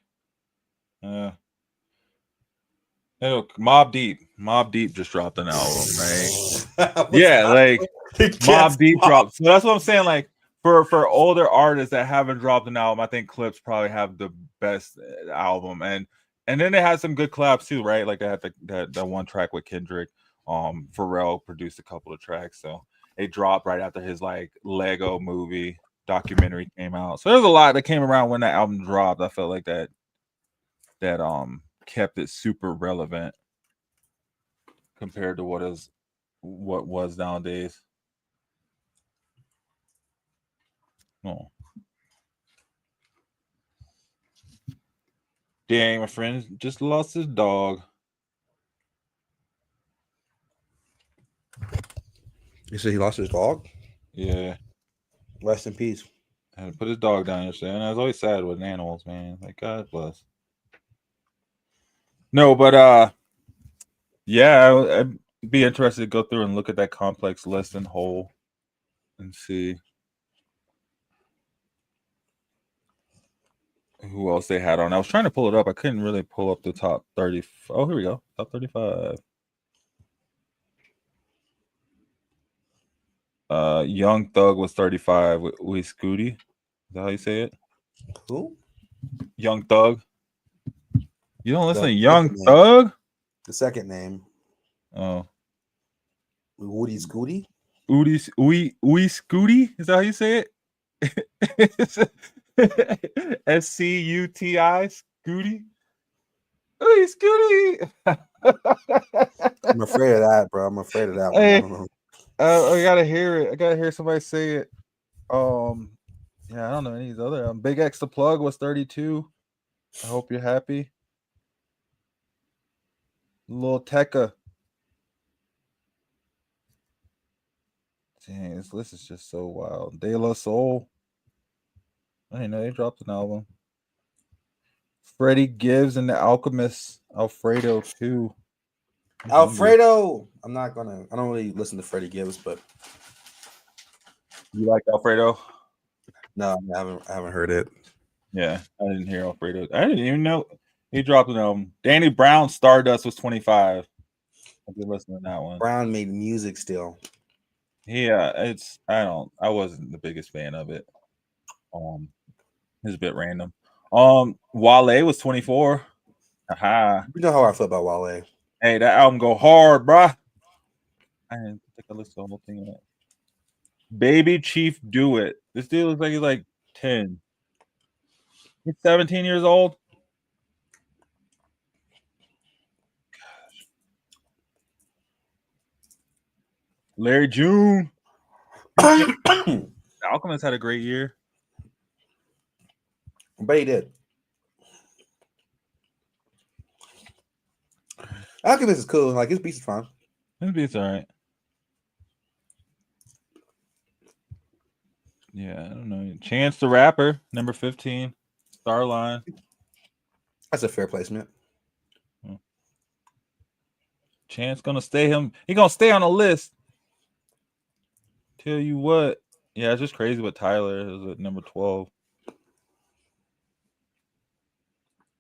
Mobb Deep. Mobb Deep just dropped an album, right? Yeah, like Mobb Deep dropped. So that's what I'm saying. Like for older artists that haven't dropped an album, I think Clips probably have the best album, and then they had some good collabs too, right? Like they had that one track with Kendrick. Pharrell produced a couple of tracks, so it dropped right after his like Lego movie documentary came out. So there's a lot that came around when that album dropped. I felt like that kept it super relevant compared to what was nowadays. Oh. Dang, my friend just lost his dog. You said he lost his dog? Yeah. Rest in peace. Had to put his dog down yesterday. And I was always sad with animals, man. Like, God bless. No, but yeah, I'd be interested to go through and look at that complex list in whole and see who else they had on. I was trying to pull it up. I couldn't really pull up the top 30. Oh, here we go. Top 35. Young Thug was 35 with Scooty. Is that how you say it? Who? Young Thug. You don't listen to Young Thug? The second name. Oh. Woody Scooty? Ooey Scooty? Is that how you say it? SCUTI Scooty? Ooey Scooty. I'm afraid of that, bro. I'm afraid of that one. Hey, I don't know. I gotta hear it. I gotta hear somebody say it. Yeah, I don't know any of these other. Big X the Plug was 32. I hope you're happy. Lil Tecca. Dang, this list is just so wild. De La Soul. I didn't know they dropped an album. Freddie Gibbs and the Alchemist. Alfredo too. Alfredo. I don't really listen to Freddie Gibbs, but you like Alfredo? No, I haven't heard it. Yeah, I didn't hear Alfredo. I didn't even know he dropped an album. Danny Brown Stardust was 25. I've been listening to that one. Brown made music still. Yeah, I wasn't the biggest fan of it. It's a bit random. Wale was 24. Aha. You know how I feel about Wale. Hey, that album go hard, bruh. I didn't put think I listed the whole thing in it. Baby Chief Do It. This dude looks like he's like 10. He's 17 years old. Gosh. Larry June. Alchemist had a great year. But he did. Alchemist is cool. Like his beats is fine. His beats all right. Yeah, I don't know. Chance the Rapper, number 15, Starline. That's a fair placement. Chance gonna stay him. He gonna stay on the list. Tell you what. Yeah, it's just crazy with Tyler is at number 12.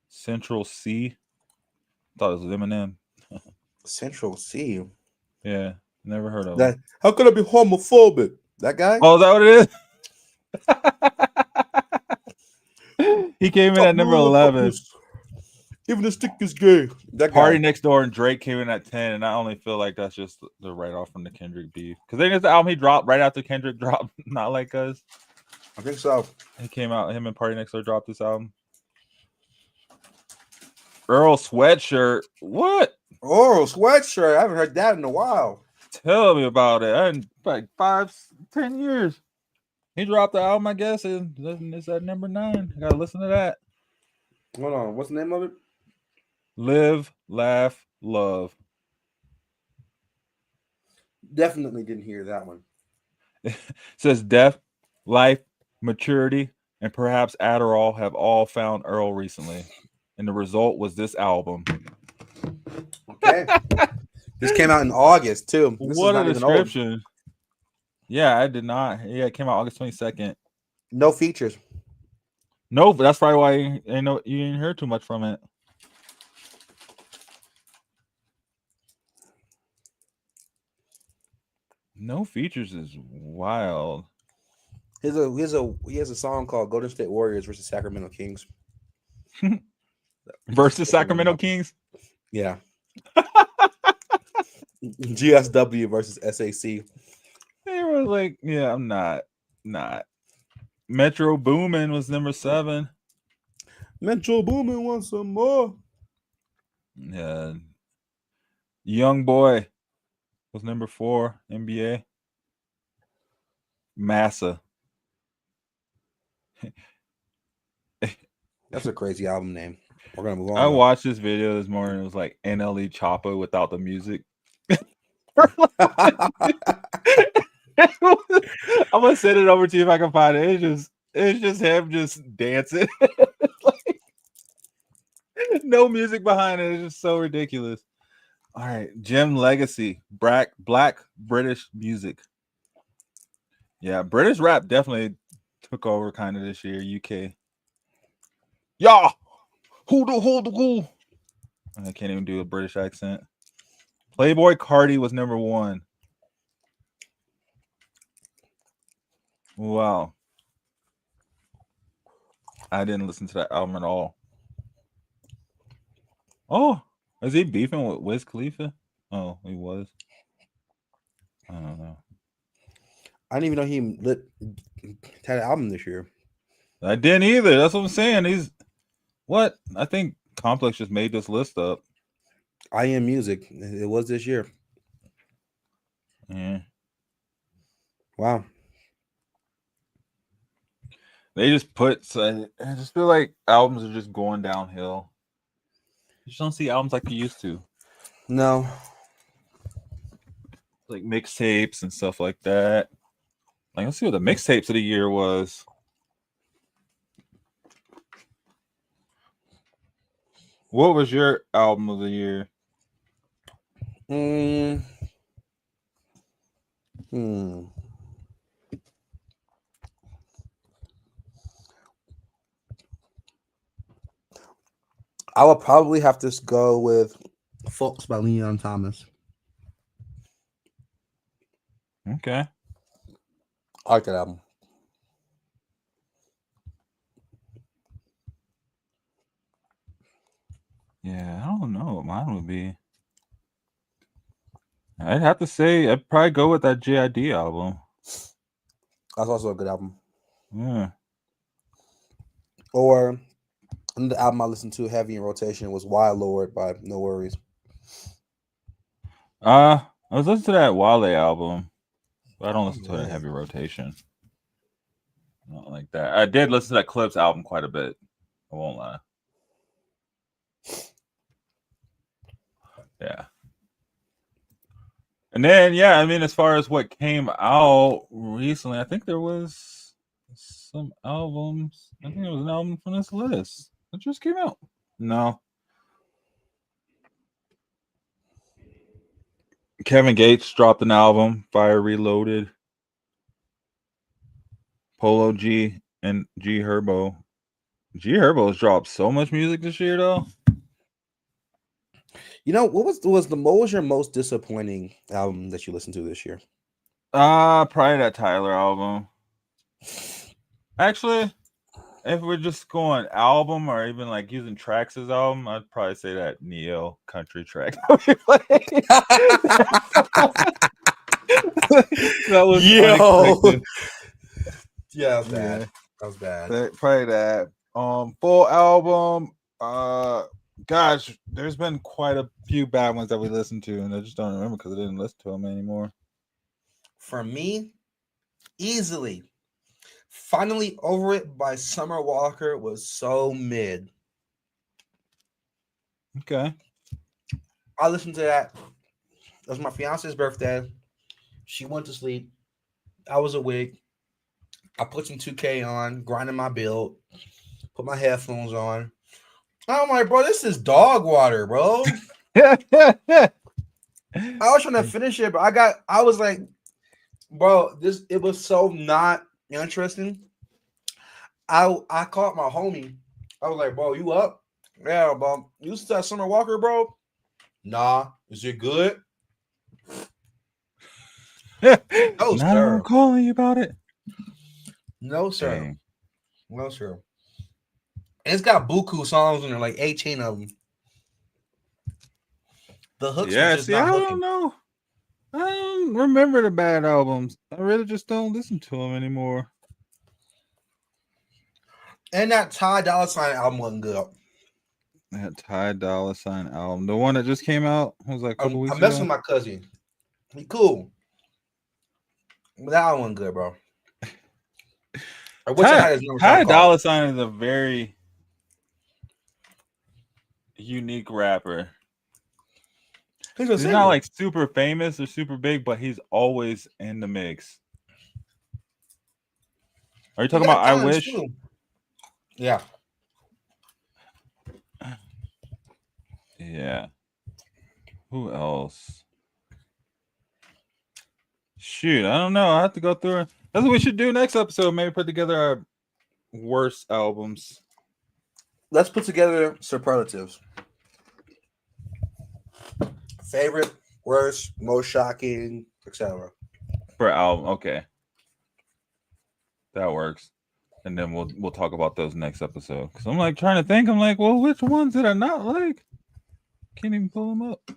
Central C. Thought it was Eminem. Central C. Yeah, never heard of That him. how could I be homophobic? That guy? Oh, is that what it is? He came in at number 11. Even the stick is gay. That Party guy. Next Door and Drake came in at 10, and I only feel like that's just the write-off from the Kendrick beef. Because then it's the album he dropped right after Kendrick dropped Not Like Us. I think so. He came out, him and Party Next Door dropped this album. Earl Sweatshirt. What? Oh, Sweatshirt. I haven't heard that in a while. Tell me about it. In like 5-10 years. He dropped the album, I guess, and it's at number 9. I gotta listen to that. Hold on. What's the name of it? Live, Laugh, Love. Definitely didn't hear that one. It says death, life, maturity, and perhaps Adderall have all found Earl recently. And the result was this album. Okay. This came out in August, too. This What is a not even old. description. Yeah, I did not. Yeah, it came out August 22nd. No features. No, but that's probably why you didn't hear too much from it. No features is wild. He has a song called Golden State Warriors versus Sacramento Kings. Versus Sacramento Kings? Yeah. GSW versus SAC. They were like, yeah, I'm not. Metro Boomin was number 7. Metro Boomin wants some more. Yeah. Young Boy was number 4, NBA. Massa. That's a crazy album name. We're gonna move on. I watched this video this morning. It was like NLE Choppa without the music. I'm gonna send it over to you if I can find it. It's just him just dancing. Like, no music behind it. It's just so ridiculous. All right, Jim Legacy, Black British music. Yeah, British rap definitely took over kind of this year. UK. Yeah, who? I can't even do a British accent. Playboy Cardi was number 1. Wow. I didn't listen to that album at all. Oh, is he beefing with Wiz Khalifa? Oh, he was. I don't know. I didn't even know he had an album this year. I didn't either. That's what I'm saying. He's what? I think Complex just made this list up. I Am Music. It was this year. Yeah. Wow. They just I just feel like albums are just going downhill. You just don't see albums like you used to. No. Like mixtapes and stuff like that. Like, let's see what the mixtapes of the year was. What was your album of the year? I would probably have to go with Folks by Leon Thomas. Okay. I like that album. Yeah, I don't know what mine would be. I'd have to say I'd probably go with that JID album. That's also a good album. Yeah. Or the album I listened to heavy in rotation was Wild Lord by No Worries. I was listening to that Wale album, but I don't listen to it in heavy rotation. Not like that. I did listen to that Clips album quite a bit. I won't lie. Yeah. And then, yeah, I mean, as far as what came out recently, I think there was some albums. I think there was an album from this list that just came out. No. Kevin Gates dropped an album, Fire Reloaded. Polo G and G Herbo. G Herbo has dropped so much music this year, though. You know, what was your most disappointing album that you listened to this year? Probably that Tyler album. Actually, if we're just going album or even like using tracks as album, I'd probably say that Neo country track. That was unexpected. Yeah, that was bad. That was bad. Probably that. Full album. Gosh, there's been quite a few bad ones that we listened to, and I just don't remember because I didn't listen to them anymore. For me, easily, Finally Over It by Summer Walker was so mid. Okay. I listened to that. It was my fiance's birthday. She went to sleep. I was awake. I put some 2K on, grinding my build, put my headphones on. I'm like, bro, this is dog water, bro. I was trying to finish it, but I was like, bro, it was so not interesting. I called my homie. I was like, bro, you up? Yeah, bro. You listen to that Summer Walker, bro? Nah. Is it good? No, sir. I'm calling you about it. No, sir. Dang. No, sir. And it's got buku songs in there, like 18 of them. The hooks are just not hooking. I don't know. I don't remember the bad albums. I really just don't listen to them anymore. And that Ty Dolla $ign album wasn't good. That Ty Dolla $ign album, the one that just came out, was like a couple weeks ago. I messed with my cousin. He cool. But that one wasn't good, bro. I wish I had his number. Ty Dolla $ign is a very unique rapper. He's not like super famous or super big, but he's always in the mix. Are you talking about I Wish? Too. Yeah. Yeah. Who else? Shoot, I don't know. I have to go through it. That's what we should do next episode. Maybe put together our worst albums. Let's put together superlatives. Favorite, worst, most shocking, etc. For album, okay. That works. And then we'll talk about those next episode. Because I'm like trying to think. I'm like, well, which ones did I not like? Can't even pull them up. I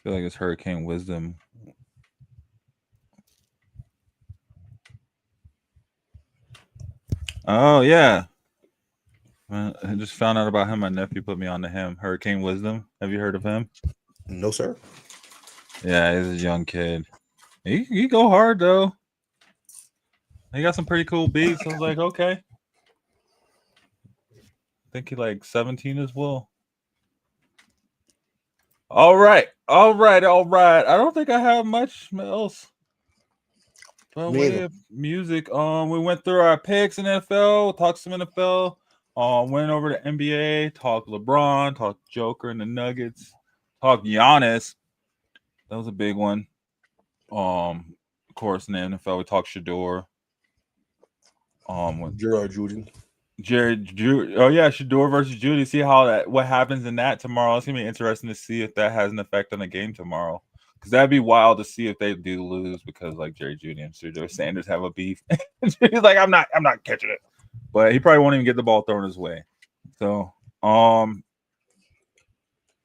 feel like it's Hurricane Wisdom. Oh, yeah. I just found out about him. My nephew put me on to him. Hurricane Wisdom. Have you heard of him? No, sir. Yeah, he's a young kid. He go hard, though. He got some pretty cool beats. I was like, okay. I think he like 17 as well. All right. I don't think I have much else. But we have music. We went through our picks in NFL, talked some NFL. Went over to NBA, talked LeBron, talked Joker and the Nuggets, talked Giannis. That was a big one. Of course, in the NFL, we talked Shedeur. Shedeur versus Judy. See what happens in that tomorrow. It's gonna be interesting to see if that has an effect on the game tomorrow. Because that'd be wild to see if they do lose because like Jerry Judy and Shedeur Sanders have a beef. He's like, I'm not catching it. But he probably won't even get the ball thrown his way. So I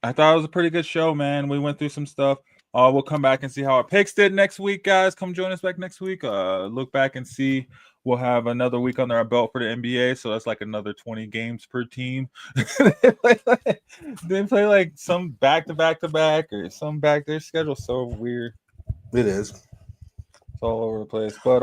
I thought it was a pretty good show, man. We went through some stuff. We'll come back and see how our picks did next week, guys. Come join us back next week. Look back and see. We'll have another week under our belt for the NBA, so that's like another 20 games per team. They play like some back-to-back or some back. Their schedule's so weird. It is. It's all over the place. But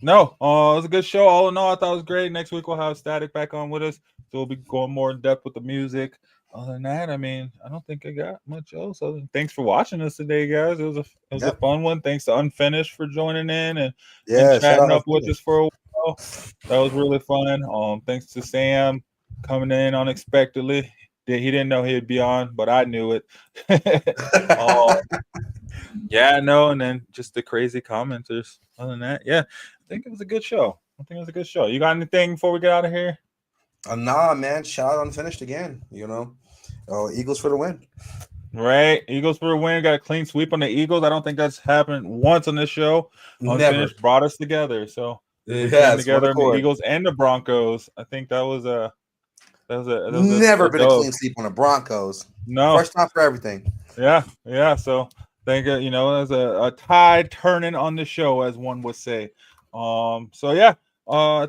no, it was a good show. All in all, I thought it was great. Next week we'll have Static back on with us, so we'll be going more in depth with the music. Other than that, I mean, I don't think I got much else. Other than thanks for watching us today, guys. It was a fun one. Thanks to Unfinished for joining in and chatting up with us for a while. That was really fun. Thanks to Sam coming in unexpectedly. He didn't know he'd be on, but I knew it. And then just the crazy commenters. Other than that, I think it was a good show. You got anything before we get out of here? Nah, man. Shout out Unfinished again. Eagles for the win. Right. Eagles for the win. Got a clean sweep on the Eagles. I don't think that's happened once on this show. Unfinished brought us together. So together the Eagles and the Broncos. I think that was never been a clean sweep on the Broncos. No. First time for everything. Yeah. So thank you. There's a tide turning on the show, as one would say. I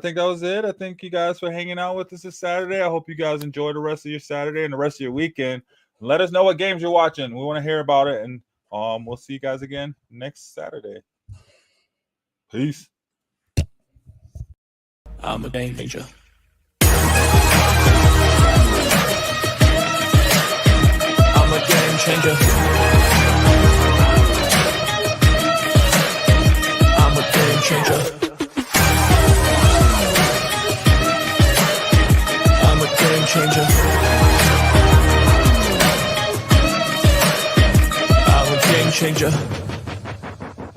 think that was it. I thank you guys for hanging out with us this Saturday. I hope you guys enjoy the rest of your Saturday and the rest of your weekend. Let us know what games you're watching. We want to hear about it. And we'll see you guys again next Saturday. Peace. I'm a game changer. I'm a game changer. I'm a game changer. Changer. I'm a game changer.